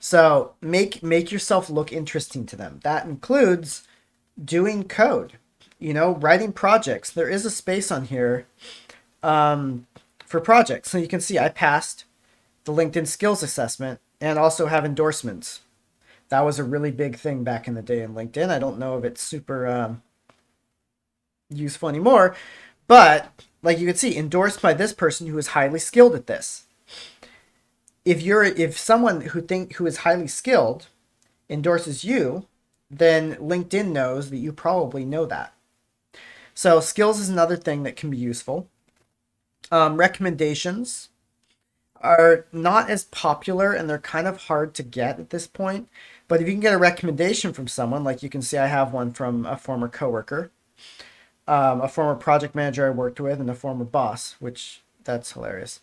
So make yourself look interesting to them. That includes doing code, writing projects. There is a space on here for projects. So you can see I passed the LinkedIn skills assessment and also have endorsements. That was a really big thing back in the day in LinkedIn. I don't know if it's super useful anymore, but like you can see, endorsed by this person who is highly skilled at this. If someone who is highly skilled endorses you, then LinkedIn knows that you probably know that. So skills is another thing that can be useful. Recommendations are not as popular and they're kind of hard to get at this point. But if you can get a recommendation from someone, like you can see I have one from a former coworker, a former project manager I worked with, and a former boss, which that's hilarious.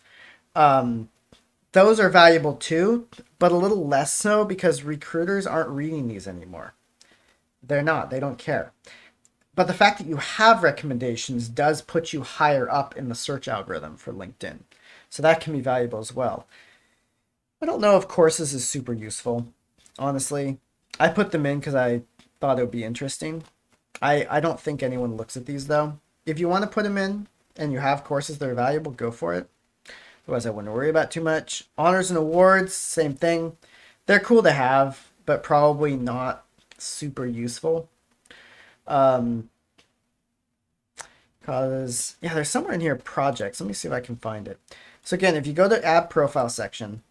Those are valuable too, but a little less so because recruiters aren't reading these anymore. They're not, they don't care. But the fact that you have recommendations does put you higher up in the search algorithm for LinkedIn. So that can be valuable as well. I don't know if courses is super useful, honestly. I put them in because I thought it would be interesting. I don't think anyone looks at these though. If you want to put them in and you have courses that are valuable, go for it. Otherwise, I wouldn't worry about too much. Honors and awards, same thing. They're cool to have, but probably not super useful. Because, yeah, there's somewhere in here projects. Let me see if I can find it. So again, if you go to add profile section,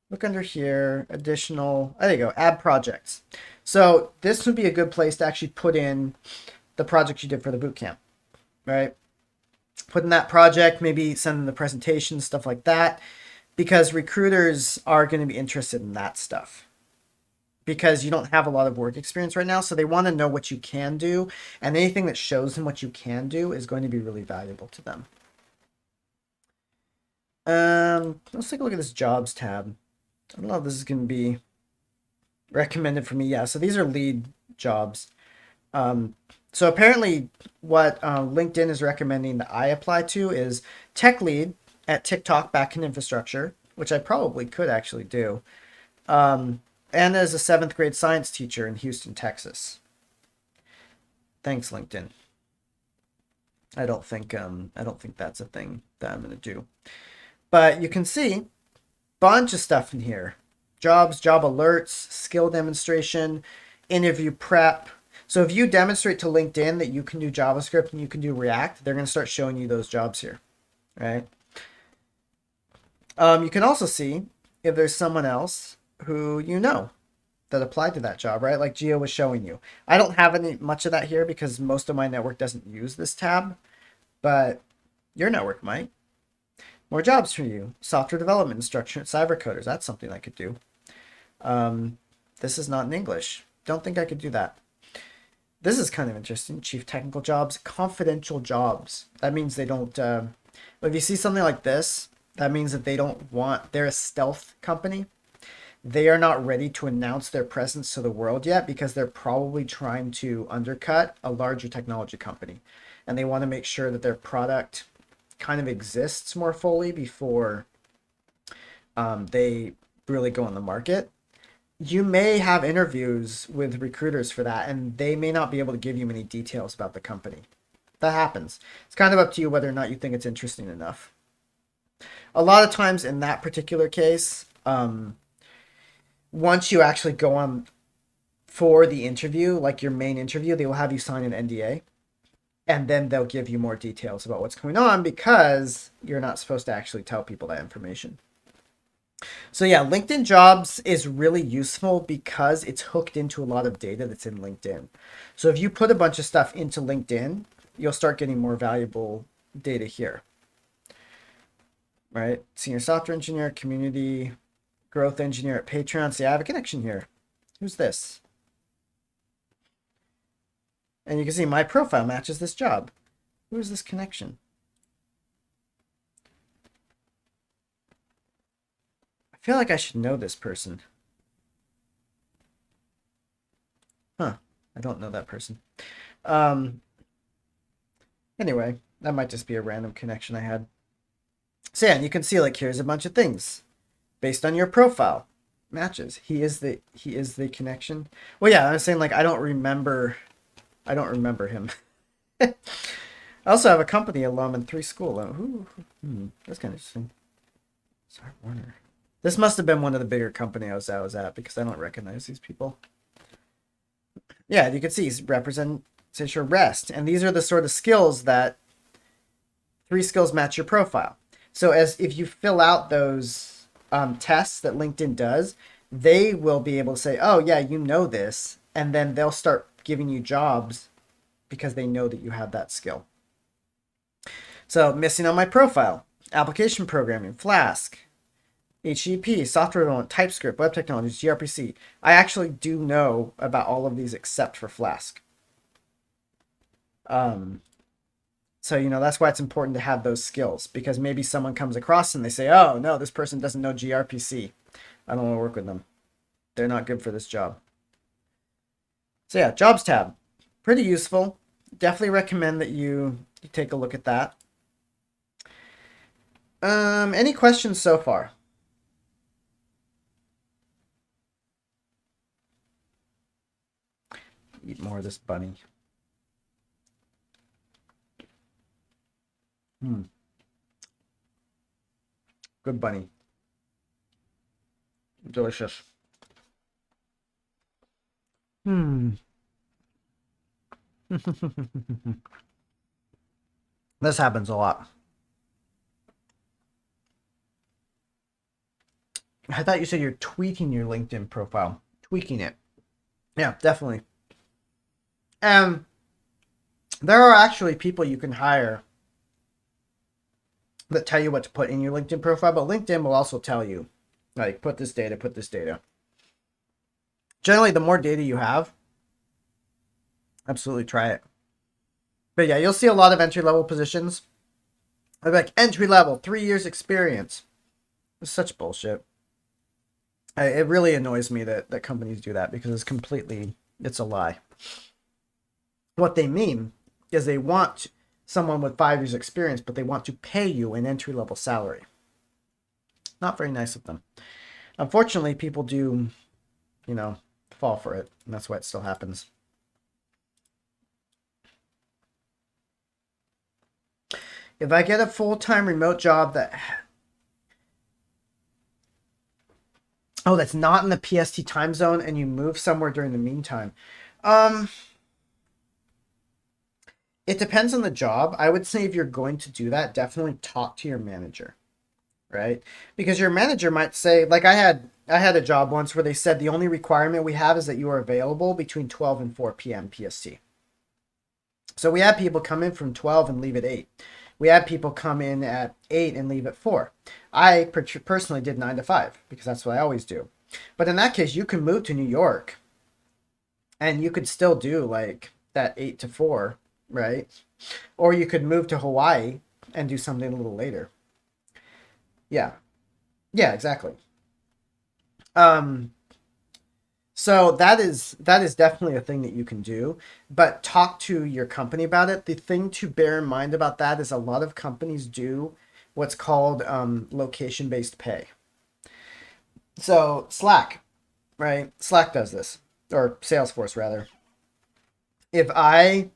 look under here, additional, there you go, add projects. So this would be a good place to actually put in the project you did for the bootcamp, right? Put in that project, maybe send them the presentation, stuff like that, because recruiters are going to be interested in that stuff because you don't have a lot of work experience right now. So they want to know what you can do, and anything that shows them what you can do is going to be really valuable to them. Let's take a look at this jobs tab. I don't know if this is going to be recommended for me. Yeah, so these are lead jobs. So apparently what LinkedIn is recommending that I apply to is tech lead at TikTok backend infrastructure, which I probably could actually do. And as a 7th grade science teacher in Houston, Texas. Thanks, LinkedIn. I don't think that's a thing that I'm gonna do. But you can see bunch of stuff in here. Jobs, job alerts, skill demonstration, interview prep. So if you demonstrate to LinkedIn that you can do JavaScript and you can do React, they're going to start showing you those jobs here, right? You can also see if there's someone else who you know that applied to that job, right? Like Gio was showing you. I don't have any much of that here because most of my network doesn't use this tab, but your network might. More jobs for you. Software development instruction at Cybercoders. That's something I could do. This is not in English. Don't think I could do that. This is kind of interesting. Chief technical jobs, confidential jobs. That means they don't. If you see something like this, that means that they don't want. They're a stealth company. They are not ready to announce their presence to the world yet because they're probably trying to undercut a larger technology company, and they want to make sure that their product kind of exists more fully before they really go on the market. You may have interviews with recruiters for that, and they may not be able to give you many details about the company. That happens. It's kind of up to you whether or not you think it's interesting enough. A lot of times in that particular case, once you actually go on for the interview, like your main interview, they will have you sign an NDA. And then they'll give you more details about what's going on because you're not supposed to actually tell people that information. So yeah, LinkedIn Jobs is really useful because it's hooked into a lot of data that's in LinkedIn. So if you put a bunch of stuff into LinkedIn, you'll start getting more valuable data here. Right? Senior software engineer, community growth engineer at Patreon. See, I have a connection here. Who's this? And you can see my profile matches this job. Who is this connection? I feel like I should know this person. Huh. I don't know that person. Anyway, that might just be a random connection I had. So yeah, and you can see like here's a bunch of things based on your profile. Matches. He is the connection. Well, yeah, I was saying like I don't remember him. I also have a company alum and 3 school. That's kind of interesting. Sorry, Warner. This must have been one of the bigger company I was at because I don't recognize these people. Yeah, you can see representation REST, and these are the sort of skills that 3 skills match your profile. So if you fill out those tests that LinkedIn does, they will be able to say, oh, yeah, you know this. And then they'll start giving you jobs because they know that you have that skill. So, missing on my profile: application programming, Flask, HTTP, software development, TypeScript, web technologies, gRPC. I actually do know about all of these except for Flask. So, that's why it's important to have those skills, because maybe someone comes across and they say, oh, no, this person doesn't know gRPC. I don't want to work with them. They're not good for this job. So yeah, jobs tab, pretty useful. Definitely recommend that you take a look at that. Any questions so far? Eat more of this bunny. Good bunny. Delicious. This happens a lot. I thought you said you're tweaking your LinkedIn profile. Tweaking it. Yeah, definitely. And there are actually people you can hire that tell you what to put in your LinkedIn profile, but LinkedIn will also tell you, like, put this data, put this data. Generally, the more data you have, absolutely try it. But yeah, you'll see a lot of entry-level positions. Like, entry-level, 3 years experience. It's such bullshit. It really annoys me that companies do that, because it's a lie. What they mean is they want someone with 5 years experience, but they want to pay you an entry-level salary. Not very nice of them. Unfortunately, people do, fall for it, and that's why it still happens. If I get a full-time remote job that's not in the PST time zone and you move somewhere during the meantime, it depends on the job. I would say if you're going to do that, definitely talk to your manager, right? Because your manager might say, like I had a job once where they said the only requirement we have is that you are available between 12 and 4 p.m. PST. So we had people come in from 12 and leave at 8. We had people come in at 8 and leave at 4. I personally did 9 to 5 because that's what I always do. But in that case, you can move to New York and you could still do like that 8 to 4, right? Or you could move to Hawaii and do something a little later. Yeah. Yeah, exactly. So that is definitely a thing that you can do, but talk to your company about it. The thing to bear in mind about that is a lot of companies do what's called location-based pay. So Slack, right? Slack does this, or Salesforce rather. If I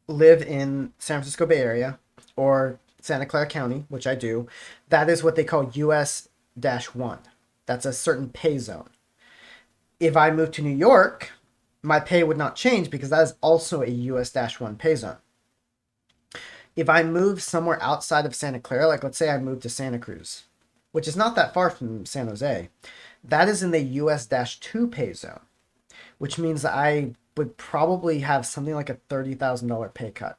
live in San Francisco Bay Area or Santa Clara County, which I do, that is what they call US-1. That's a certain pay zone. If I move to New York, my pay would not change because that is also a US-1 pay zone. If I move somewhere outside of Santa Clara, like let's say I move to Santa Cruz, which is not that far from San Jose, that is in the US-2 pay zone, which means that I would probably have something like a $30,000 pay cut.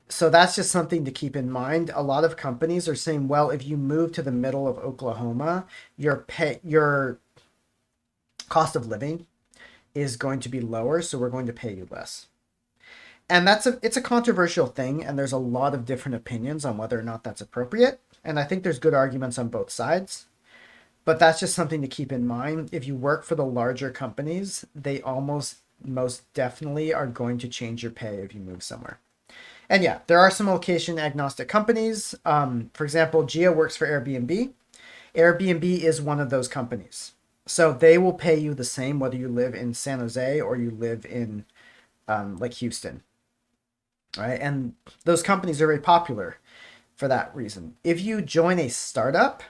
So that's just something to keep in mind. A lot of companies are saying, well, if you move to the middle of Oklahoma, your cost of living is going to be lower, so we're going to pay you less. And it's a controversial thing, and there's a lot of different opinions on whether or not that's appropriate. And I think there's good arguments on both sides. But that's just something to keep in mind. If you work for the larger companies, they most definitely are going to change your pay if you move somewhere. And yeah, there are some location agnostic companies. For example, Gia works for Airbnb. Airbnb is one of those companies. So they will pay you the same whether you live in San Jose or you live in like Houston, right? And those companies are very popular for that reason. If you join a startup,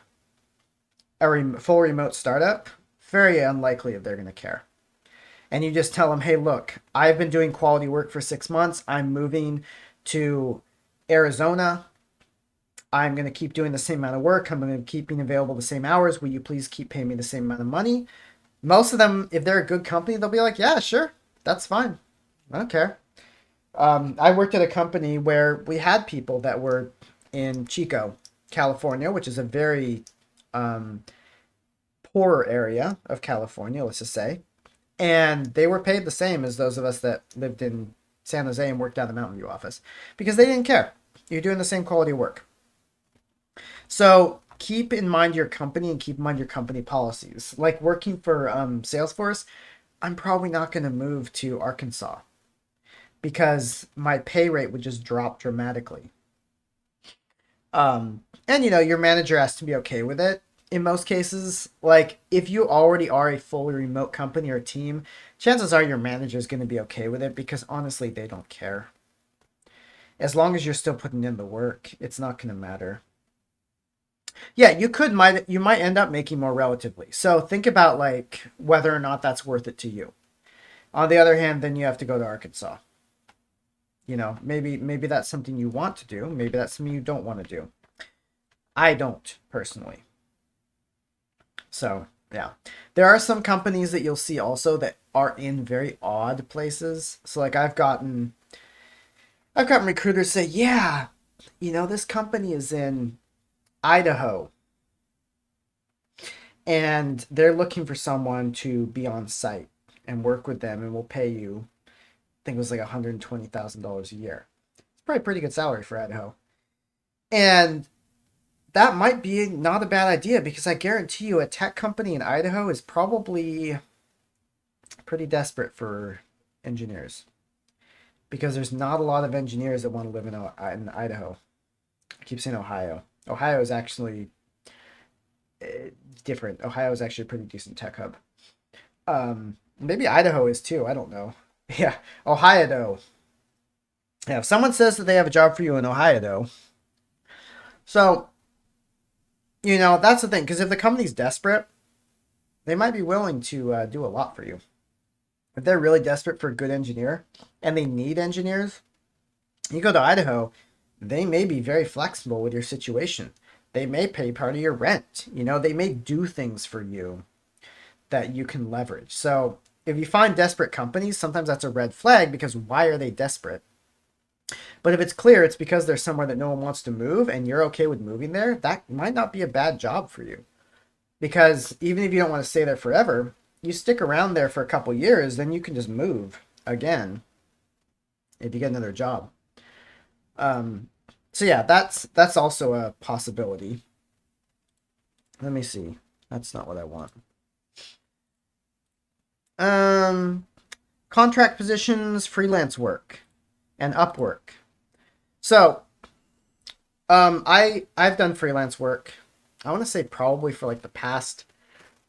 a full remote startup, very unlikely if they're going to care. And you just tell them, hey, look, I've been doing quality work for 6 months. I'm moving to Arizona. I'm going to keep doing the same amount of work. I'm going to keep being available the same hours. Will you please keep paying me the same amount of money? Most of them, if they're a good company, they'll be like, yeah, sure, that's fine. I don't care. I worked at a company where we had people that were in Chico, California, which is a very poorer area of California, let's just say. And they were paid the same as those of us that lived in San Jose and worked out of the Mountain View office because they didn't care. You're doing the same quality of work. So keep in mind your company and keep in mind your company policies. Like working for Salesforce, I'm probably not going to move to Arkansas because my pay rate would just drop dramatically. And your manager has to be okay with it. In most cases, like if you already are a fully remote company or team, chances are your manager is going to be okay with it because honestly, they don't care. As long as you're still putting in the work, it's not going to matter. Yeah, you might end up making more relatively. So think about like whether or not that's worth it to you. On the other hand, then you have to go to Arkansas. Maybe that's something you want to do. Maybe that's something you don't want to do. I don't personally. So yeah, there are some companies that you'll see also that are in very odd places. So like I've gotten recruiters say, yeah, this company is in Idaho and they're looking for someone to be on site and work with them and we'll pay you, I think it was like $120,000 a year. It's probably a pretty good salary for Idaho. And that might be not a bad idea because I guarantee you a tech company in Idaho is probably pretty desperate for engineers because there's not a lot of engineers that want to live in Idaho. I keep saying Ohio. Ohio is actually different. Ohio is actually a pretty decent tech hub. Maybe Idaho is too. I don't know. Yeah, Ohio though. Yeah, if someone says that they have a job for you in Ohio though, so that's the thing. Because if the company's desperate, they might be willing to do a lot for you. If they're really desperate for a good engineer and they need engineers, you go to Idaho, they may be very flexible with your situation. They may pay part of your rent. They may do things for you that you can leverage. So if you find desperate companies, sometimes that's a red flag because why are they desperate? But if it's clear it's because there's somewhere that no one wants to move and you're okay with moving there, that might not be a bad job for you. Because even if you don't want to stay there forever, you stick around there for a couple years, then you can just move again if you get another job. So yeah, that's also a possibility. Let me see. That's not what I want. Contract positions, freelance work, and Upwork. So, I've done freelance work. I want to say probably for like the past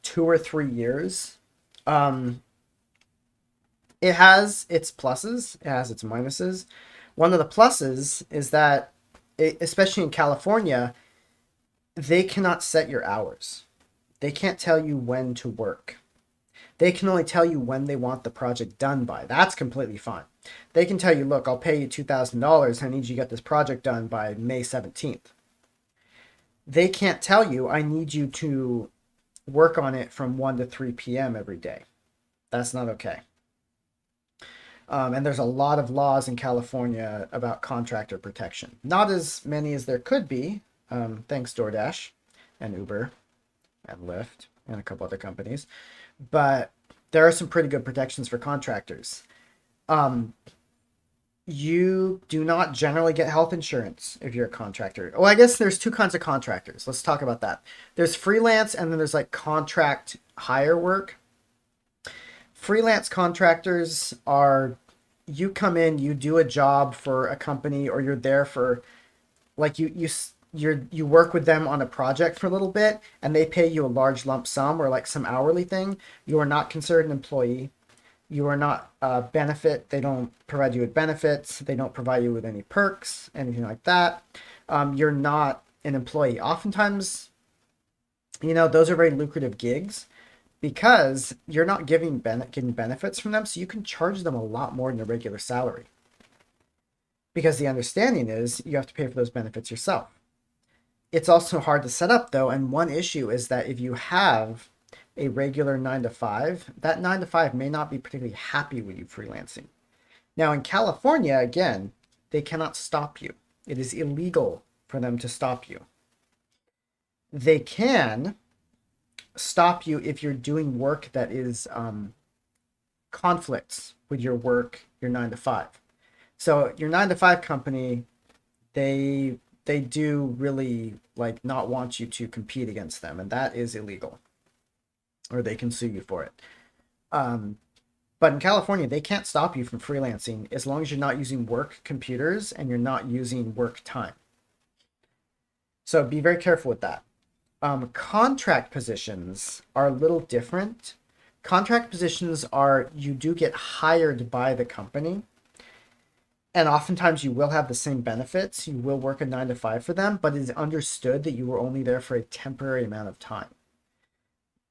2 or 3 years. It has its pluses, it has its minuses. One of the pluses is that, especially in California, they cannot set your hours. They can't tell you when to work. They can only tell you when they want the project done by. That's completely fine. They can tell you, look, I'll pay you $2,000. I need you to get this project done by May 17th. They can't tell you, I need you to work on it from 1 to 3 p.m. every day. That's not okay. And there's a lot of laws in California about contractor protection. Not as many as there could be, thanks DoorDash and Uber and Lyft and a couple other companies. But there are some pretty good protections for contractors. You do not generally get health insurance if you're a contractor. Well, I guess there's 2 kinds of contractors. Let's talk about that. There's freelance and then there's like contract hire work. Freelance contractors are, you come in, you do a job for a company or you're there for like you work with them on a project for a little bit and they pay you a large lump sum or like some hourly thing. You are not considered an employee. You are not a benefit. They don't provide you with benefits. They don't provide you with any perks, anything like that. You're not an employee. Oftentimes, those are very lucrative gigs because you're not getting benefits from them. So you can charge them a lot more than a regular salary. Because the understanding is you have to pay for those benefits yourself. It's also hard to set up though, and one issue is that if you have a regular 9 to 5, that 9 to 5 may not be particularly happy with you freelancing. Now in California, again, they cannot stop you. It is illegal for them to stop you. They can stop you if you're doing work that is conflicts with your work, your 9 to 5. So your 9 to 5 company, they do really like not want you to compete against them, and that is illegal, or they can sue you for it. But in California, they can't stop you from freelancing as long as you're not using work computers and you're not using work time. So be very careful with that. Contract positions are a little different. Contract positions are you do get hired by the company, and oftentimes you will have the same benefits. You will work a 9 to 5 for them, but it is understood that you were only there for a temporary amount of time.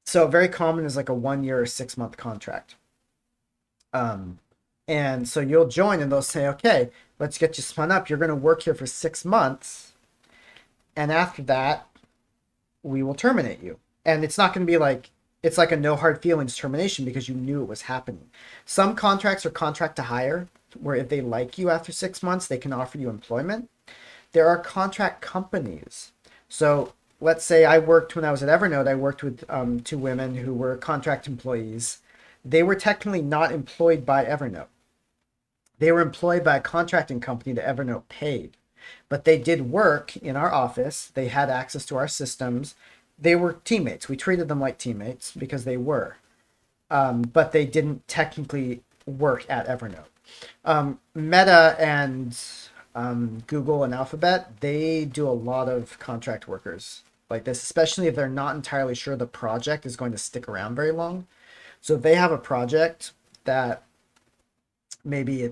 So very common is like a 1 year or 6 month contract. And so you'll join and they'll say, okay, let's get you spun up. You're going to work here for 6 months. And after that, we will terminate you. And it's not going to be like, it's like a no hard feelings termination because you knew it was happening. Some contracts are contract to hire, where if they like you after 6 months, they can offer you employment. There are contract companies. So let's say when I was at Evernote, I worked with 2 women who were contract employees. They were technically not employed by Evernote. They were employed by a contracting company that Evernote paid. But they did work in our office. They had access to our systems. They were teammates. We treated them like teammates because they were. But they didn't technically work at Evernote. Meta and Google and Alphabet, they do a lot of contract workers like this, especially if they're not entirely sure the project is going to stick around very long. So if they have a project that maybe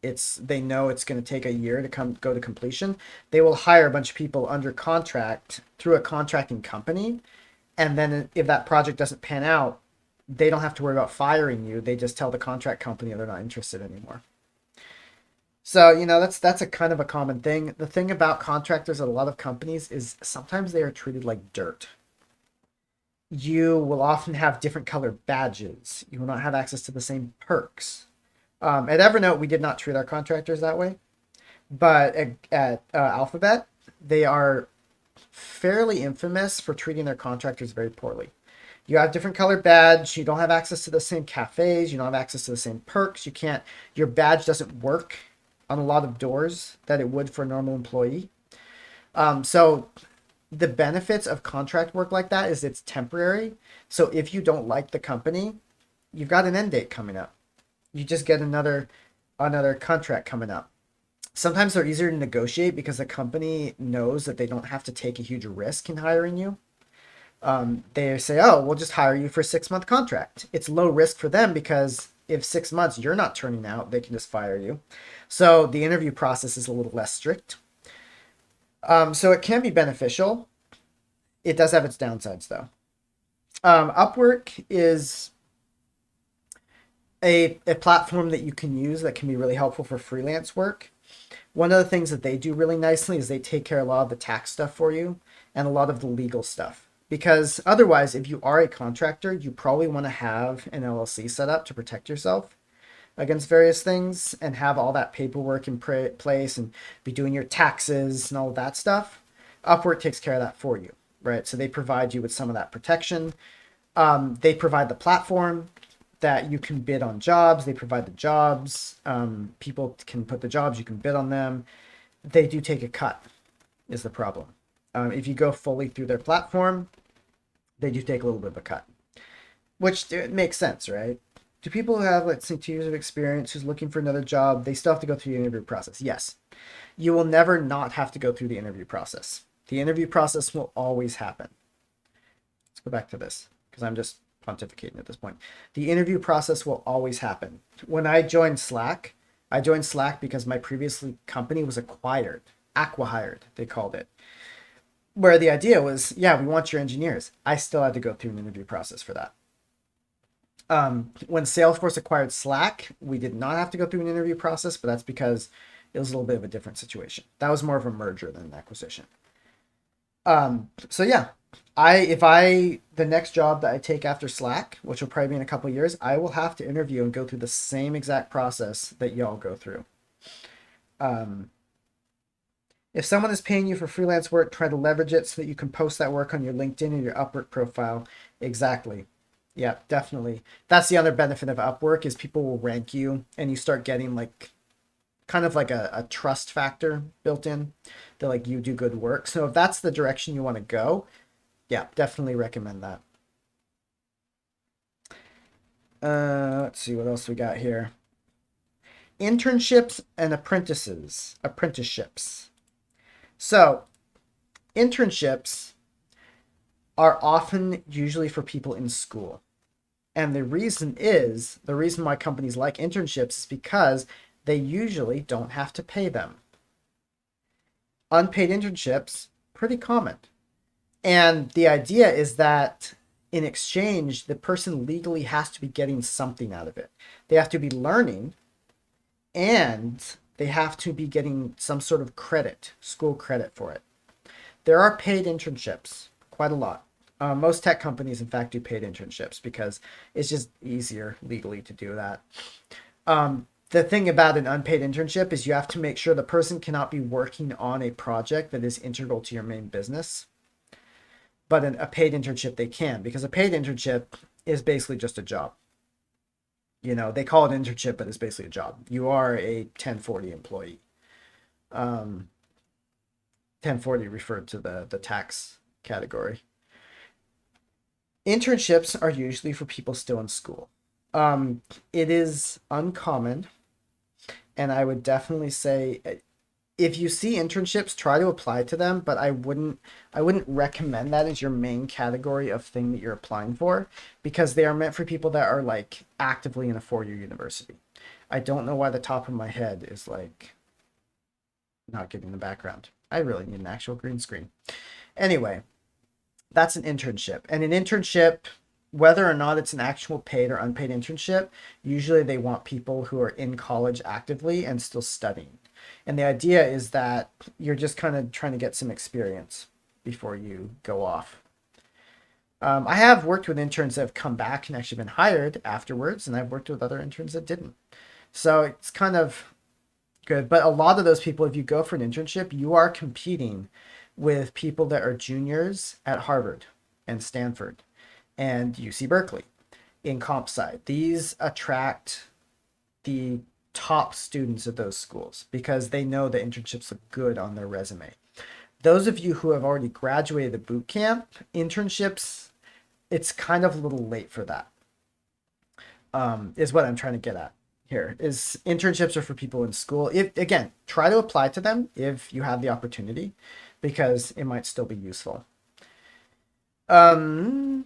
they know it's going to take a year to go to completion, they will hire a bunch of people under contract through a contracting company. And then if that project doesn't pan out, they don't have to worry about firing you. They just tell the contract company they're not interested anymore. So, that's a kind of a common thing. The thing about contractors at a lot of companies is sometimes they are treated like dirt. You will often have different colored badges. You will not have access to the same perks. At Evernote, we did not treat our contractors that way. But at Alphabet, they are fairly infamous for treating their contractors very poorly. You have different colored badge. You don't have access to the same cafes. You don't have access to the same perks. Your badge doesn't work on a lot of doors that it would for a normal employee. So the benefits of contract work like that is it's temporary. So if you don't like the company, you've got an end date coming up. You just get another contract coming up. Sometimes they're easier to negotiate because the company knows that they don't have to take a huge risk in hiring you. They say, oh, we'll just hire you for a 6 month contract. It's low risk for them because if 6 months you're not turning out, they can just fire you. So the interview process is a little less strict. So it can be beneficial. It does have its downsides though. Upwork is a platform that you can use that can be really helpful for freelance work. One of the things that they do really nicely is they take care of a lot of the tax stuff for you and a lot of the legal stuff. Because otherwise, if you are a contractor, you probably want to have an LLC set up to protect yourself against various things and have all that paperwork in place and be doing your taxes and all of that stuff. Upwork takes care of that for you, right? So they provide you with some of that protection. They provide the platform that you can bid on jobs. They provide the jobs. People can put the jobs, you can bid on them. They do take a cut is the problem. If you go fully through their platform, they do take a little bit of a cut, which makes sense, right? Do people who have, let's say, 2 years of experience who's looking for another job, they still have to go through the interview process? Yes. You will never not have to go through the interview process. The interview process will always happen. Let's go back to this because I'm just pontificating at this point. The interview process will always happen. When I joined Slack because my previous company was acquired, acqui-hired, they called it. Where the idea was, yeah, we want your engineers. I still had to go through an interview process for that. When Salesforce acquired Slack, we did not have to go through an interview process, but that's because it was a little bit of a different situation. That was more of a merger than an acquisition. So yeah, the next job that I take after Slack, which will probably be in a couple of years, I will have to interview and go through the same exact process that y'all go through. Um, if someone is paying you for freelance work, try to leverage it so that you can post that work on your LinkedIn or your Upwork profile. Exactly. Yeah, definitely. That's the other benefit of Upwork is people will rank you and you start getting like kind of like a trust factor built in that like you do good work. So if that's the direction you want to go, yeah, definitely recommend that. Let's see what else we got here. Internships and apprenticeships. So internships are often usually for people in school. And the reason why companies like internships is because they usually don't have to pay them. Unpaid internships, pretty common. And the idea is that in exchange, the person legally has to be getting something out of it. They have to be learning and they have to be getting some sort of credit, school credit for it. There are paid internships, quite a lot. Most tech companies, in fact, do paid internships because it's just easier legally to do that. The thing about an unpaid internship is you have to make sure the person cannot be working on a project that is integral to your main business. But a paid internship, they can, because a paid internship is basically just a job. You know, they call it internship, but it's basically a job. You are a 1040 employee. 1040 referred to the tax category. Internships are usually for people still in school. It is uncommon, and I would definitely say if you see internships, try to apply to them, but I wouldn't recommend that as your main category of thing that you're applying for because they are meant for people that are like actively in a 4-year university. I don't know why the top of my head is like not getting the background. I really need an actual green screen. Anyway, that's an internship. And an internship, whether or not it's an actual paid or unpaid internship, usually they want people who are in college actively and still studying. And the idea is that you're just kind of trying to get some experience before you go off. I have worked with interns that have come back and actually been hired afterwards, and I've worked with other interns that didn't. So it's kind of good. But a lot of those people, if you go for an internship, you are competing with people that are juniors at Harvard and Stanford and UC Berkeley in comp sci. These attract the top students at those schools because they know the internships look good on their resume. Those of you who have already graduated the boot camp, internships, it's kind of a little late for that. Is what I'm trying to get at here is internships are for people in school. If again, try to apply to them if you have the opportunity because it might still be useful. That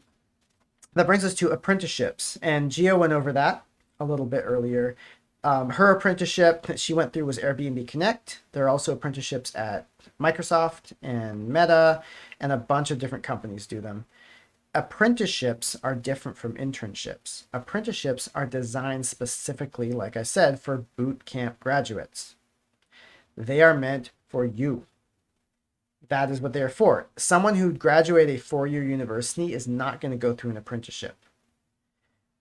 brings us to apprenticeships, and Gio went over that a little bit earlier. Her apprenticeship that she went through was Airbnb Connect. There are also apprenticeships at Microsoft and Meta, and a bunch of different companies do them. Apprenticeships are different from internships. Apprenticeships are designed specifically, like I said, for boot camp graduates. They are meant for you. That is what they are for. Someone who graduated a 4-year university is not going to go through an apprenticeship,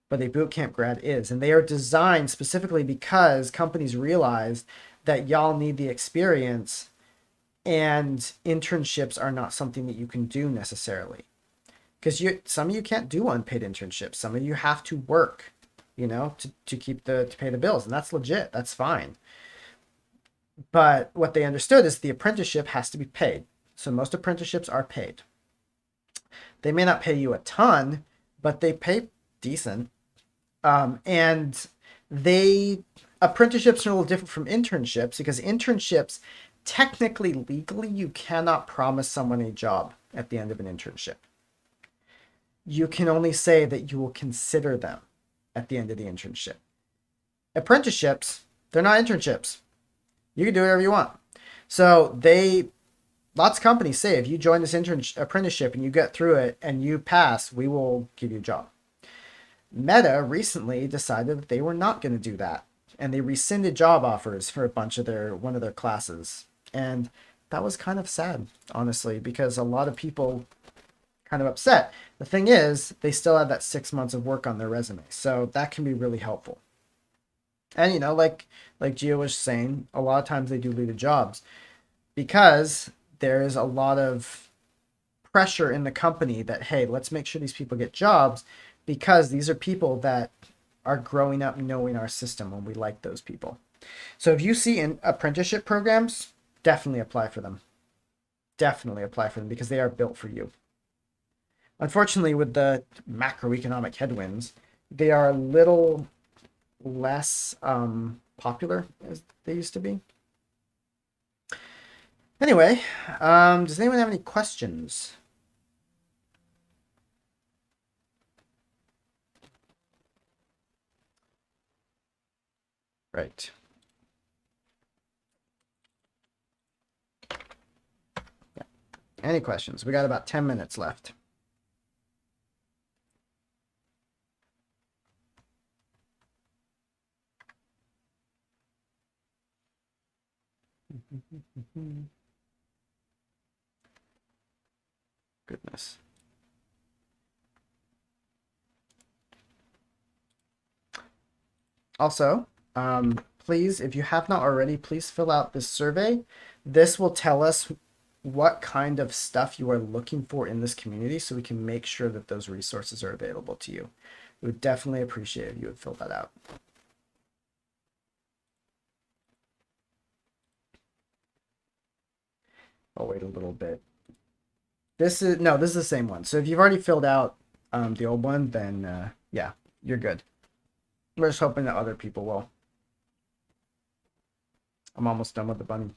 but a boot camp grad is. And they are designed specifically because companies realize that y'all need the experience and internships are not something that you can do necessarily. Because some of you can't do unpaid internships. Some of you have to work, to pay the bills, and that's legit. That's fine. But what they understood is the apprenticeship has to be paid. So most apprenticeships are paid. They may not pay you a ton, but they pay decent. And apprenticeships are a little different from internships because internships, technically, legally, you cannot promise someone a job at the end of an internship. You can only say that you will consider them at the end of the internship. Apprenticeships, they're not internships. You can do whatever you want. So lots of companies say if you join this apprenticeship and you get through it and you pass, we will give you a job. Meta recently decided that they were not going to do that. And they rescinded job offers for one of their classes. And that was kind of sad, honestly, because a lot of people kind of upset. The thing is, they still have that 6 months of work on their resume, so that can be really helpful. And you know, like Gia was saying, a lot of times they do lead to jobs because there is a lot of pressure in the company that, hey, let's make sure these people get jobs because these are people that are growing up knowing our system and we like those people. So if you see in apprenticeship programs, definitely apply for them. Definitely apply for them because they are built for you. Unfortunately, with the macroeconomic headwinds, they are a little less popular as they used to be. Anyway, does anyone have any questions? Right. Yeah. Any questions? We got about 10 minutes left. Goodness. Also, please, if you have not already, please fill out this survey. This will tell us what kind of stuff you are looking for in this community so we can make sure that those resources are available to you. We would definitely appreciate if you would fill that out. I'll wait a little bit. This is the same one. So if you've already filled out the old one, then yeah, you're good. We're just hoping that other people will. I'm almost done with the bunny.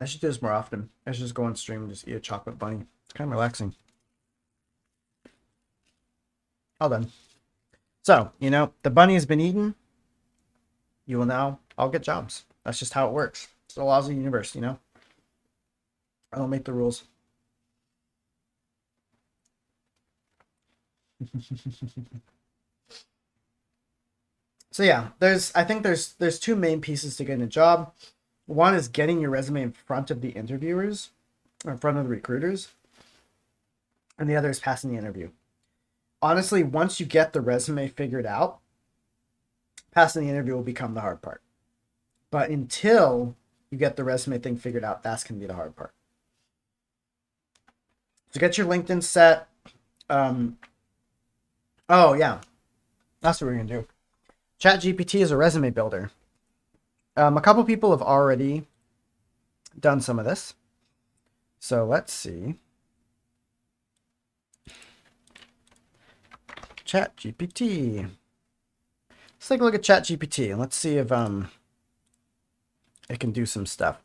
I should do this more often. I should just go on stream and just eat a chocolate bunny. It's kind of relaxing. All done. So, you know, the bunny has been eaten. You will now all get jobs. That's just how it works. It's the laws of the universe, you know? I don't make the rules. So yeah, I think there's two main pieces to getting a job. One is getting your resume in front of the interviewers, or in front of the recruiters, and the other is passing the interview. Honestly, once you get the resume figured out, passing the interview will become the hard part. But until you get the resume thing figured out, that's going to be the hard part. So get your LinkedIn set. Oh yeah, that's what we're going to do. ChatGPT is a resume builder. A couple people have already done some of this. So let's see. ChatGPT. Let's take a look at ChatGPT and let's see if it can do some stuff.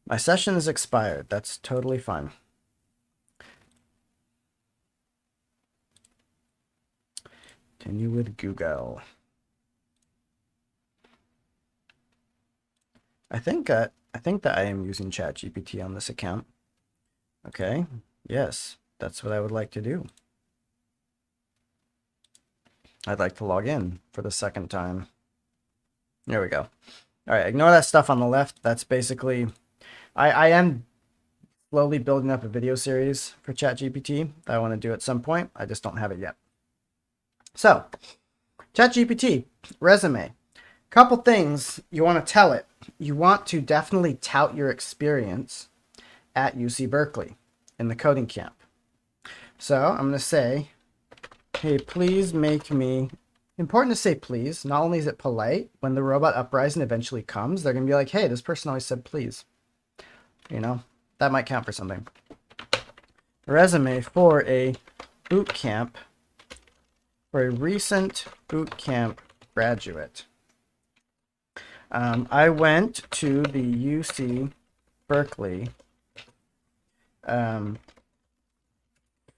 My session is expired. That's totally fine. Continue with Google. I think that I am using ChatGPT on this account. Okay. Yes, that's what I would like to do. I'd like to log in for the second time. There we go. All right, ignore that stuff on the left. That's basically, I am slowly building up a video series for ChatGPT that I want to do at some point. I just don't have it yet. So, ChatGPT, resume. Couple things you want to tell it. You want to definitely tout your experience at UC Berkeley in the coding camp. So I'm going to say, hey, please make me, important to say please. Not only is it polite, when the robot uprising eventually comes, they're going to be like, hey, this person always said please. You know, that might count for something. A resume for a boot camp, for a recent boot camp graduate. I went to the UC Berkeley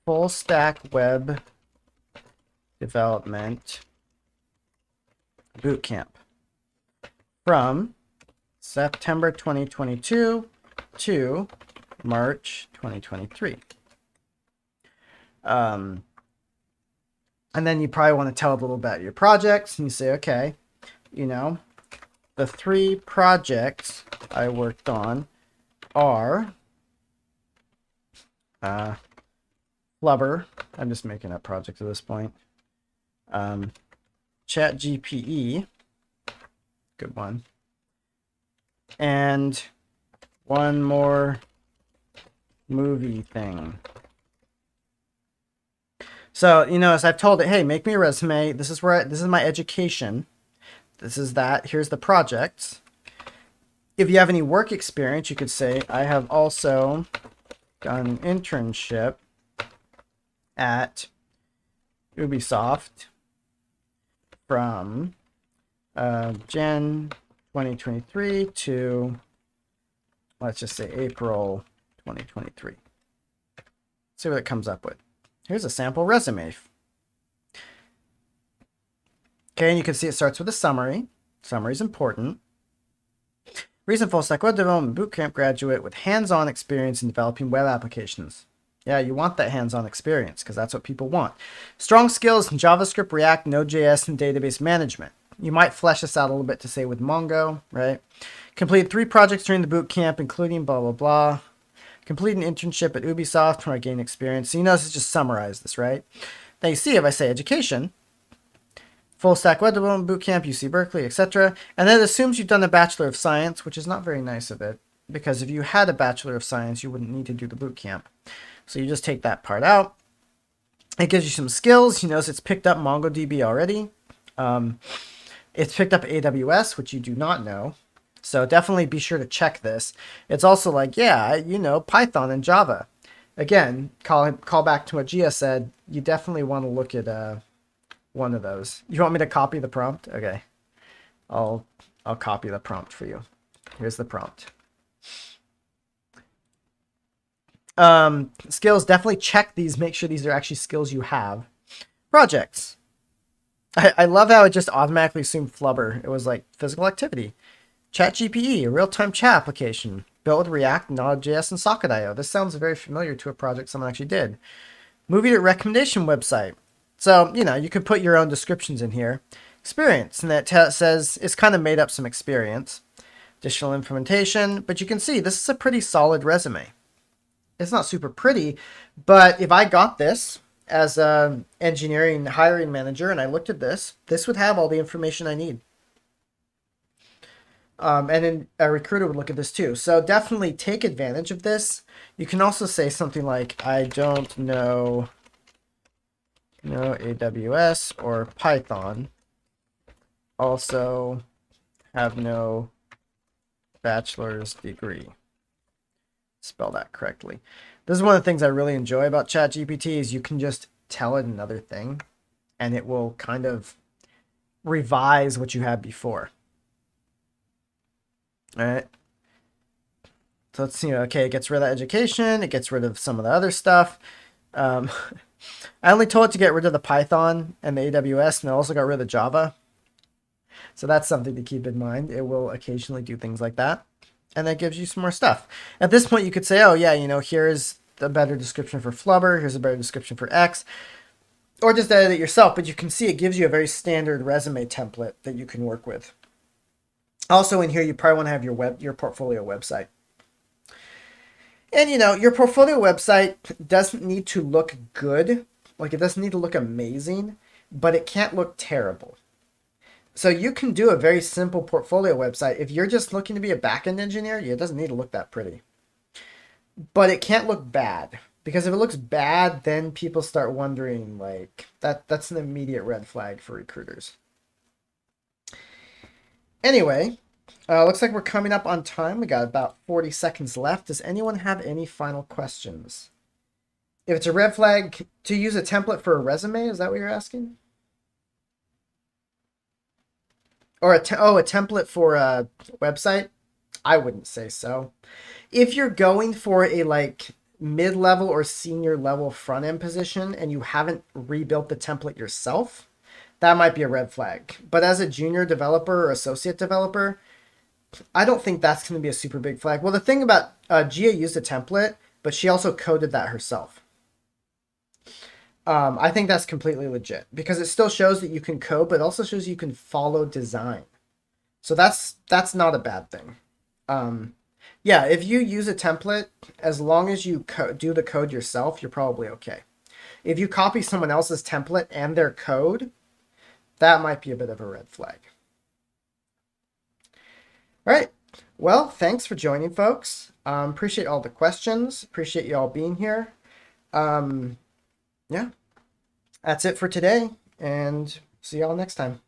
full stack web development bootcamp from September 2022 to March 2023. And then you probably want to tell a little about your projects, and you say, okay, you know, the 3 projects I worked on are Flubber. I'm just making up projects at this point. ChatGPE, good one. And one more movie thing. So, you know, as I've told it, hey, make me a resume. This is my education. This is that. Here's the projects. If you have any work experience, you could say, I have also done an internship at Ubisoft from Jan 2023 to, let's just say, April 2023. Let's see what it comes up with. Here's a sample resume. Okay, and you can see it starts with a summary. Summary is important. Recent full stack web development bootcamp graduate with hands-on experience in developing web applications. Yeah, you want that hands-on experience because that's what people want. Strong skills in JavaScript, React, Node.js, and database management. You might flesh this out a little bit to say with Mongo, right? Completed 3 projects during the bootcamp, including blah, blah, blah. Complete an internship at Ubisoft where I gained experience. So you notice it's just summarize this, right? Now you see if I say education, full stack web development bootcamp, UC Berkeley, etc. And then it assumes you've done a Bachelor of Science, which is not very nice of it, because if you had a Bachelor of Science, you wouldn't need to do the bootcamp. So you just take that part out. It gives you some skills. You notice it's picked up MongoDB already. It's picked up AWS, which you do not know. So definitely be sure to check this. It's also like, yeah, you know, Python and Java. Again, call back to what Gia said. You definitely want to look at one of those. You want me to copy the prompt? Okay. I'll copy the prompt for you. Here's the prompt. Skills, definitely check these. Make sure these are actually skills you have. Projects. I love how it just automatically assumed Flubber. It was like physical activity. ChatGPE, a real-time chat application built with React, Node.js, and Socket.io. This sounds very familiar to a project someone actually did. Movie recommendation website. So, you know, you could put your own descriptions in here. Experience, and that says it's kind of made up some experience. Additional implementation, but you can see this is a pretty solid resume. It's not super pretty, but if I got this as an engineering hiring manager and I looked at this, this would have all the information I need. And then a recruiter would look at this too. So definitely take advantage of this. You can also say something like, I don't know AWS or Python. Also have no bachelor's degree. Spell that correctly. This is one of the things I really enjoy about ChatGPT is you can just tell it another thing and it will kind of revise what you had before. All right. So let's see. Okay, it gets rid of education. It gets rid of some of the other stuff. I only told it to get rid of the Python and the AWS, and it also got rid of Java. So that's something to keep in mind. It will occasionally do things like that. And that gives you some more stuff. At this point, you could say, oh, yeah, you know, here's the better description for Flubber. Here's a better description for X. Or just edit it yourself. But you can see it gives you a very standard resume template that you can work with. Also in here, you probably want to have your portfolio website. And, you know, your portfolio website doesn't need to look good. Like, it doesn't need to look amazing, but it can't look terrible. So you can do a very simple portfolio website. If you're just looking to be a backend engineer, it doesn't need to look that pretty. But it can't look bad. Because if it looks bad, then people start wondering, like, that's an immediate red flag for recruiters. Anyway, looks like we're coming up on time. We got about 40 seconds left. Does anyone have any final questions? If it's a red flag to use a template for a resume, is that what you're asking? Or a template for a website? I wouldn't say so. If you're going for a like mid-level or senior level front-end position and you haven't rebuilt the template yourself, that might be a red flag. But as a junior developer or associate developer, I don't think that's going to be a super big flag. Well, the thing about Gia used a template, but she also coded that herself. I think that's completely legit because it still shows that you can code, but also shows you can follow design. So that's not a bad thing. Yeah, if you use a template, as long as you do the code yourself, you're probably okay. If you copy someone else's template and their code, that might be a bit of a red flag. All right. Well, thanks for joining, folks. Appreciate all the questions. Appreciate you all being here. Yeah, that's it for today, and see y'all next time.